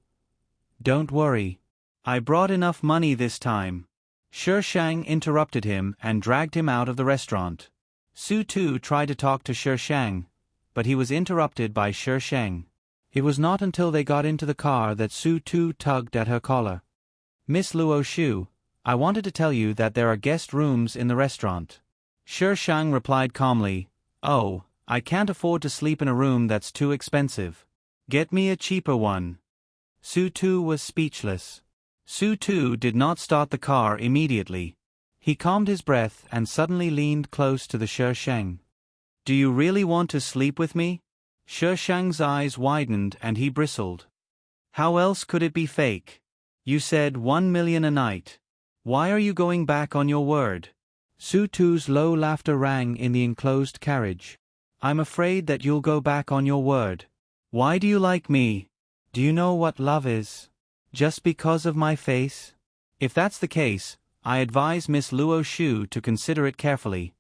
Don't worry. I brought enough money this time. Shi Shang interrupted him and dragged him out of the restaurant. Su Tu tried to talk to Shi Shang, but he was interrupted by Shi Shang. It was not until they got into the car that Su Tu tugged at her collar. Miss Luo Shu, I wanted to tell you that there are guest rooms in the restaurant. Shi Shang replied calmly, Oh, I can't afford to sleep in a room that's too expensive. Get me a cheaper one. Su Tu was speechless. Su Tu did not start the car immediately. He calmed his breath and suddenly leaned close to the Shi Shang. Do you really want to sleep with me? Shi Shang's eyes widened and he bristled. How else could it be fake? You said 1 million a night. Why are you going back on your word? Su Tu's low laughter rang in the enclosed carriage. I'm afraid that you'll go back on your word. Why do you like me? Do you know what love is? Just because of my face? If that's the case, I advise Miss Luo Shu to consider it carefully.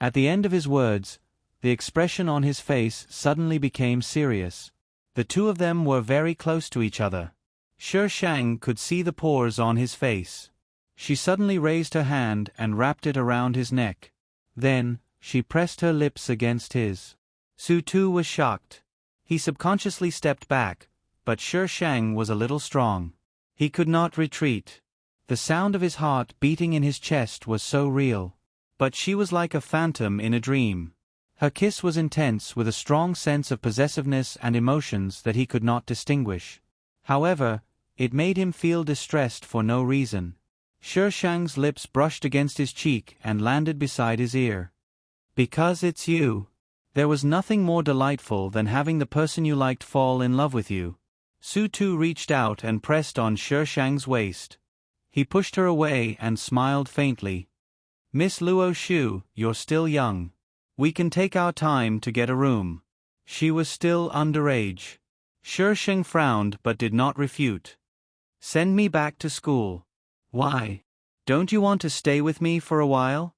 At the end of his words, the expression on his face suddenly became serious. The two of them were very close to each other. Shi Shang could see the pores on his face. She suddenly raised her hand and wrapped it around his neck. Then, she pressed her lips against his. Su Tu was shocked. He subconsciously stepped back, but Shi Shang was a little strong. He could not retreat. The sound of his heart beating in his chest was so real. But she was like a phantom in a dream. Her kiss was intense with a strong sense of possessiveness and emotions that he could not distinguish. However, it made him feel distressed for no reason. Shi Shang's lips brushed against his cheek and landed beside his ear. Because it's you. There was nothing more delightful than having the person you liked fall in love with you. Su Tu reached out and pressed on Shi Shang's waist. He pushed her away and smiled faintly. Miss Luo Shu, you're still young. We can take our time to get a room. She was still underage. Shi Sheng frowned but did not refute. Send me back to school. Why? Don't you want to stay with me for a while?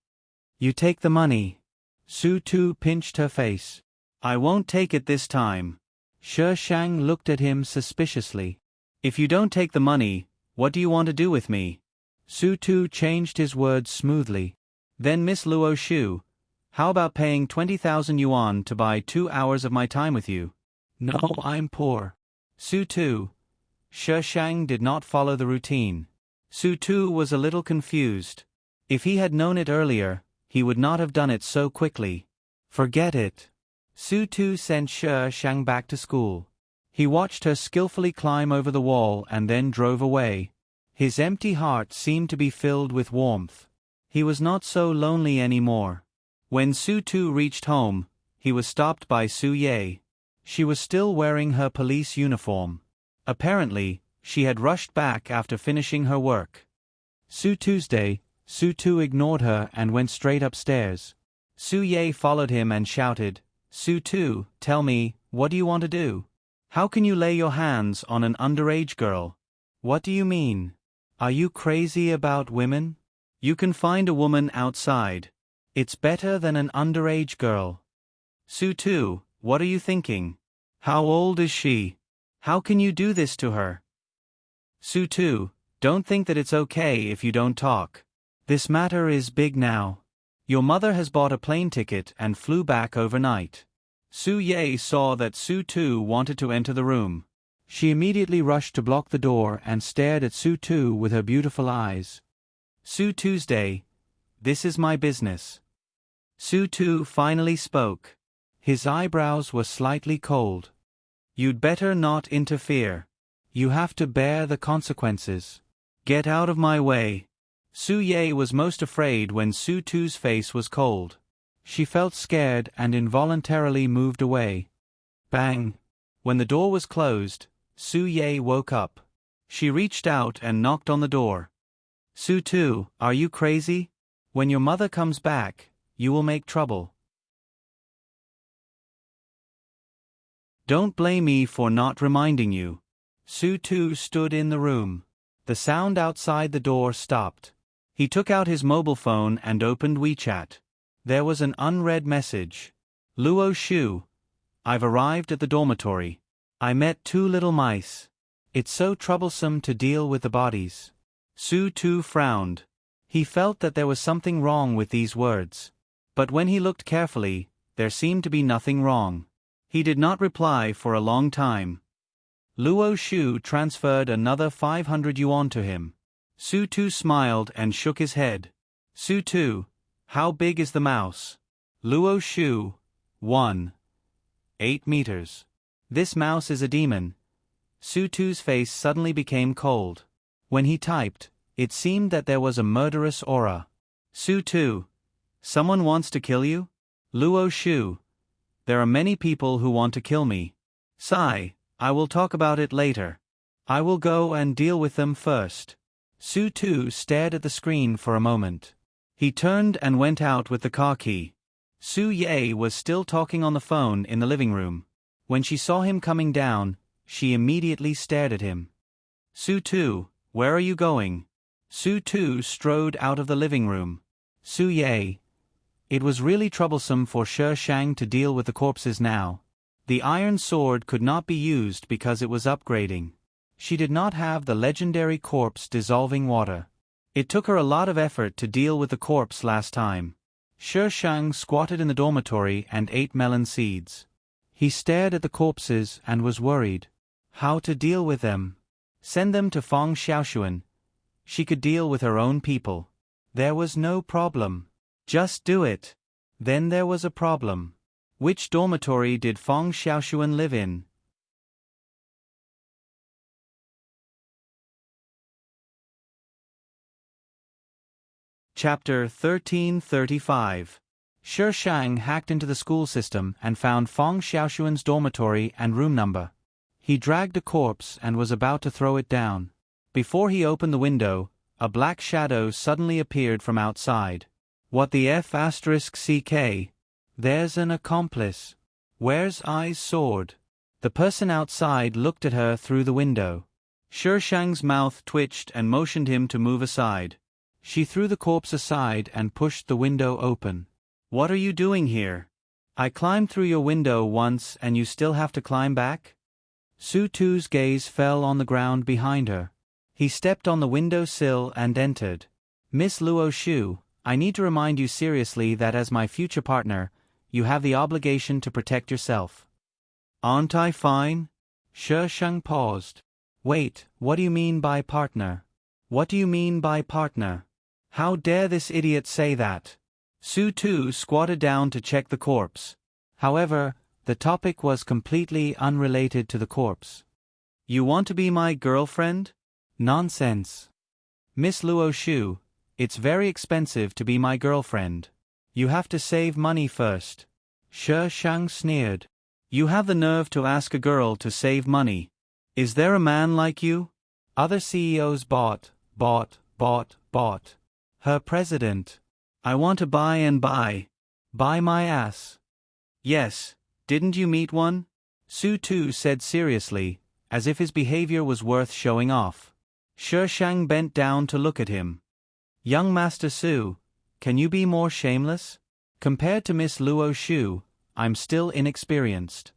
You take the money. Su Tu pinched her face. I won't take it this time. Shi Shang looked at him suspiciously. If you don't take the money, what do you want to do with me? Su Tu changed his words smoothly. Then Miss Luo Shu, how about paying 20,000 yuan to buy 2 hours of my time with you? No, I'm poor. Su Tu. Shi Shang did not follow the routine. Su Tu was a little confused. If he had known it earlier, he would not have done it so quickly. Forget it. Su Tu sent Shi Shang back to school. He watched her skillfully climb over the wall and then drove away. His empty heart seemed to be filled with warmth. He was not so lonely anymore. When Su Tu reached home, he was stopped by Su Ye. She was still wearing her police uniform. Apparently, she had rushed back after finishing her work. Tuesday, Su Tu ignored her and went straight upstairs. Su Ye followed him and shouted, Su Tu, tell me, what do you want to do? How can you lay your hands on an underage girl? What do you mean? Are you crazy about women? You can find a woman outside. It's better than an underage girl. Su Tu, what are you thinking? How old is she? How can you do this to her? Su Tu, don't think that it's okay if you don't talk. This matter is big now. Your mother has bought a plane ticket and flew back overnight. Su Ye saw that Su Tu wanted to enter the room. She immediately rushed to block the door and stared at Su Tu with her beautiful eyes. Su Tuesday, this is my business. Su Tu finally spoke. His eyebrows were slightly cold. You'd better not interfere. You have to bear the consequences. Get out of my way. Su Ye was most afraid when Su Tu's face was cold. She felt scared and involuntarily moved away. Bang! When the door was closed, Su Ye woke up. She reached out and knocked on the door. Su Tu, are you crazy? When your mother comes back, you will make trouble. Don't blame me for not reminding you. Su Tu stood in the room. The sound outside the door stopped. He took out his mobile phone and opened WeChat. There was an unread message. Luo Shu, I've arrived at the dormitory. I met 2 little mice. It's so troublesome to deal with the bodies. Su Tu frowned. He felt that there was something wrong with these words. But when he looked carefully, there seemed to be nothing wrong. He did not reply for a long time. Luo Shu transferred another 500 yuan to him. Su Tu smiled and shook his head. Su Tu, how big is the mouse? Luo Shu, 8 meters. This mouse is a demon. Su Tu's face suddenly became cold. When he typed, it seemed that there was a murderous aura. Su Tu, someone wants to kill you? Luo Shu, there are many people who want to kill me. Sigh, I will talk about it later. I will go and deal with them first. Su Tu stared at the screen for a moment. He turned and went out with the car key. Su Ye was still talking on the phone in the living room. When she saw him coming down, she immediately stared at him. Su Tu, where are you going? Su Tu strode out of the living room. Su Ye. It was really troublesome for Shi Shang to deal with the corpses now. The iron sword could not be used because it was upgrading. She did not have the legendary corpse dissolving water. It took her a lot of effort to deal with the corpse last time. Shi Shang squatted in the dormitory and ate melon seeds. He stared at the corpses and was worried. How to deal with them? Send them to Feng Xiaoshuan. She could deal with her own people. There was no problem. Just do it. Then there was a problem. Which dormitory did Feng Xiaoshuan live in? Chapter 1335. Shi Shang hacked into the school system and found Feng Xiaoshuan's dormitory and room number. He dragged a corpse and was about to throw it down. Before he opened the window, a black shadow suddenly appeared from outside. What the F***CK? There's an accomplice. Where's I's sword? The person outside looked at her through the window. Shi Shang's mouth twitched and motioned him to move aside. She threw the corpse aside and pushed the window open. What are you doing here? I climbed through your window once and you still have to climb back? Su Tu's gaze fell on the ground behind her. He stepped on the window sill and entered. Miss Luo Shu, I need to remind you seriously that as my future partner, you have the obligation to protect yourself. Aren't I fine? Shi Shang paused. Wait, what do you mean by partner? What do you mean by partner? How dare this idiot say that? Su Tu squatted down to check the corpse. However, the topic was completely unrelated to the corpse. You want to be my girlfriend? Nonsense. Miss Luo Shu, it's very expensive to be my girlfriend. You have to save money first. Shi Shang sneered. You have the nerve to ask a girl to save money. Is there a man like you? Other CEOs bought. Her president. I want to buy and buy. Buy my ass. Yes, didn't you meet one? Su Tu said seriously, as if his behavior was worth showing off. Shi Shang bent down to look at him. Young Master Su, can you be more shameless? Compared to Miss Luo Shu, I'm still inexperienced.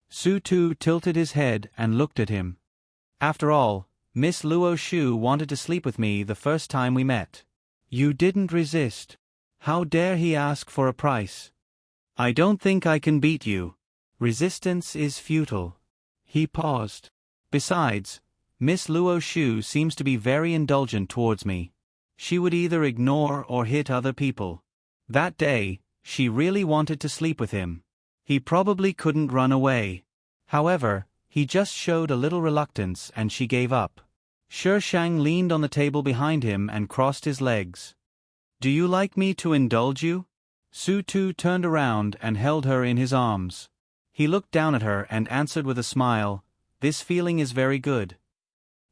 Su Tu tilted his head and looked at him. After all, Miss Luo Shu wanted to sleep with me the first time we met. You didn't resist. How dare he ask for a price? I don't think I can beat you. Resistance is futile. He paused. Besides, Miss Luo Shu seems to be very indulgent towards me. She would either ignore or hit other people. That day, she really wanted to sleep with him. He probably couldn't run away. However, he just showed a little reluctance and she gave up. Shi Shang leaned on the table behind him and crossed his legs. Do you like me to indulge you? Su Tu turned around and held her in his arms. He looked down at her and answered with a smile, "This feeling is very good."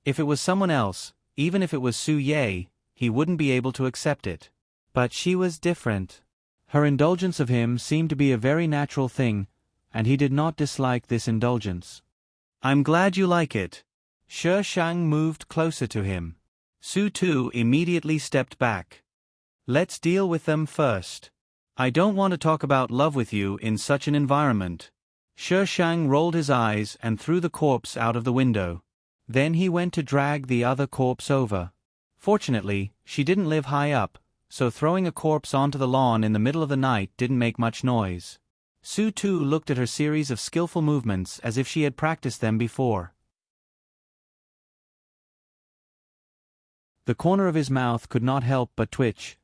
If it was someone else, even if it was Su Ye, he wouldn't be able to accept it. But she was different. Her indulgence of him seemed to be a very natural thing, and he did not dislike this indulgence. "I'm glad you like it." Shi Shang moved closer to him. Su Tu immediately stepped back. "Let's deal with them first. I don't want to talk about love with you in such an environment." Shi Shang rolled his eyes and threw the corpse out of the window. Then he went to drag the other corpse over. Fortunately, she didn't live high up, so throwing a corpse onto the lawn in the middle of the night didn't make much noise. Su Tu looked at her series of skillful movements as if she had practiced them before. The corner of his mouth could not help but twitch.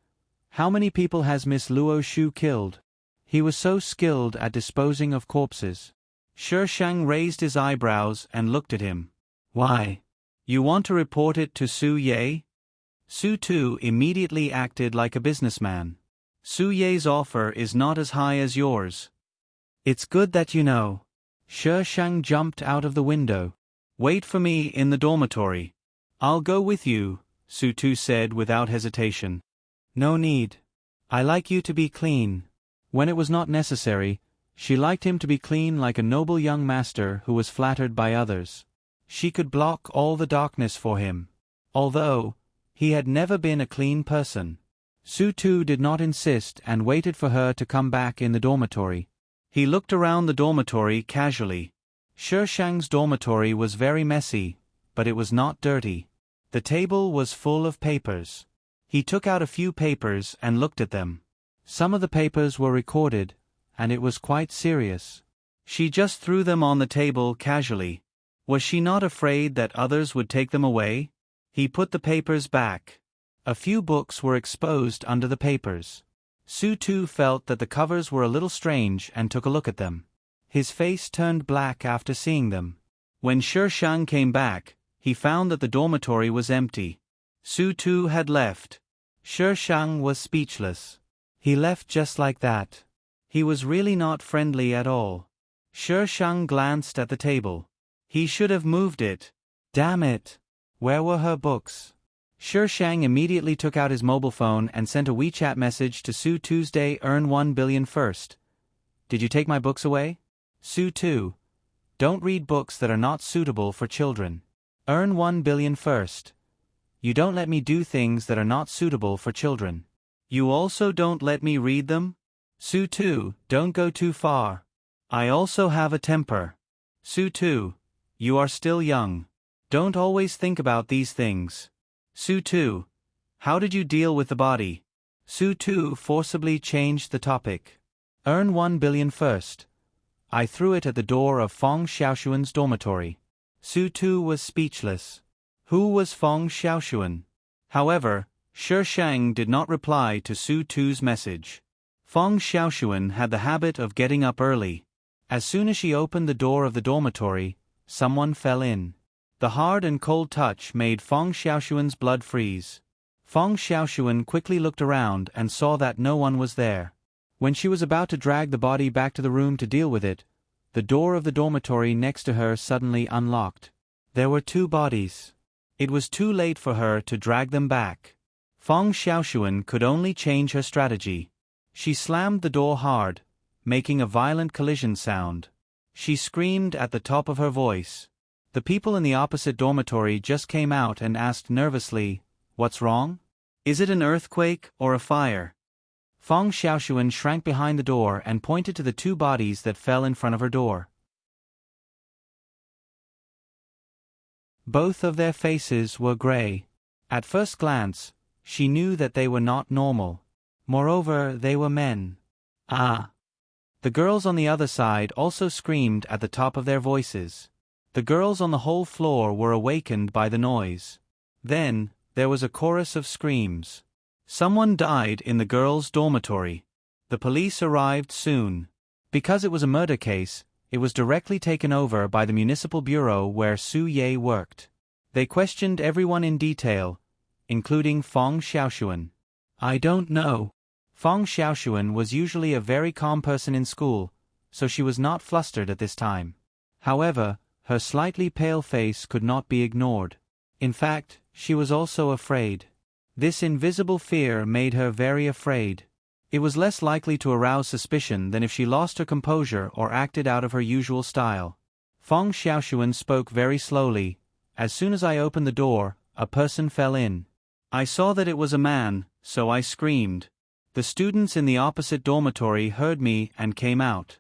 How many people has Miss Luo Shu killed? He was so skilled at disposing of corpses. Shi Shang raised his eyebrows and looked at him. "Why? You want to report it to Su Ye?" Su Tu immediately acted like a businessman. "Su Ye's offer is not as high as yours." "It's good that you know." Shi Shang jumped out of the window. "Wait for me in the dormitory." "I'll go with you," Su Tu said without hesitation. "No need. I like you to be clean." When it was not necessary, she liked him to be clean like a noble young master who was flattered by others. She could block all the darkness for him. Although he had never been a clean person. Su Tu did not insist and waited for her to come back in the dormitory. He looked around the dormitory casually. Shi Shang's dormitory was very messy, but it was not dirty. The table was full of papers. He took out a few papers and looked at them. Some of the papers were recorded, and it was quite serious. She just threw them on the table casually. Was she not afraid that others would take them away? He put the papers back. A few books were exposed under the papers. Su Tu felt that the covers were a little strange and took a look at them. His face turned black after seeing them. When Shi Shang came back, he found that the dormitory was empty. Su Tu had left. Shi Shang was speechless. He left just like that. He was really not friendly at all. Shi Shang glanced at the table. He should have moved it. Damn it! Where were her books? Shi Shang immediately took out his mobile phone and sent a WeChat message to Su Tuesday, earn 1 billion first. "Did you take my books away? Su Tu. Don't read books that are not suitable for children. Earn 1 billion first. You don't let me do things that are not suitable for children. You also don't let me read them? Su Tu, don't go too far. I also have a temper. Su Tu, you are still young. Don't always think about these things. Su Tu, how did you deal with the body?" Su Tu forcibly changed the topic. "Earn 1 billion first. I threw it at the door of Feng Xiaoshuan's dormitory." Su Tu was speechless. Who was Feng Xiaoshuan? However, Shi Shang did not reply to Su Tu's message. Feng Xiaoshuan had the habit of getting up early. As soon as she opened the door of the dormitory, someone fell in. The hard and cold touch made Feng Xiaoshuan's blood freeze. Feng Xiaoshuan quickly looked around and saw that no one was there. When she was about to drag the body back to the room to deal with it, the door of the dormitory next to her suddenly unlocked. There were 2 bodies. It was too late for her to drag them back. Feng Xiaoshuan could only change her strategy. She slammed the door hard, making a violent collision sound. She screamed at the top of her voice. The people in the opposite dormitory just came out and asked nervously, "What's wrong? Is it an earthquake or a fire?" Feng Xiaoshuan shrank behind the door and pointed to the 2 bodies that fell in front of her door. Both of their faces were gray. At first glance, she knew that they were not normal. Moreover, they were men. Ah! The girls on the other side also screamed at the top of their voices. The girls on the whole floor were awakened by the noise. Then, there was a chorus of screams. Someone died in the girls' dormitory. The police arrived soon. Because it was a murder case, it was directly taken over by the municipal bureau where Su Ye worked. They questioned everyone in detail, including Feng Xiaoshuan. "I don't know." Feng Xiaoshuan was usually a very calm person in school, so she was not flustered at this time. However, her slightly pale face could not be ignored. In fact, she was also afraid. This invisible fear made her very afraid. It was less likely to arouse suspicion than if she lost her composure or acted out of her usual style. Feng Xiaoxuan spoke very slowly. As soon as I opened the door, a person fell in. I saw that it was a man, so I screamed. The students in the opposite dormitory heard me and came out.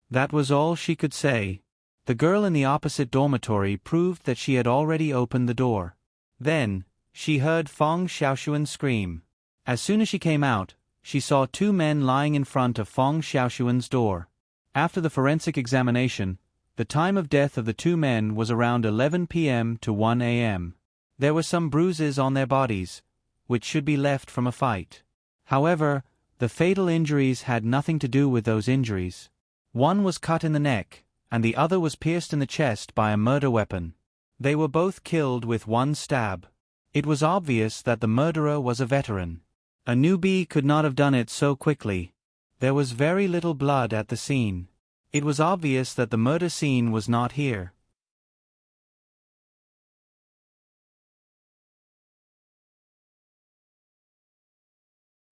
That was all she could say. The girl in the opposite dormitory proved that she had already opened the door. Then, she heard Feng Xiaoxuan scream. As soon as she came out, she saw two men lying in front of Feng Xiaoxuan's door. After the forensic examination, the time of death of the two men was around 11 p.m. to 1 a.m. There were some bruises on their bodies, which should be left from a fight. However, the fatal injuries had nothing to do with those injuries. One was cut in the neck, and the other was pierced in the chest by a murder weapon. They were both killed with one stab. It was obvious that the murderer was a veteran. A newbie could not have done it so quickly. There was very little blood at the scene. It was obvious that the murder scene was not here.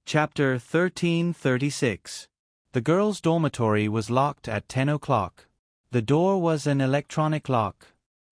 Chapter 1336. The girls' dormitory was locked at 10 o'clock. The door was an electronic lock.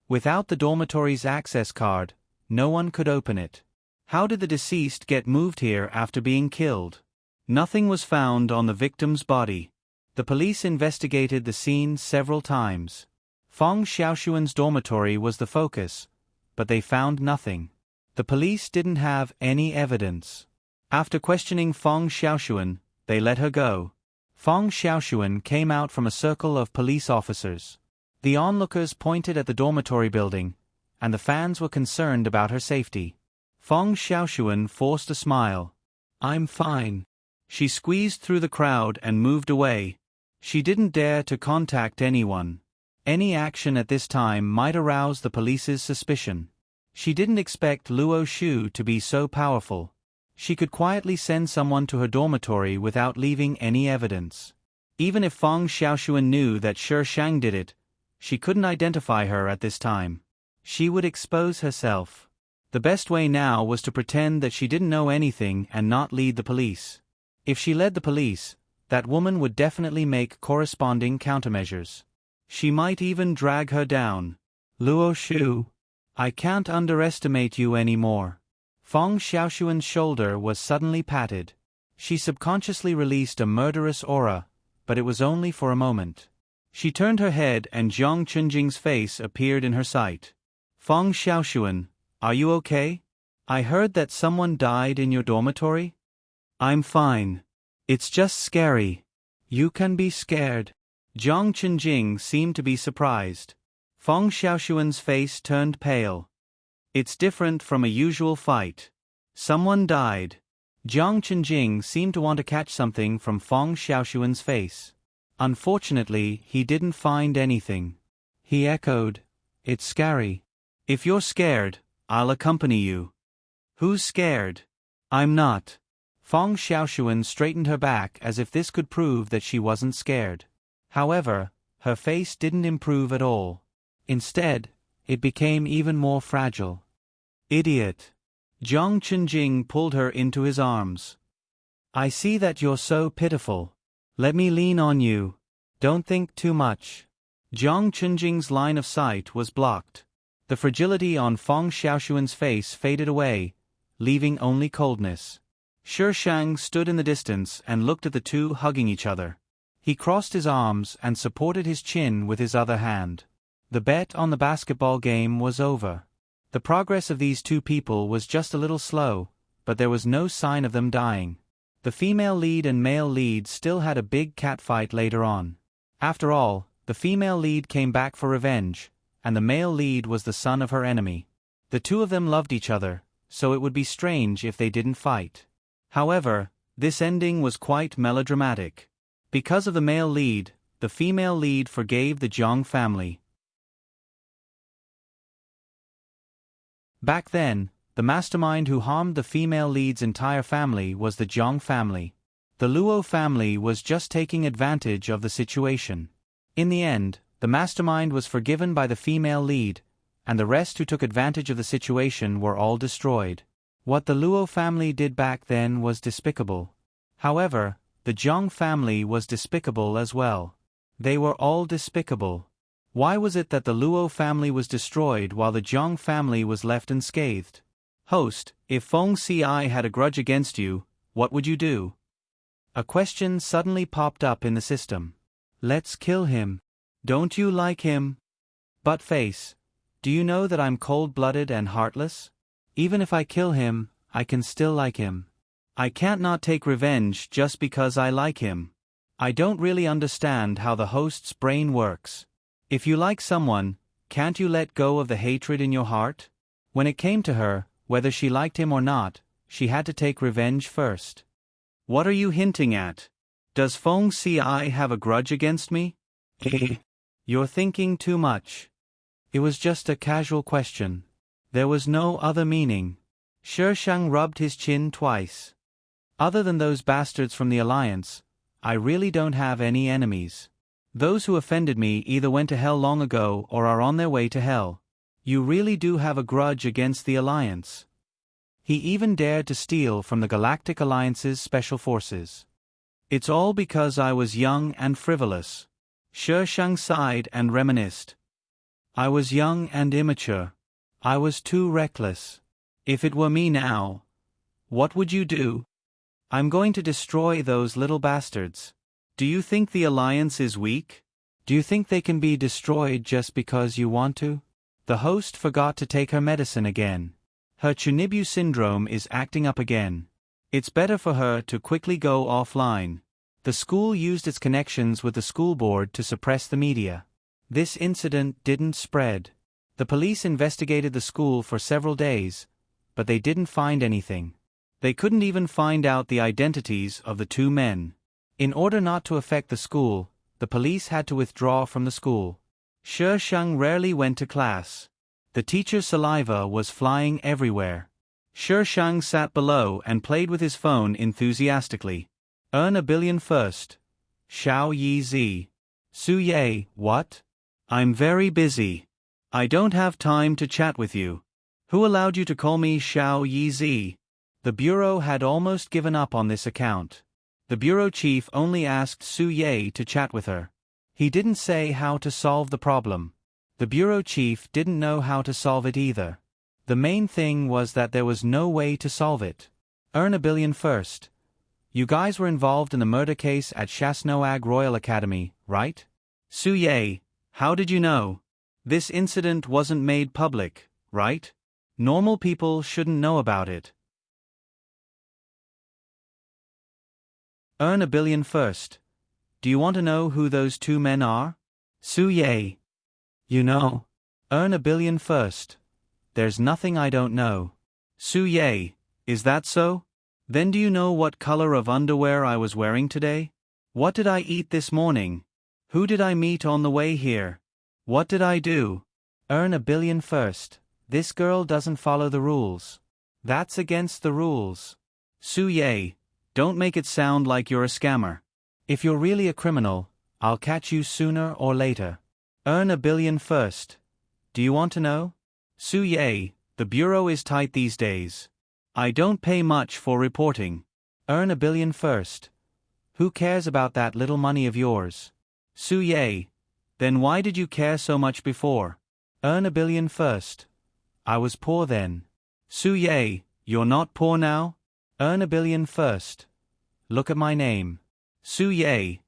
Without the dormitory's access card, no one could open it. How did the deceased get moved here after being killed? Nothing was found on the victim's body. The police investigated the scene several times. Feng Xiaoxuan's dormitory was the focus, but they found nothing. The police didn't have any evidence. After questioning Feng Xiaoxuan, they let her go. Feng Xiaoxuan came out from a circle of police officers. The onlookers pointed at the dormitory building, and the fans were concerned about her safety. Feng Xiaoxuan forced a smile. "I'm fine." She squeezed through the crowd and moved away. She didn't dare to contact anyone. Any action at this time might arouse the police's suspicion. She didn't expect Luo Shu to be so powerful. She could quietly send someone to her dormitory without leaving any evidence. Even if Feng Xiaoxuan knew that Shi Shang did it, she couldn't identify her at this time. She would expose herself. The best way now was to pretend that she didn't know anything and not lead the police. If she led the police, that woman would definitely make corresponding countermeasures. She might even drag her down. "Luo Shu, I can't underestimate you anymore." Feng Xiaoxuan's shoulder was suddenly patted. She subconsciously released a murderous aura, but it was only for a moment. She turned her head and Jiang Chunjing's face appeared in her sight. "Feng Xiaoxuan, are you okay? I heard that someone died in your dormitory." "I'm fine. It's just scary." "You can be scared." Jiang Chunjing seemed to be surprised. Feng Xiaoxuan's face turned pale. "It's different from a usual fight. Someone died." Jiang Chunjing seemed to want to catch something from Feng Xiaoxuan's face. Unfortunately, he didn't find anything. He echoed, "It's scary." "If you're scared, I'll accompany you." "Who's scared?" "I'm not." Feng Xiaoxuan straightened her back as if this could prove that she wasn't scared. However, her face didn't improve at all. Instead, it became even more fragile. "Idiot." Jiang Chunjing pulled her into his arms. "I see that you're so pitiful. Let me lean on you. Don't think too much." Jiang Chunjing's line of sight was blocked. The fragility on Feng Xiaoxuan's face faded away, leaving only coldness. Shi Shang stood in the distance and looked at the two hugging each other. He crossed his arms and supported his chin with his other hand. The bet on the basketball game was over. The progress of these two people was just a little slow, but there was no sign of them dying. The female lead and male lead still had a big catfight later on. After all, the female lead came back for revenge, and the male lead was the son of her enemy. The two of them loved each other, so it would be strange if they didn't fight. However, this ending was quite melodramatic. Because of the male lead, the female lead forgave the Jiang family. Back then, the mastermind who harmed the female lead's entire family was the Jiang family. The Luo family was just taking advantage of the situation. In the end, the mastermind was forgiven by the female lead, and the rest who took advantage of the situation were all destroyed. What the Luo family did back then was despicable. However, the Zhang family was despicable as well. They were all despicable. Why was it that the Luo family was destroyed while the Zhang family was left unscathed? Host, if Feng Ci had a grudge against you, what would you do? A question suddenly popped up in the system. Let's kill him. Don't you like him? Buttface, do you know that I'm cold-blooded and heartless? Even if I kill him, I can still like him. I can't not take revenge just because I like him. I don't really understand how the host's brain works. If you like someone, can't you let go of the hatred in your heart? When it came to her, whether she liked him or not, she had to take revenge first. What are you hinting at? Does Feng Ci have a grudge against me? You're thinking too much. It was just a casual question. There was no other meaning. Shishang rubbed his chin twice. Other than those bastards from the Alliance, I really don't have any enemies. Those who offended me either went to hell long ago or are on their way to hell. You really do have a grudge against the Alliance. He even dared to steal from the Galactic Alliance's special forces. It's all because I was young and frivolous. Shishang sighed and reminisced. I was young and immature. I was too reckless. If it were me now, what would you do? I'm going to destroy those little bastards. Do you think the Alliance is weak? Do you think they can be destroyed just because you want to? The host forgot to take her medicine again. Her Chunibyu syndrome is acting up again. It's better for her to quickly go offline. The school used its connections with the school board to suppress the media. This incident didn't spread. The police investigated the school for several days, but they didn't find anything. They couldn't even find out the identities of the two men. In order not to affect the school, the police had to withdraw from the school. Shishang rarely went to class. The teacher's saliva was flying everywhere. Shishang sat below and played with his phone enthusiastically. Earn a billion first. Xiao Yi Zi. Su Ye, what? I'm very busy. I don't have time to chat with you. Who allowed you to call me Xiao Yi Zi? The bureau had almost given up on this account. The bureau chief only asked Su Ye to chat with her. He didn't say how to solve the problem. The bureau chief didn't know how to solve it either. The main thing was that there was no way to solve it. Earn a billion first. You guys were involved in the murder case at Shasnoag Royal Academy, right? Su Ye, how did you know? This incident wasn't made public, right? Normal people shouldn't know about it. Earn a billion first. Do you want to know who those two men are? Su Ye. You know. Earn a billion first. There's nothing I don't know. Su Ye, is that so? Then do you know what color of underwear I was wearing today? What did I eat this morning? Who did I meet on the way here? What did I do? Earn a billion first. This girl doesn't follow the rules. That's against the rules. Su Ye, don't make it sound like you're a scammer. If you're really a criminal, I'll catch you sooner or later. Earn a billion first. Do you want to know? Su Ye, the bureau is tight these days. I don't pay much for reporting. Earn a billion first. Who cares about that little money of yours? Su Ye, then why did you care so much before? Earn a billion first. I was poor then. Su Ye, you're not poor now? Earn a billion first. Look at my name. Su Ye.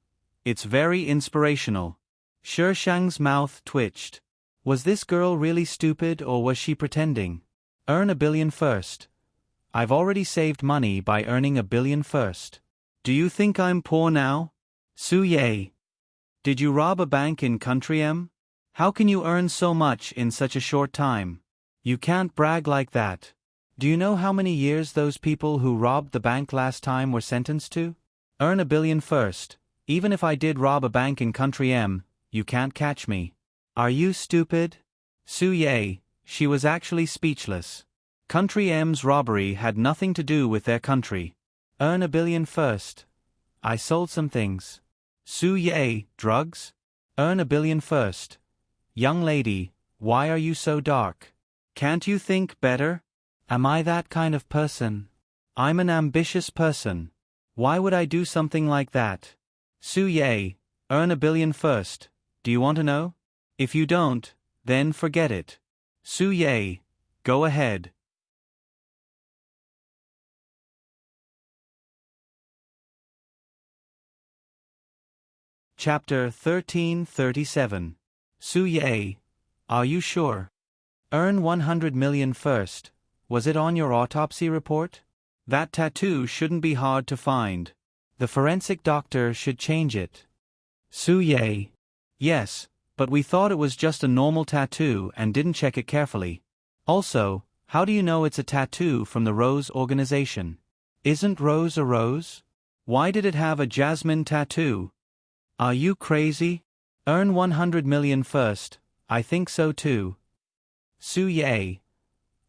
It's very inspirational. Shishang's mouth twitched. Was this girl really stupid or was she pretending? Earn a billion first. I've already saved money by earning a billion first. Do you think I'm poor now? Su Ye. Did you rob a bank in Country M? How can you earn so much in such a short time? You can't brag like that. Do you know how many years those people who robbed the bank last time were sentenced to? Earn a billion first. Even if I did rob a bank in Country M, you can't catch me. Are you stupid? Su Ye, she was actually speechless. Country M's robbery had nothing to do with their country. Earn a billion first. I sold some things. Su Ye, drugs? Earn $1 billion first. Young lady, why are you so dark? Can't you think better? Am I that kind of person? I'm an ambitious person. Why would I do something like that? Su Ye, earn $1 billion first. Do you want to know? If you don't, then forget it. Su Ye, go ahead. Chapter 1337. Su Ye, are you sure? Earn 100 million first. Was it on your autopsy report? That tattoo shouldn't be hard to find. The forensic doctor should change it. Su Ye. Yes, but we thought it was just a normal tattoo and didn't check it carefully. Also, how do you know it's a tattoo from the Rose organization? Isn't Rose a rose? Why did it have a jasmine tattoo? Are you crazy? Earn 100 million first. I think so too. Su Ye.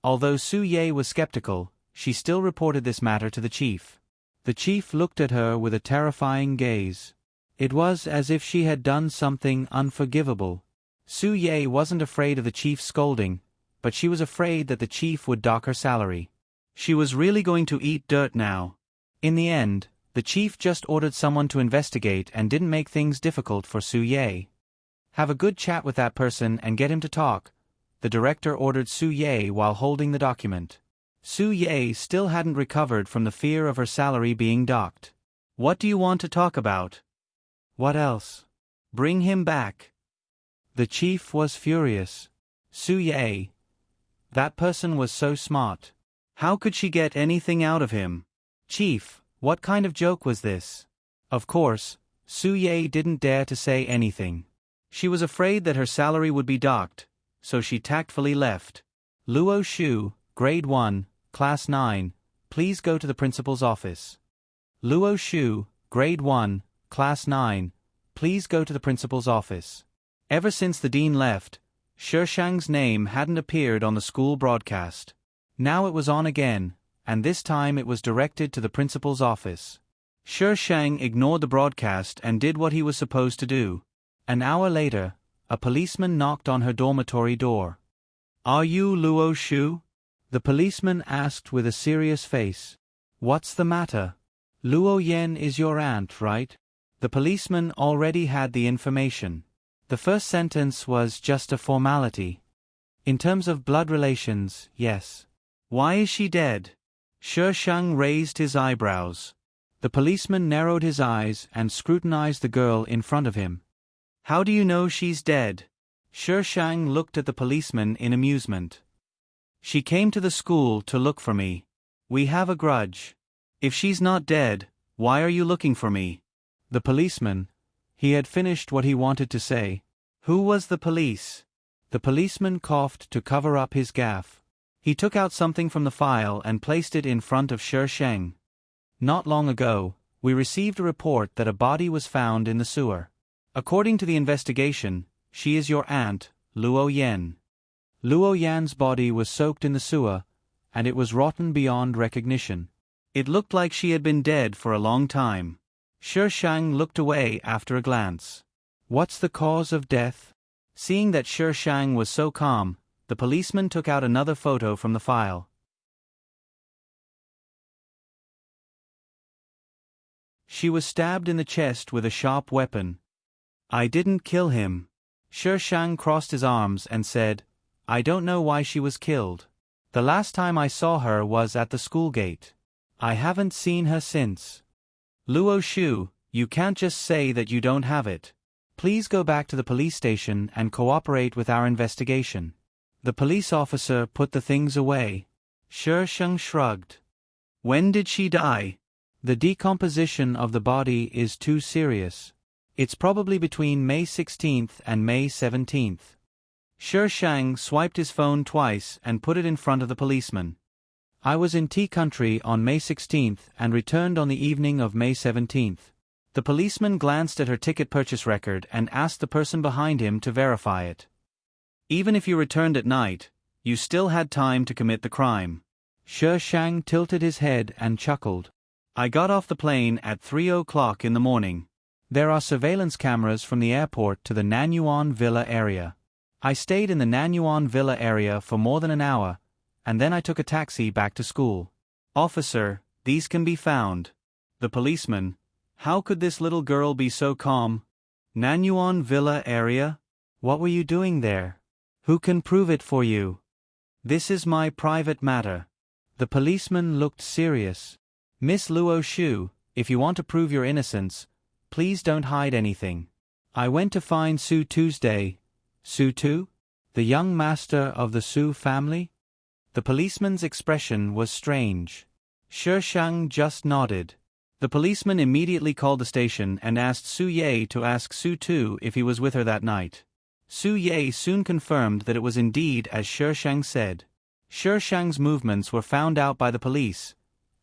Although Su Ye was skeptical, she still reported this matter to the chief. The chief looked at her with a terrifying gaze. It was as if she had done something unforgivable. Su Ye wasn't afraid of the chief's scolding, but she was afraid that the chief would dock her salary. She was really going to eat dirt now. In the end, the chief just ordered someone to investigate and didn't make things difficult for Su Ye. Have a good chat with that person and get him to talk, the director ordered Su Ye while holding the document. Su Ye still hadn't recovered from the fear of her salary being docked. What do you want to talk about? What else? Bring him back. The chief was furious. Su Ye. That person was so smart. How could she get anything out of him? Chief, what kind of joke was this? Of course, Su Ye didn't dare to say anything. She was afraid that her salary would be docked, so she tactfully left. Luo Shu, Grade 1, Class 9, please go to the principal's office. Luo Shu, Grade 1, Class 9, please go to the principal's office. Ever since the dean left, Shishang's name hadn't appeared on the school broadcast. Now it was on again, and this time it was directed to the principal's office. Shishang ignored the broadcast and did what he was supposed to do. An hour later, a policeman knocked on her dormitory door. Are you Luo Shu? The policeman asked with a serious face. What's the matter? Luo Yan is your aunt, right? The policeman already had the information. The first sentence was just a formality. In terms of blood relations, yes. Why is she dead? Shishang raised his eyebrows. The policeman narrowed his eyes and scrutinized the girl in front of him. How do you know she's dead? Shishang looked at the policeman in amusement. She came to the school to look for me. We have a grudge. If she's not dead, why are you looking for me? The policeman. He had finished what he wanted to say. Who was the police? The policeman coughed to cover up his gaffe. He took out something from the file and placed it in front of Shishang. Not long ago, we received a report that a body was found in the sewer. According to the investigation, she is your aunt, Luo Yan. Luo Yan's body was soaked in the sewer, and it was rotten beyond recognition. It looked like she had been dead for a long time. Shishang looked away after a glance. What's the cause of death? Seeing that Shishang was so calm, the policeman took out another photo from the file. She was stabbed in the chest with a sharp weapon. I didn't kill him. Shishang crossed his arms and said, I don't know why she was killed. The last time I saw her was at the school gate. I haven't seen her since. Luo Shu, you can't just say that you don't have it. Please go back to the police station and cooperate with our investigation. The police officer put the things away. Shishang shrugged. When did she die? The decomposition of the body is too serious. It's probably between May 16th and May 17th. Shishang swiped his phone twice and put it in front of the policeman. I was in Tea Country on May 16th and returned on the evening of May 17th. The policeman glanced at her ticket purchase record and asked the person behind him to verify it. Even if you returned at night, you still had time to commit the crime. Shishang tilted his head and chuckled. I got off the plane at 3 o'clock in the morning. There are surveillance cameras from the airport to the Nanyuan Villa area. I stayed in the Nanyuan Villa area for more than an hour, and then I took a taxi back to school. Officer, these can be found. The policeman, how could this little girl be so calm? Nanyuan Villa area? What were you doing there? Who can prove it for you? This is my private matter. The policeman looked serious. Miss Luo Shu, if you want to prove your innocence, please don't hide anything. I went to find Su Tuesday. Su Tu? The young master of the Su family? The policeman's expression was strange. Shishang just nodded. The policeman immediately called the station and asked Su Ye to ask Su Tu if he was with her that night. Su Ye soon confirmed that it was indeed as Shishang said. Shishang's movements were found out by the police,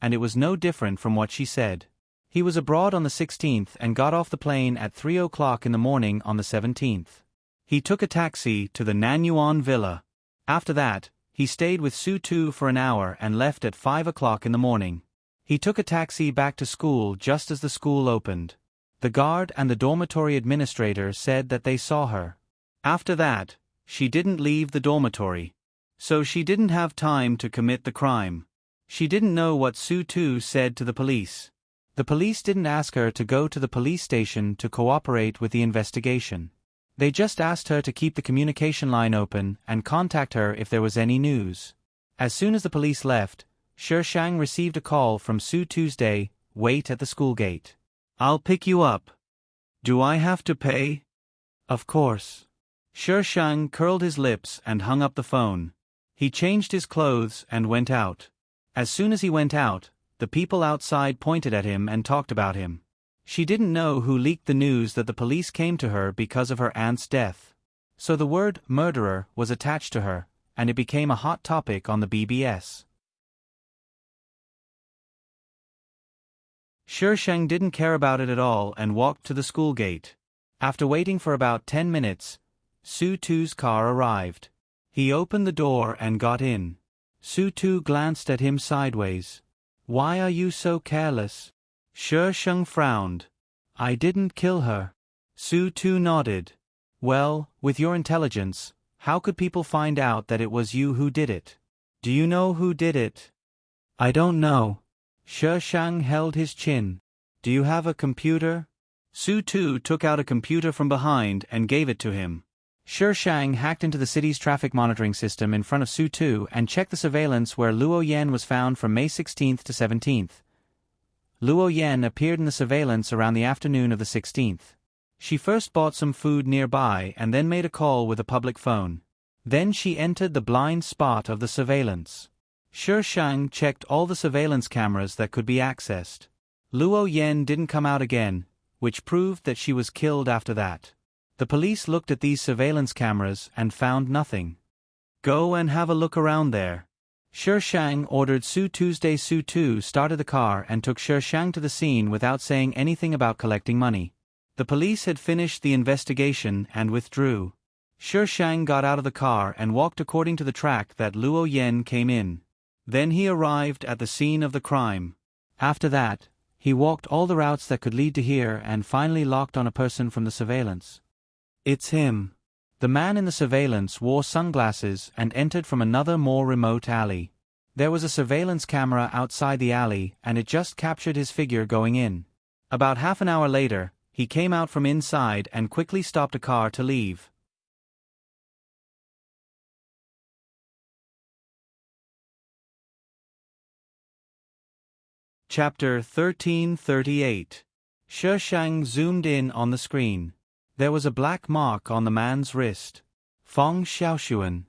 and it was no different from what she said. He was abroad on the 16th and got off the plane at 3 o'clock in the morning on the 17th. He took a taxi to the Nanyuan Villa. After that, he stayed with Su Tu for an hour and left at 5 o'clock in the morning. He took a taxi back to school just as the school opened. The guard and the dormitory administrator said that they saw her. After that, she didn't leave the dormitory. So she didn't have time to commit the crime. She didn't know what Su Tu said to the police. The police didn't ask her to go to the police station to cooperate with the investigation. They just asked her to keep the communication line open and contact her if there was any news. As soon as the police left, Shishang received a call from Su Tuesday, wait at the school gate. I'll pick you up. Do I have to pay? Of course. Shishang curled his lips and hung up the phone. He changed his clothes and went out. As soon as he went out, the people outside pointed at him and talked about him. She didn't know who leaked the news that the police came to her because of her aunt's death. So the word murderer was attached to her, and it became a hot topic on the BBS. Shishang didn't care about it at all and walked to the school gate. After waiting for about 10 minutes, Su Tu's car arrived. He opened the door and got in. Su Tu glanced at him sideways. Why are you so careless? Shishang frowned. I didn't kill her. Su Tu nodded. Well, with your intelligence, how could people find out that it was you who did it? Do you know who did it? I don't know. Shishang held his chin. Do you have a computer? Su Tu took out a computer from behind and gave it to him. Shishang hacked into the city's traffic monitoring system in front of Su Tu and checked the surveillance where Luo Yan was found from May 16th to 17th. Luo Yan appeared in the surveillance around the afternoon of the 16th. She first bought some food nearby and then made a call with a public phone. Then she entered the blind spot of the surveillance. Shishang checked all the surveillance cameras that could be accessed. Luo Yan didn't come out again, which proved that she was killed after that. The police looked at these surveillance cameras and found nothing. Go and have a look around there. Shishang ordered Su Tuesday. Su Tu started the car and took Shishang to the scene without saying anything about collecting money. The police had finished the investigation and withdrew. Shishang got out of the car and walked according to the track that Luo Yan came in. Then he arrived at the scene of the crime. After that, he walked all the routes that could lead to here and finally locked on a person from the surveillance. It's him. The man in the surveillance wore sunglasses and entered from another more remote alley. There was a surveillance camera outside the alley and it just captured his figure going in. About half an hour later, he came out from inside and quickly stopped a car to leave. Chapter 1338. Shishang zoomed in on the screen. There was a black mark on the man's wrist. Fong Xiaoshuan.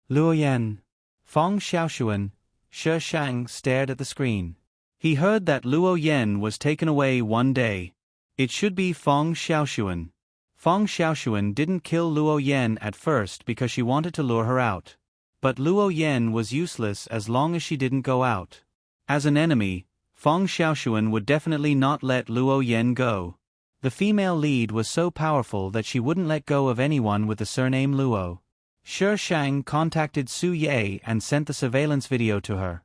Luo Yan. Fong Xiaoshuan. Shishang stared at the screen. He heard that Luo Yan was taken away one day. It should be Fong Xiaoshuan. Fong Xiaoshuan didn't kill Luo Yan at first because she wanted to lure her out. But Luo Yan was useless as long as she didn't go out. As an enemy, Fong Xiaoshuan would definitely not let Luo Yan go. The female lead was so powerful that she wouldn't let go of anyone with the surname Luo. Shishang contacted Su Ye and sent the surveillance video to her.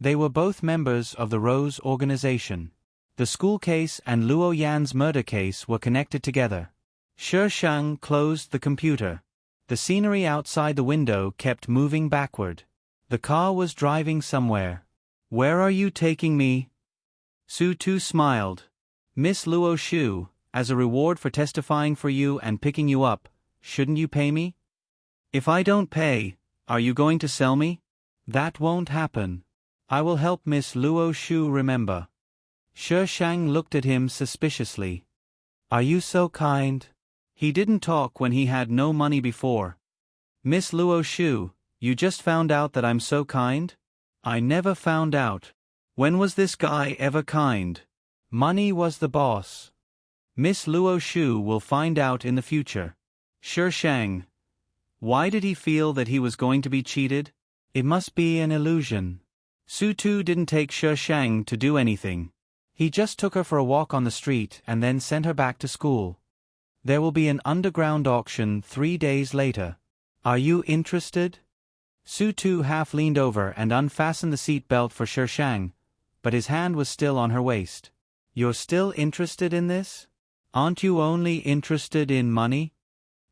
They were both members of the Rose organization. The school case and Luo Yan's murder case were connected together. Shi Shang closed the computer. The scenery outside the window kept moving backward. The car was driving somewhere. Where are you taking me? Su Tu smiled. Miss Luo Shu, as a reward for testifying for you and picking you up, shouldn't you pay me? If I don't pay, are you going to sell me? That won't happen. I will help Miss Luo Shu remember. Shi Shang looked at him suspiciously. Are you so kind? He didn't talk when he had no money before. Miss Luo Shu, you just found out that I'm so kind? I never found out. When was this guy ever kind? Money was the boss. Miss Luo Shu will find out in the future. Shi Shang. Why did he feel that he was going to be cheated? It must be an illusion. Su Tu didn't take Shi Shang to do anything. He just took her for a walk on the street and then sent her back to school. There will be an underground auction 3 days later. Are you interested? Su Tu half leaned over and unfastened the seat belt for Shi Shang, but his hand was still on her waist. You're still interested in this? Aren't you only interested in money?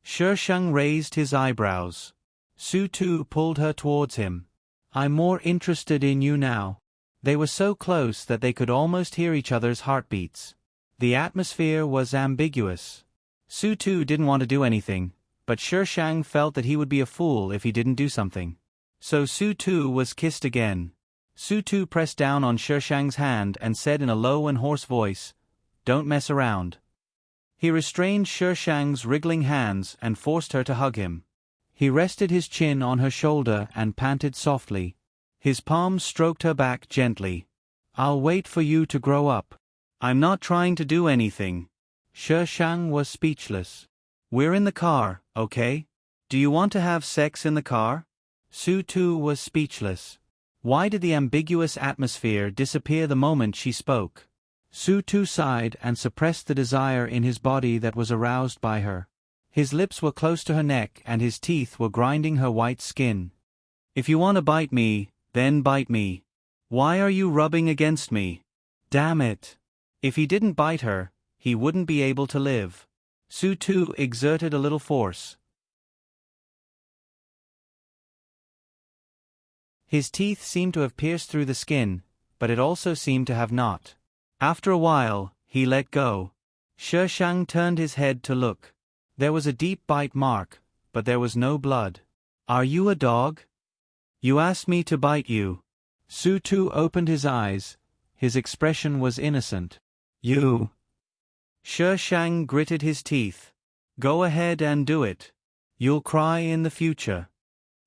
Shi Shang raised his eyebrows. Su Tu pulled her towards him. I'm more interested in you now. They were so close that they could almost hear each other's heartbeats. The atmosphere was ambiguous. Su Tu didn't want to do anything, but Shi Shang felt that he would be a fool if he didn't do something. So Su Tu was kissed again. Su Tu pressed down on Shi Shang's hand and said in a low and hoarse voice, "Don't mess around." He restrained Shi Shang's wriggling hands and forced her to hug him. He rested his chin on her shoulder and panted softly. His palms stroked her back gently. I'll wait for you to grow up. I'm not trying to do anything. Shi Shang was speechless. We're in the car, okay? Do you want to have sex in the car? Su Tu was speechless. Why did the ambiguous atmosphere disappear the moment she spoke? Su Tu sighed and suppressed the desire in his body that was aroused by her. His lips were close to her neck and his teeth were grinding her white skin. If you want to bite me, then bite me. Why are you rubbing against me? Damn it. If he didn't bite her, he wouldn't be able to live. Su Tu exerted a little force. His teeth seemed to have pierced through the skin, but it also seemed to have not. After a while, he let go. Shi Shang turned his head to look. There was a deep bite mark, but there was no blood. Are you a dog? You asked me to bite you. Su Tu opened his eyes. His expression was innocent. You. Shi Shang gritted his teeth. Go ahead and do it. You'll cry in the future.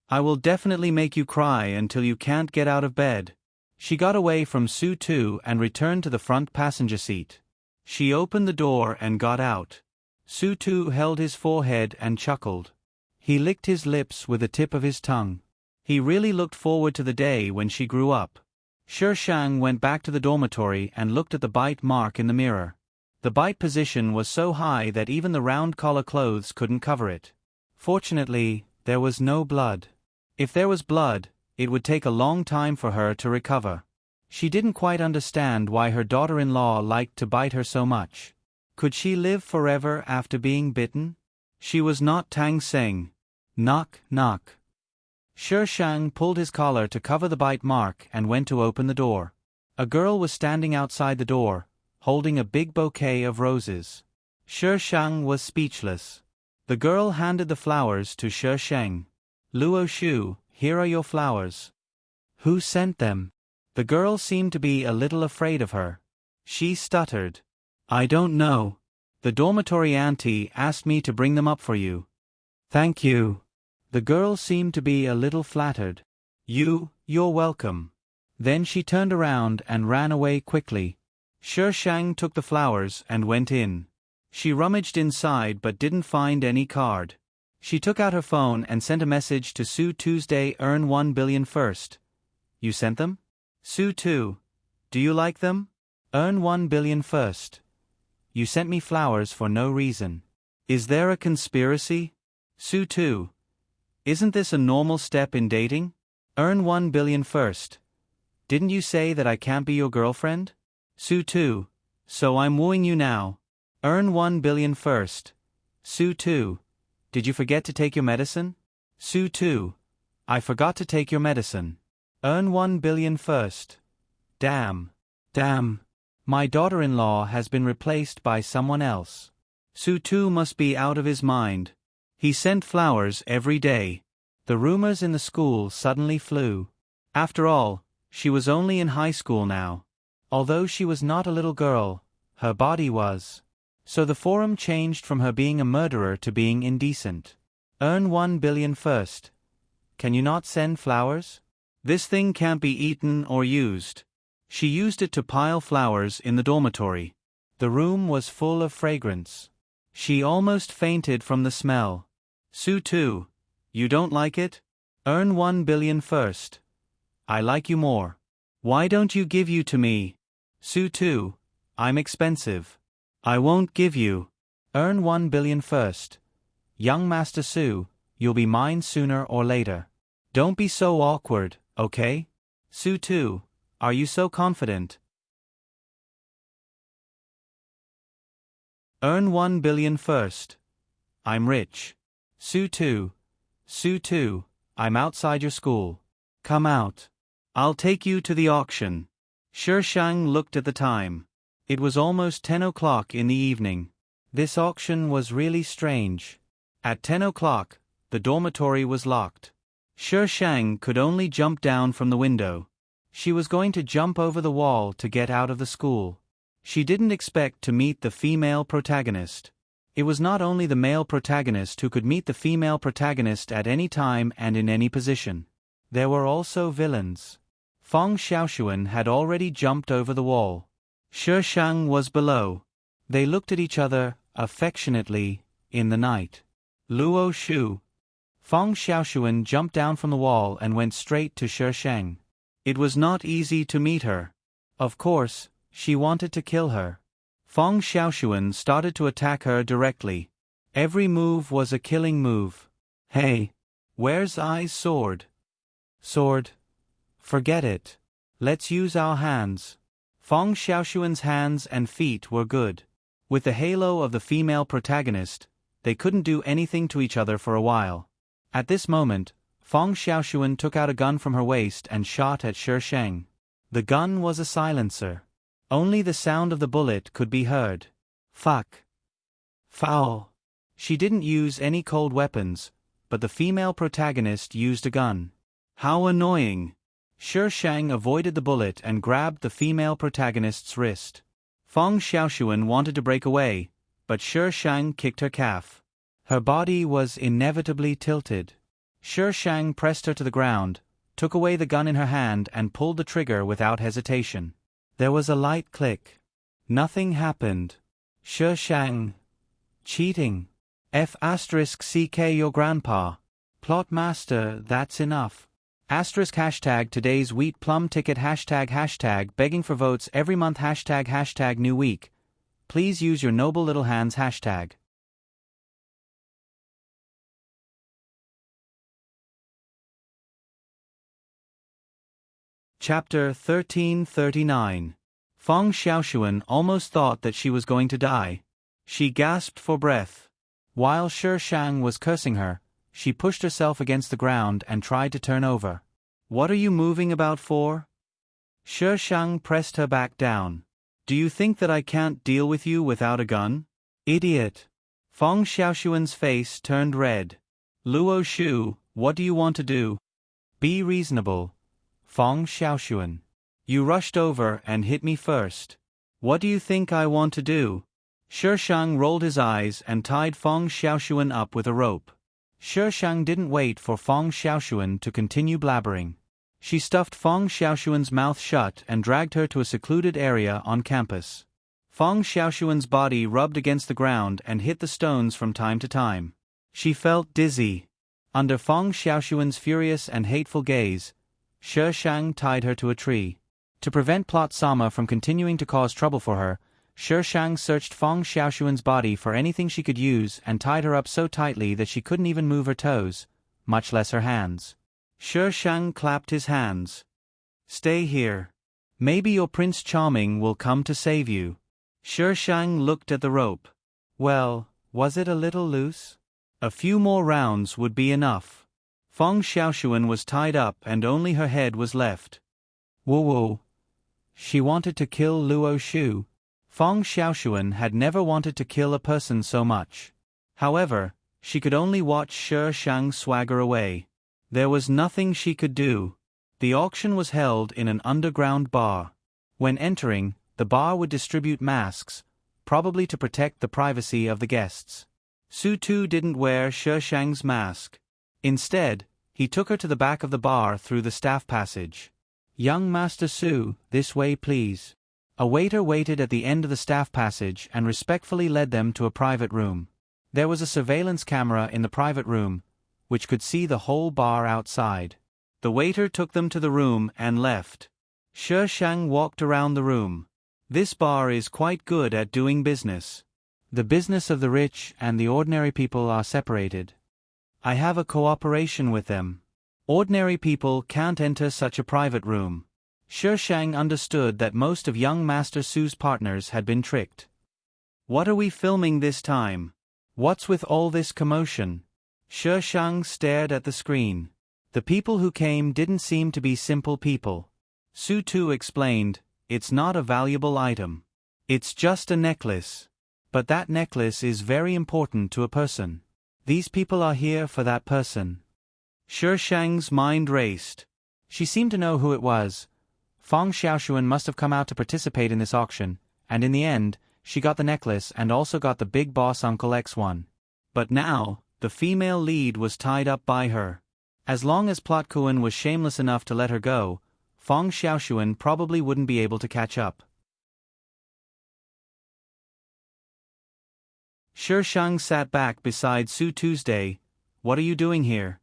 I will definitely make you cry until you can't get out of bed. She got away from Su Tu and returned to the front passenger seat. She opened the door and got out. Su Tu held his forehead and chuckled. He licked his lips with the tip of his tongue. He really looked forward to the day when she grew up. Shi Shang went back to the dormitory and looked at the bite mark in the mirror. The bite position was so high that even the round collar clothes couldn't cover it. Fortunately, there was no blood. If there was blood, it would take a long time for her to recover. She didn't quite understand why her daughter-in-law liked to bite her so much. Could she live forever after being bitten? She was not Tang Seng. Knock, knock. Shi Shang pulled his collar to cover the bite mark and went to open the door. A girl was standing outside the door, holding a big bouquet of roses. Shi Shang was speechless. The girl handed the flowers to Shi Shang. Luo Shu, here are your flowers. Who sent them? The girl seemed to be a little afraid of her. She stuttered. I don't know. The dormitory auntie asked me to bring them up for you. Thank you. The girl seemed to be a little flattered. You're welcome. Then she turned around and ran away quickly. Shi Shang took the flowers and went in. She rummaged inside but didn't find any card. She took out her phone and sent a message to Su Tuesday, earn 1 billion first. You sent them? Su Tu. Do you like them? Earn 1 billion first. You sent me flowers for no reason. Is there a conspiracy? Su Tu. Isn't this a normal step in dating? Earn 1 billion first. Didn't you say that I can't be your girlfriend? Su 2. So I'm wooing you now. Earn 1 billion first. Su 2. Did you forget to take your medicine? Su 2. I forgot to take your medicine. Earn 1 billion first. Damn. Damn. My daughter-in-law has been replaced by someone else. Su 2 must be out of his mind. He sent flowers every day. The rumors in the school suddenly flew. After all, she was only in high school now. Although she was not a little girl, her body was. So the forum changed from her being a murderer to being indecent. Earn 1 billion first. Can you not send flowers? This thing can't be eaten or used. She used it to pile flowers in the dormitory. The room was full of fragrance. She almost fainted from the smell. Su 2. You don't like it? Earn 1 billion first. I like you more. Why don't you give you to me? Su 2. I'm expensive. I won't give you. Earn 1 billion first. Young Master Su, you'll be mine sooner or later. Don't be so awkward, okay? Su 2. Are you so confident? Earn 1 billion first. I'm rich. Su 2. Su 2. I'm outside your school. Come out. I'll take you to the auction. Shishang looked at the time. It was almost 10 o'clock in the evening. This auction was really strange. At 10 o'clock, the dormitory was locked. Shishang could only jump down from the window. She was going to jump over the wall to get out of the school. She didn't expect to meet the female protagonist. It was not only the male protagonist who could meet the female protagonist at any time and in any position. There were also villains. Feng Xiaoshuan had already jumped over the wall. Shishang was below. They looked at each other, affectionately, in the night. Luo Shu. Feng Xiaoshuan jumped down from the wall and went straight to Shishang. It was not easy to meet her. Of course, she wanted to kill her. Feng Xiaoshuan started to attack her directly. Every move was a killing move. Hey! Where's Ai's sword? Sword? Forget it. Let's use our hands. Feng Xiaoshuan's hands and feet were good. With the halo of the female protagonist, they couldn't do anything to each other for a while. At this moment, Feng Xiaoshuan took out a gun from her waist and shot at Shishang. The gun was a silencer. Only the sound of the bullet could be heard. Fuck. Foul. She didn't use any cold weapons, but the female protagonist used a gun. How annoying. Shishang avoided the bullet and grabbed the female protagonist's wrist. Feng Xiaoshuan wanted to break away, but Shishang kicked her calf. Her body was inevitably tilted. Shishang pressed her to the ground, took away the gun in her hand and pulled the trigger without hesitation. There was a light click. Nothing happened. Shishang. Cheating. F***ck your grandpa. Plot master, that's enough. *# today's wheat plum ticket ## begging for votes every month ## new week. Please use your noble little hands #. Chapter 1339. Feng Xiaoshuan almost thought that she was going to die. She gasped for breath. While Shishang was cursing her, she pushed herself against the ground and tried to turn over. What are you moving about for? Shishang pressed her back down. Do you think that I can't deal with you without a gun? Idiot. Feng Xiaoshuan's face turned red. Luo Shu, what do you want to do? Be reasonable. Feng Xiaoshuan. You rushed over and hit me first. What do you think I want to do? Shishang rolled his eyes and tied Feng Xiaoshuan up with a rope. Shishang didn't wait for Feng Xiaoshuan to continue blabbering. She stuffed Feng Xiaoshuan's mouth shut and dragged her to a secluded area on campus. Feng Xiaoshuan's body rubbed against the ground and hit the stones from time to time. She felt dizzy. Under Feng Xiaoshuan's furious and hateful gaze, Shishang tied her to a tree. To prevent Plot Sama from continuing to cause trouble for her, Shishang searched Feng Xiaoshuan's body for anything she could use and tied her up so tightly that she couldn't even move her toes, much less her hands. Shishang clapped his hands. Stay here. Maybe your Prince Charming will come to save you. Shi Shang looked at the rope. Well, was it a little loose? A few more rounds would be enough. Feng Xiaoshuan was tied up and only her head was left. Whoa. She wanted to kill Luo Shu. Feng Xiaoshuan had never wanted to kill a person so much. However, she could only watch Shi Shang swagger away. There was nothing she could do. The auction was held in an underground bar. When entering, the bar would distribute masks, probably to protect the privacy of the guests. Su Tu didn't wear Shi Shang's mask. Instead, he took her to the back of the bar through the staff passage. Young Master Su, this way please. A waiter waited at the end of the staff passage and respectfully led them to a private room. There was a surveillance camera in the private room, which could see the whole bar outside. The waiter took them to the room and left. Shi Shang walked around the room. This bar is quite good at doing business. The business of the rich and the ordinary people are separated. I have a cooperation with them. Ordinary people can't enter such a private room. Shi Shang understood that most of young Master Su's partners had been tricked. What are we filming this time? What's with all this commotion? Shi Shang stared at the screen. The people who came didn't seem to be simple people. Su Tu explained, it's not a valuable item. It's just a necklace. But that necklace is very important to a person. These people are here for that person. Shi Shang's mind raced. She seemed to know who it was. Feng Xiaoshuan must have come out to participate in this auction, and in the end, she got the necklace and also got the big boss Uncle X1. But now, the female lead was tied up by her. As long as Plot Kuan was shameless enough to let her go, Feng Xiaoshuan probably wouldn't be able to catch up. Shi Shang sat back beside Su Tuesday. What are you doing here?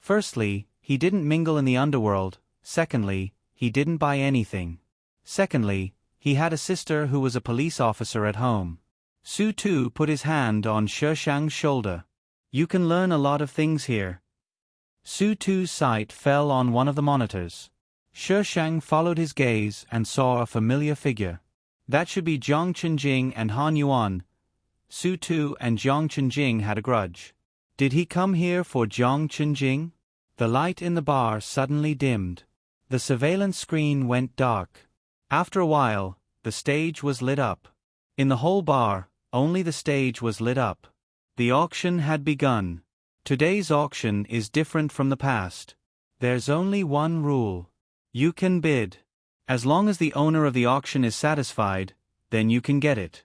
Firstly, he didn't mingle in the underworld. Secondly, he didn't buy anything. Secondly, he had a sister who was a police officer at home. Su Tu put his hand on Shi Shang's shoulder. You can learn a lot of things here. Su Tu's sight fell on one of the monitors. Shi Shang followed his gaze and saw a familiar figure. That should be Jiang Chenjing and Han Yuan. Su Tu and Jiang Chenjing had a grudge. Did he come here for Jiang Chenjing? The light in the bar suddenly dimmed. The surveillance screen went dark. After a while, the stage was lit up. In the whole bar, only the stage was lit up. The auction had begun. Today's auction is different from the past. There's only one rule. You can bid. As long as the owner of the auction is satisfied, then you can get it.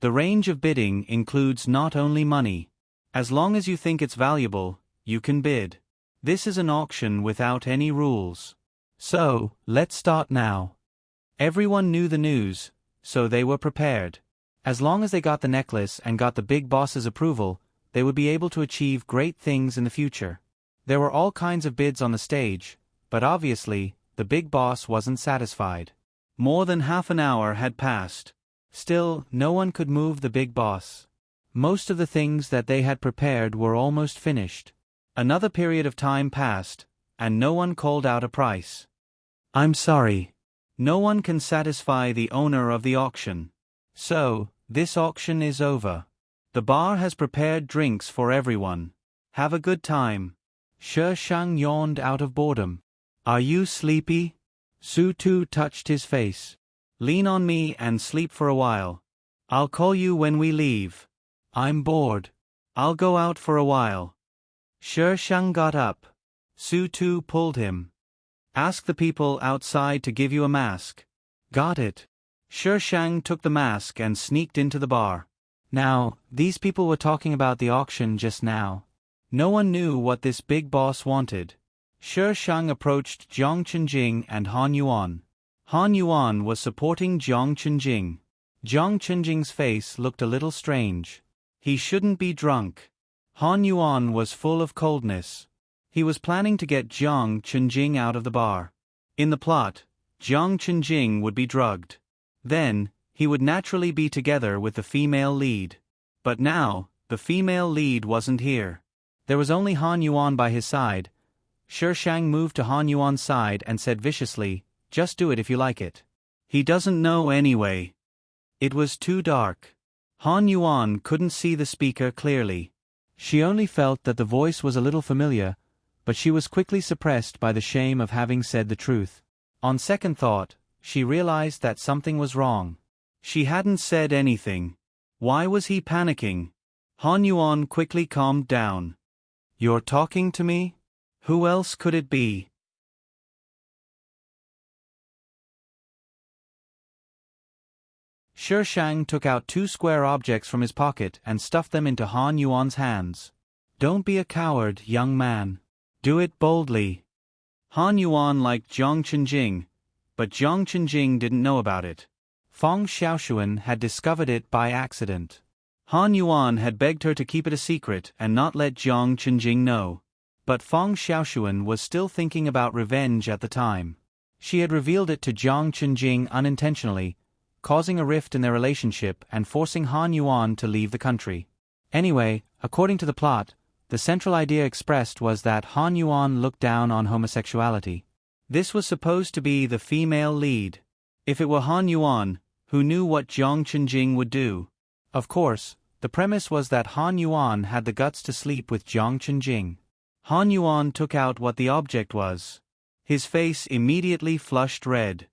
The range of bidding includes not only money. As long as you think it's valuable, you can bid. This is an auction without any rules. So, let's start now. Everyone knew the news, so they were prepared. As long as they got the necklace and got the big boss's approval, they would be able to achieve great things in the future. There were all kinds of bids on the stage, but obviously, the big boss wasn't satisfied. More than half an hour had passed. Still, no one could move the big boss. Most of the things that they had prepared were almost finished. Another period of time passed, and no one called out a price. I'm sorry. No one can satisfy the owner of the auction. So, this auction is over. The bar has prepared drinks for everyone. Have a good time. Shi Shang yawned out of boredom. Are you sleepy? Su Tu touched his face. Lean on me and sleep for a while. I'll call you when we leave. I'm bored. I'll go out for a while. Shi Shang got up. Su Tu pulled him. Ask the people outside to give you a mask. Got it. Shi Shang took the mask and sneaked into the bar. Now, these people were talking about the auction just now. No one knew what this big boss wanted. Shi Shang approached Jiang Chenjing and Han Yuan. Han Yuan was supporting Jiang Chenjing. Jiang Chenjing's face looked a little strange. He shouldn't be drunk. Han Yuan was full of coldness. He was planning to get Jiang Chenjing out of the bar. In the plot, Jiang Chenjing would be drugged. Then, he would naturally be together with the female lead. But now, the female lead wasn't here. There was only Han Yuan by his side, Shi Shang moved to Han Yuan's side and said viciously, "Just do it if you like it. He doesn't know anyway." It was too dark. Han Yuan couldn't see the speaker clearly. She only felt that the voice was a little familiar, but she was quickly suppressed by the shame of having said the truth. On second thought, she realized that something was wrong. She hadn't said anything. Why was he panicking? Han Yuan quickly calmed down. "You're talking to me? Who else could it be?" Shi Shang took out 2 square objects from his pocket and stuffed them into Han Yuan's hands. "Don't be a coward, young man. Do it boldly." Han Yuan liked Jiang Chenjing, but Jiang Chenjing didn't know about it. Feng Xiaoshuan had discovered it by accident. Han Yuan had begged her to keep it a secret and not let Jiang Chenjing know. But Feng Xiaoshuan was still thinking about revenge at the time. She had revealed it to Jiang Chenjing unintentionally, causing a rift in their relationship and forcing Han Yuan to leave the country. Anyway, according to the plot, the central idea expressed was that Han Yuan looked down on homosexuality. This was supposed to be the female lead. If it were Han Yuan, who knew what Jiang Chenjing would do? Of course, the premise was that Han Yuan had the guts to sleep with Jiang Chenjing. Han Yuan took out what the object was. His face immediately flushed red.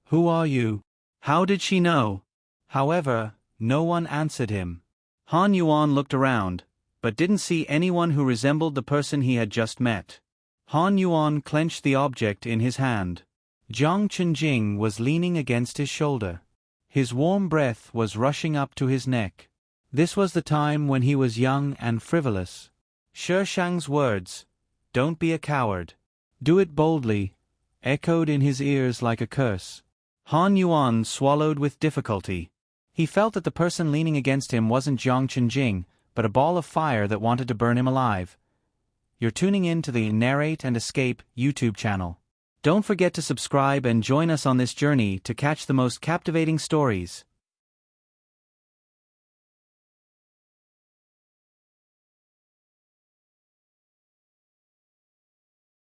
Who are you? How did she know? However, no one answered him. Han Yuan looked around, but didn't see anyone who resembled the person he had just met. Han Yuan clenched the object in his hand. Jiang Chenjing was leaning against his shoulder. His warm breath was rushing up to his neck. This was the time when he was young and frivolous. Shi Shang's words, "Don't be a coward. Do it boldly," echoed in his ears like a curse. Han Yuan swallowed with difficulty. He felt that the person leaning against him wasn't Jiang Chenjing, but a ball of fire that wanted to burn him alive. You're tuning in to the Narrate and Escape YouTube channel. Don't forget to subscribe and join us on this journey to catch the most captivating stories.